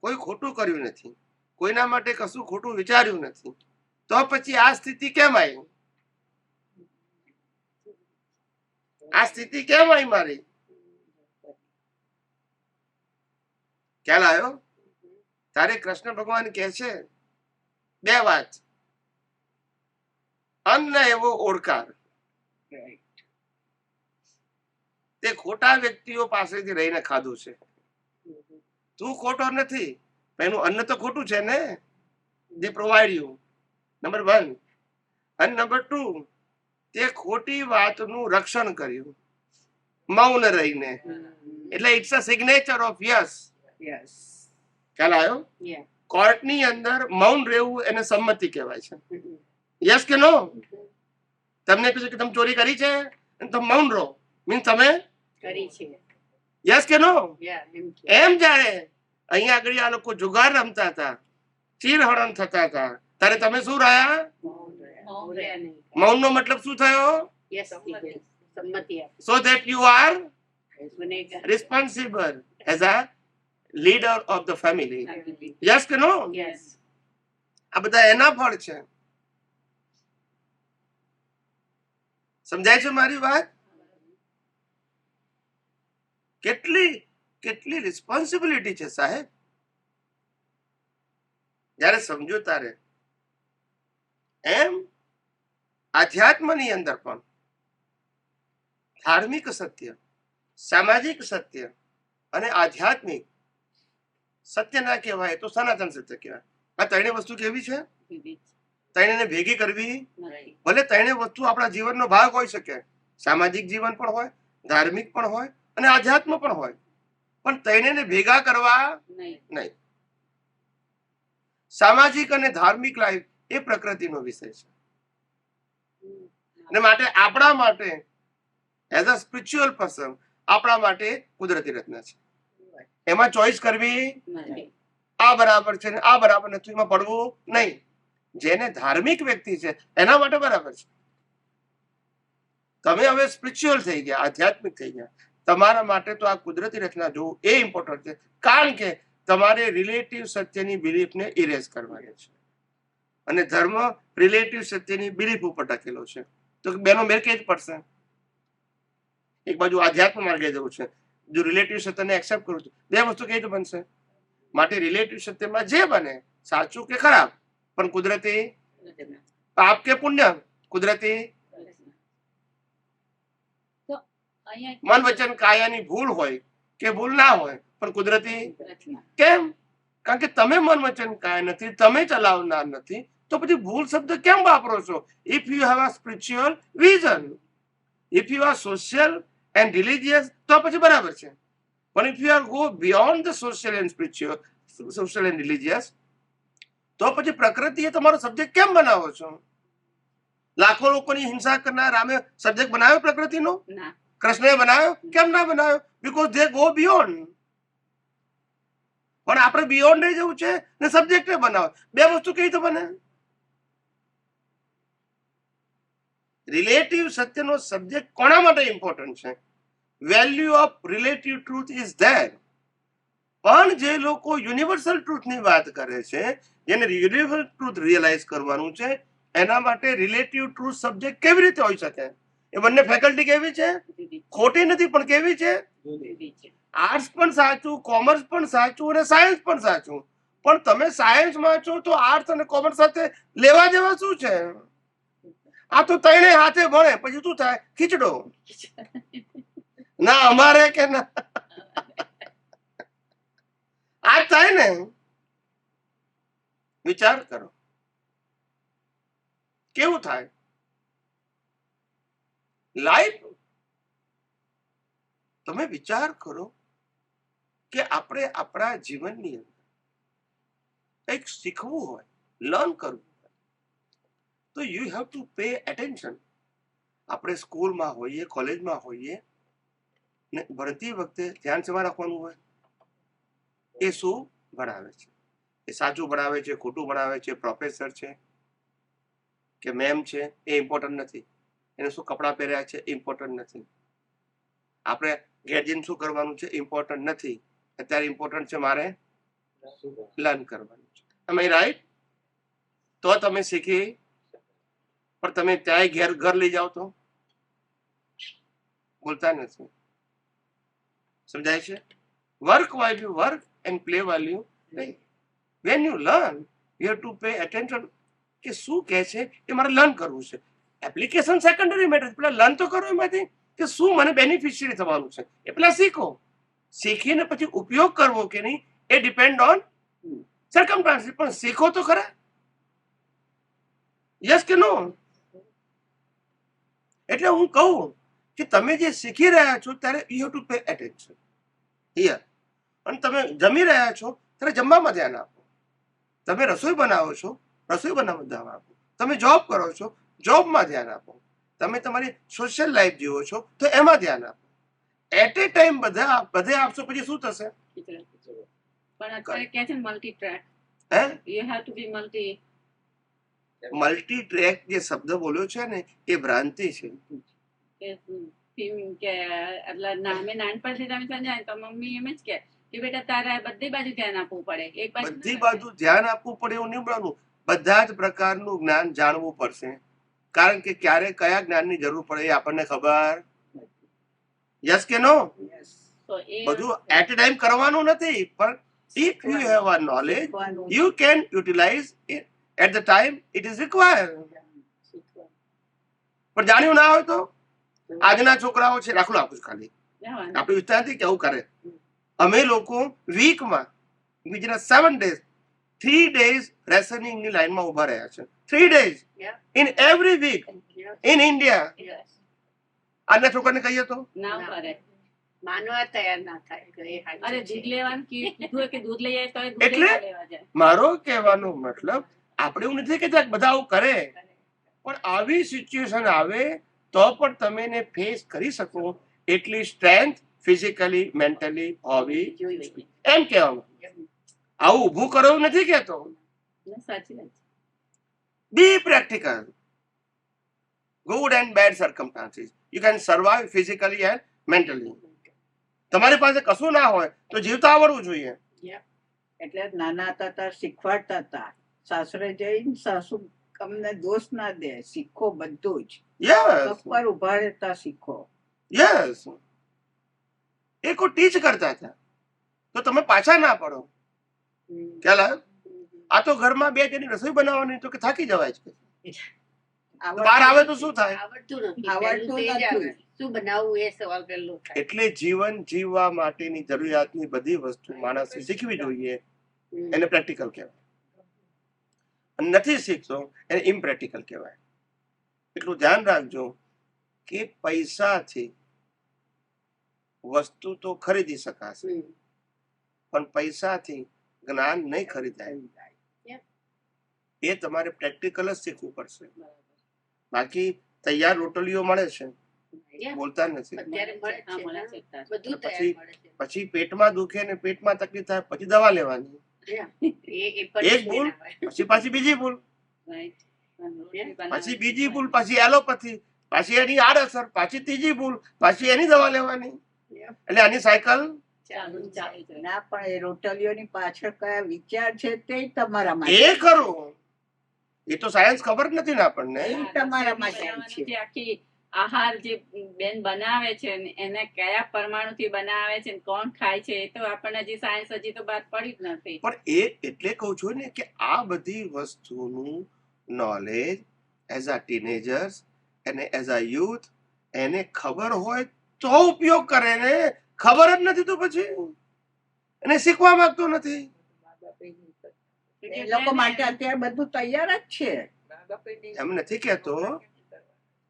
કોઈ ખોટું કર્યું નથી, કોઈના માટે કશું ખોટું વિચાર્યું નથી, તો પછી આ સ્થિતિ કેમ આવી? આ સ્થિતિ કેમ આવી મારી? ખ્યાલ આવ્યો? તારે કૃષ્ણ ભગવાન કહે છે બે વાત. અન્ન એવો ઓળકાર, તે ખોટા વ્યક્તિઓ પાસેથી રહીને ખાધું છે. તું ખોટો નથી, એનું અન્ન તો ખોટું છે ને, જે પ્રોવાઈડ યુ. નંબર 1. અને નંબર 2, તે ખોટી વાતનું રક્ષણ કર્યું મૌન રહીને. એટલે it's a signature of yes. Yes. ખ્યાલ આવ્યો? Yeah. કોર્ટની અંદર મૌન રહેવું એને સંમતિ કહેવાય છે. યસ કે નો? તમને કીધું કે તમે ચોરી કરી છે અને તમે મૌન રહો, મીન્સ તમે કરી છે. યસ કે નો? Yeah, એમ કે. એમ જાણે અહીંયા આગળ આ લોકો જુગાર રમતા હતા, ચીરહરણ થતા હતા, ત્યારે તમે શું રહ્યા? મૌન રહ્યા નહીં. મૌનનો મતલબ શું થયો? Yes, સંમતિ આપી. સો ધેટ યુ આર ગુનેગાર. responsible as a leader of the family. આપી. Yes કે no? Yes. આ બધા એના ફળ છે. સમજાય છે મારી વાત? કેટલી કેટલી રિસ્પોન્સિબિલિટી છે સાહેબ. જ્યારે સમજો તારે એમ આધ્યાત્મની અંદર પણ ધાર્મિક સત્ય, સામાજિક સત્ય અને આધ્યાત્મિક સત્ય ના કહેવાય તો સનાતન સત્ય કહેવાય. આ ત્રણેય વસ્તુ કેવી છે? વિવિધ ત્રણેયને ભેગી કરવી. નથી. ભલે ત્રણેય વસ્તુ આપણા જીવનનો ભાગ હોઈ શકે, સામાજિક જીવન પણ હોય, ધાર્મિક પણ હોય અને આધ્યાત્મ પણ હોય, પણ ત્રણેયને ભેગા કરવા નહીં. નહીં. સામાજિક અને ધાર્મિક લાઈફ એ પ્રકૃતિનો વિષય છે અને માટે આપણા માટે એઝ અ સ્પિરિચ્યુઅલ પર્સન આપણા માટે કુદરતી રચના છે. એમાં ચોઈસ કરવી, નથી. આ બરાબર છે ને આ બરાબર નથી, એમાં પડવું નહીં. જેને ધાર્મિક વ્યક્તિ છે એના માટે બરાબર છે. તમે હવે સ્પિરિચ્યુઅલ થઈ ગયા, આધ્યાત્મિક થઈ ગયા, તમારા માટે તો આ કુદરતી રચના જોવું એ ઇમ્પોર્ટન્ટ છે, કારણ કે તમારે રિલેટિવ સત્યની બિલીફને ઇરેઝ કરવાની છે અને ધર્મ રિલેટિવ સત્યની બિલીફ ઉપર ટકેલો છે. તો બેનો મેર કેજ પડશે. એક બાજુ આધ્યાત્મ માર્ગે જવું છે, જો રિલેટિવ સત્યને એક્સેપ્ટ કરું છું, બે વસ્તુ કઈ રીતે બનશે? માટે રિલેટિવ સત્યમાં જે બને સાચું કે ખરાબ, પણ કુદરતી, પાપ કે પુણ્ય, કુદરતી, તો અહીંયા મન વચન કાયાની ભૂલ હોય કે ભૂલ ના હોય, પણ કુદરતી. રચના. કેમ? કારણ કે તમે મન વચન કાયા નથી, તમે ચલાવનાર નથી, તો પછી ભૂલ શબ્દ કેમ વાપરો છો? If you have a spiritual vision, if you R social and religious, તો પછી બરાબર છે. પણ if you R go beyond the social and spiritual, social and religious, તો પછી પ્રકૃતિએ તમારો સબ્જેક્ટ કેમ બનાવો છો? લાખો લોકોની હિંસા કરનાર રામે સબ્જેક્ટ બનાવ્યો પ્રકૃતિનો? ના. કૃષ્ણએ બનાવ્યો? કેમ ના બનાવ્યો? Because they go beyond. પણ આપણે બિયોન્ડ જવું છે ને સબ્જેક્ટ બનાવો, બે વસ્તુ કઈ રીતે બને? રિલેટિવ સત્યનો સબ્જેક્ટ કોના માટે ઇમ્પોર્ટન્ટ છે? Value of relative truth is there. પણ જે લોકો યુનિવર્સલ ટ્રુથની વાત કરે છે, જેને યુનિવર્સલ ટ્રુથ રિયલાઇઝ કરવાનું છે, એના માટે રિલેટિવ ટ્રુથ સબ્જેક્ટ કેવી રીતે હોઈ શકે? એ બંને ફેકલ્ટી કેવી છે? વિવિધ. ખોટી નથી, પણ કેવી છે? વિવિધ છે. આર્ટ્સ પણ સાચું, કોમર્સ પણ સાચું અને સાયન્સ પણ સાચું. પણ તમે સાયન્સમાં છો તો આર્ટ્સ અને કોમર્સ સાથે લેવા દેવા શું છે? આ તો ત્રણે હાથે ભણે, પછી શું થાય? ખીચડો. ના અમારે કે ના આ થાય ને. વિચાર કરો કેવું થાય લાઈફ. તમે વિચાર કરો કે આપણે આપણા જીવનની અંદર કંઈક શીખવું હોય, લર્ન કરવું હોય, તો you have to pay attention. આપણે સ્કૂલમાં હોઈએ, કોલેજમાં હોઈએ ને ભણતી વખતે ધ્યાન શેમાં રાખવાનું હોય? એ શું ભણાવે છે, એ સાચું ભણાવે છે, ખોટું ભણાવે છે, પ્રોફેસર છે કે મેમ છે એ ઇમ્પોર્ટન્ટ નથી, એને શું કપડાં પહેર્યા છે ઇમ્પોર્ટન્ટ નથી, આપણે ઘેર જઈને શું કરવાનું છે ઇમ્પોર્ટન્ટ નથી. અત્યારે ઇમ્પોર્ટન્ટ છે મારે લર્ન કરવાનું છે. am I right? તો તમે શીખી, પણ તમે ત્યાંય ઘર લઈ જાઓ તો બોલતા નથી. સમજાય છે? Work value work and play value play. When you learn you have to pay attention કે શું કહે છે એ મારે લર્ન કરવું છે. એપ્લિકેશન સેકન્ડરી મેટર, પેલા લર્ન તો કરો એમાંથી કે શું મને બેનિફિશિયરી થવાનું છે, એ પેલા શીખો. શીખીને પછી ઉપયોગ કરવો કે નહીં એ ડિપેન્ડ ઓન સર્કમસ્ટાન્સીસ, પણ શીખો તો ખરા. યસ કે નો? એટલે હું કહું કે તમે જે શીખી રહ્યા છો ત્યારે you have to pay attention. Here. અને તમે જમી રહ્યા છો ત્યારે જમવામાં ધ્યાન આપો. તમે રસોઈ બનાવો છો, રસોઈ બનાવવામાં ધ્યાન આપો. તમે જોબ કરો છો, જોબમાં ધ્યાન આપો. તમે તમારી સોશિયલ લાઈફ જીવો છો તો એમાં ધ્યાન આપો. એટ એ ટાઈમ બધે આપશો પછી શું થશે? પણ અત્યારે કે છે multi track, hey you have to be multi. Multi track જે શબ્દ બોલ્યો છે ને એ ભ્રાંતિ છે. કે એટલે અમે નાનપણથી તમે સમજાય તો મમ્મી એમ જ કે બેટા તારે બધી બાજુ ધ્યાન આપવું પડે, એક બાજુ બધી બાજુ ધ્યાન આપવું પડે એવું નહીં બોલવાનું. બધા જ પ્રકારનું જ્ઞાન જાણવું પડશે, કારણ કે ક્યારે કયા જ્ઞાનની જરૂર પડે એ આપણને ખબર. યસ કે નો? Yes. તો એ બધું એટ એ ટાઈમ કરવાનું નથી, પણ if you have a knowledge શીખવાનું. you can utilize it at the time it is required. શીખવાનું. પણ જાણ્યું ના હોય તો આજના છોકરાઓ છે, દાખલો આપું છું ખાલી, જવાનું. આપણે વિચાર નથી કે આવું કરે. અમે લોકો વીકમાં બીજા 7 days 3 days રેશનિંગની લાઈનમાં ઉભા રહ્યા છે. 3 days Yeah. in every week in India. Yes. આજના છોકરાને કહીએ તો ના કરે. માનવા તૈયાર ના થાય કે એ સાચું અરે છે. દૂધ લેવાનું કીધું હોય કે દૂધ લઈ આવે તો દૂધ એટલે? લેવા લેવા જાય. મારો કહેવાનો મતલબ આપણે એવું નથી કે બધા આવું કરે, પણ આવી સિચ્યુએશન આવે તો પણ તમે એને ફેસ કરી શકો એટલી સ્ટ્રેન્થ ફિઝિકલી મેન્ટલી હોવી જોઈએ. એમ કહેવામાં. આવું ઊભું કરો એવું નથી કહેતો. ના, સાચી વાત છે. Be practical. Good and bad circumstances you can survive physically and mentally. તમારી પાસે કશું ના હોય તો જીવતા આવડવું જોઈએ. એટલે નાના હતા ત્યારે શીખવાડતા હતા, સાસરે જઈને સાસુ અમને દોષ ના દે, શીખો બધું જ. યસ પગ પર ઉભા રહેતા શીખો. યસ એ કોઈ ટીચ કરતા હતા તો તમે પાછા ના પડો. ખ્યાલ આવ્યો? આ તો ઘરમાં 2 જણની રસોઈ બનાવવાની તો કે થાકી જવાય છે. બહાર આવે તો શું થાય? આવડતું નથી. આવડતું પહેલું તે જ નથી. આવે. શું બનાવવું એ સવાલ પહેલો થાય. એટલે જીવન જીવવા માટેની જરૂરિયાતની બધી વસ્તુ માણસે શીખવી જોઈએ. એને પ્રેક્ટિકલ કહેવાય. અને નથી શીખતો એને ઇમ્પ્રેક્ટિકલ કહેવાય. એટલું ધ્યાન રાખજો કે પૈસાથી વસ્તુ તો ખરીદી શકાશે, પણ પૈસાથી જ્ઞાન નહીં ખરીદાય. એ તમારે પ્રેક્ટિકલ જ શીખવું પડશે. બાકી તૈયાર રોટલીઓ મળે છે, બોલતા નથી. અત્યારે મળે હા, છે મળે ને. છે અત્યારે. બધું પછી- તૈયાર મળે છે. પછી પેટમાં દુખે ને પેટમાં તકલીફ થાય પછી દવા લેવાની, એ punishment ભૂલ. આવે. પછી પાછી બીજી ભૂલ, Right. પછી બીજી ભૂલ, પાછી એલોપેથી, પાછી એની આડઅસર, પાછી ત્રીજી ભૂલ, પાછી એની દવા લેવાની. એટલે આની સાયકલ ચાલુ ચાલુ છે. ના, પણ એ રોટલીઓની પાછળ કયા વિચાર છે તે તમારા એ માટે. ખરું. એ તો સાયન્સ ખબર જ નથી ને આપણને. એ તમારા માટે બનાવવાની છે. જે આખી આહાર જે બેન બનાવે છે ને એને કયા પરમાણુથી બનાવે છે ને કોણ ખાય છે એ તો આપણને હજી સાયન્સ હજી તો બાદ પડી જ નથી. પણ એ એટલે કહું છું ને કે આ બધી વસ્તુનું નોલેજ એઝ અ ટીનેજર્સ અને એઝ અ યુથ એને ખબર હોય તો ઉપયોગ કરે ને. ખબર જ નથી તો પછી એને શીખવા માંગતો નથી. એ લોકો માટે અત્યારે બધું તૈયાર જ છે. એમ નથી કહેતો,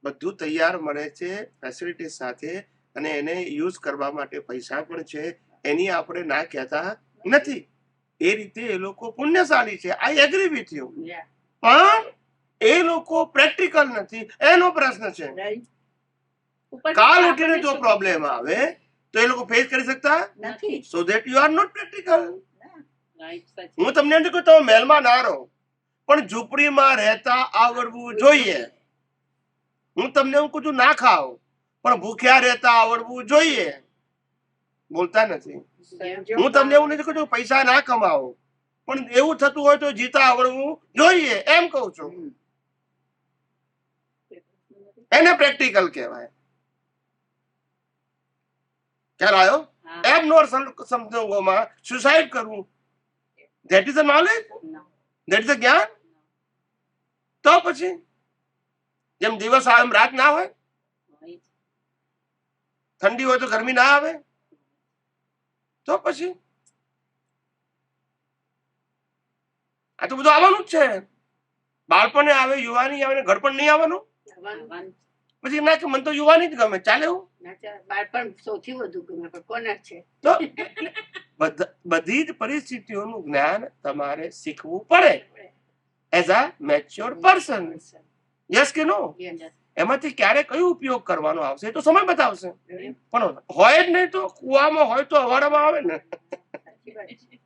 બધું તૈયાર મળે છે ફેસિલિટી સાથે, અને એને યુઝ કરવા માટે પૈસા પણ છે. એની આપણે ના કહેતા નથી. એ રીતે એ લોકો પુણ્યશાળી છે, આઈ એગ્રી વિથ યુ. પણ એ લોકો પ્રેક્ટિકલ નથી, એનો પ્રશ્ન છે. Right? ઉપરથી કાલ આપણને ઉઠીને જો શું પ્રોબ્લેમ આવે તો એ લોકો ફેસ કરી શકતા, નથી. So that you are not practical. Right, સાચી. હું તમને એમ કહું તમે મહેલમાં ના રહો, પણ ઝૂંપડીમાં રહેતા આવડવું જોઈએ. હું તમને એવું કહું છું ના ખાઓ, પણ ભૂખ્યા રહેતા આવડવું જોઈએ. બોલતા નથી. હું તમને એવું નથી કહું છું પૈસા ના કમાવો, પણ એવું થતું હોય તો જીતા આવડવું જોઈએ એમ કહું છું. એને પ્રેક્ટિકલ કહેવાય. ખ્યાલ આવ્યો? હા. એબનોર સંજોગોમાં સુસાઇડ કરવું, that is a knowledge, that is a જ્ઞાન. તો પછી જેમ દિવસ આવે એમ રાત ના હોય, Right. ઠંડી હોય તો ગરમી ના આવે, તો પછી આ તો બધું આવવાનું જ છે. બાળપણે આવે, યુવાની આવે ને ઘડપણ નહીં આવવાનું. આવવાનું. પછી ના કે મને તો યુવાની જ ગમે, ચાલે એવું? બાળપણ સૌથી વધુ ગમે, પણ કોને છે? તો બધી જ પરિસ્થિતિઓનું જ્ઞાન તમારે શીખવું પડે as a mature person. Yes કે નો? એમાંથી ક્યારે કયો ઉપયોગ કરવાનો આવશે એ તો સમય બતાવશે, પણ હોય જ નહીં તો કુવામાં હોય તો અવાડામાં આવે ને. સાચી વાત છે.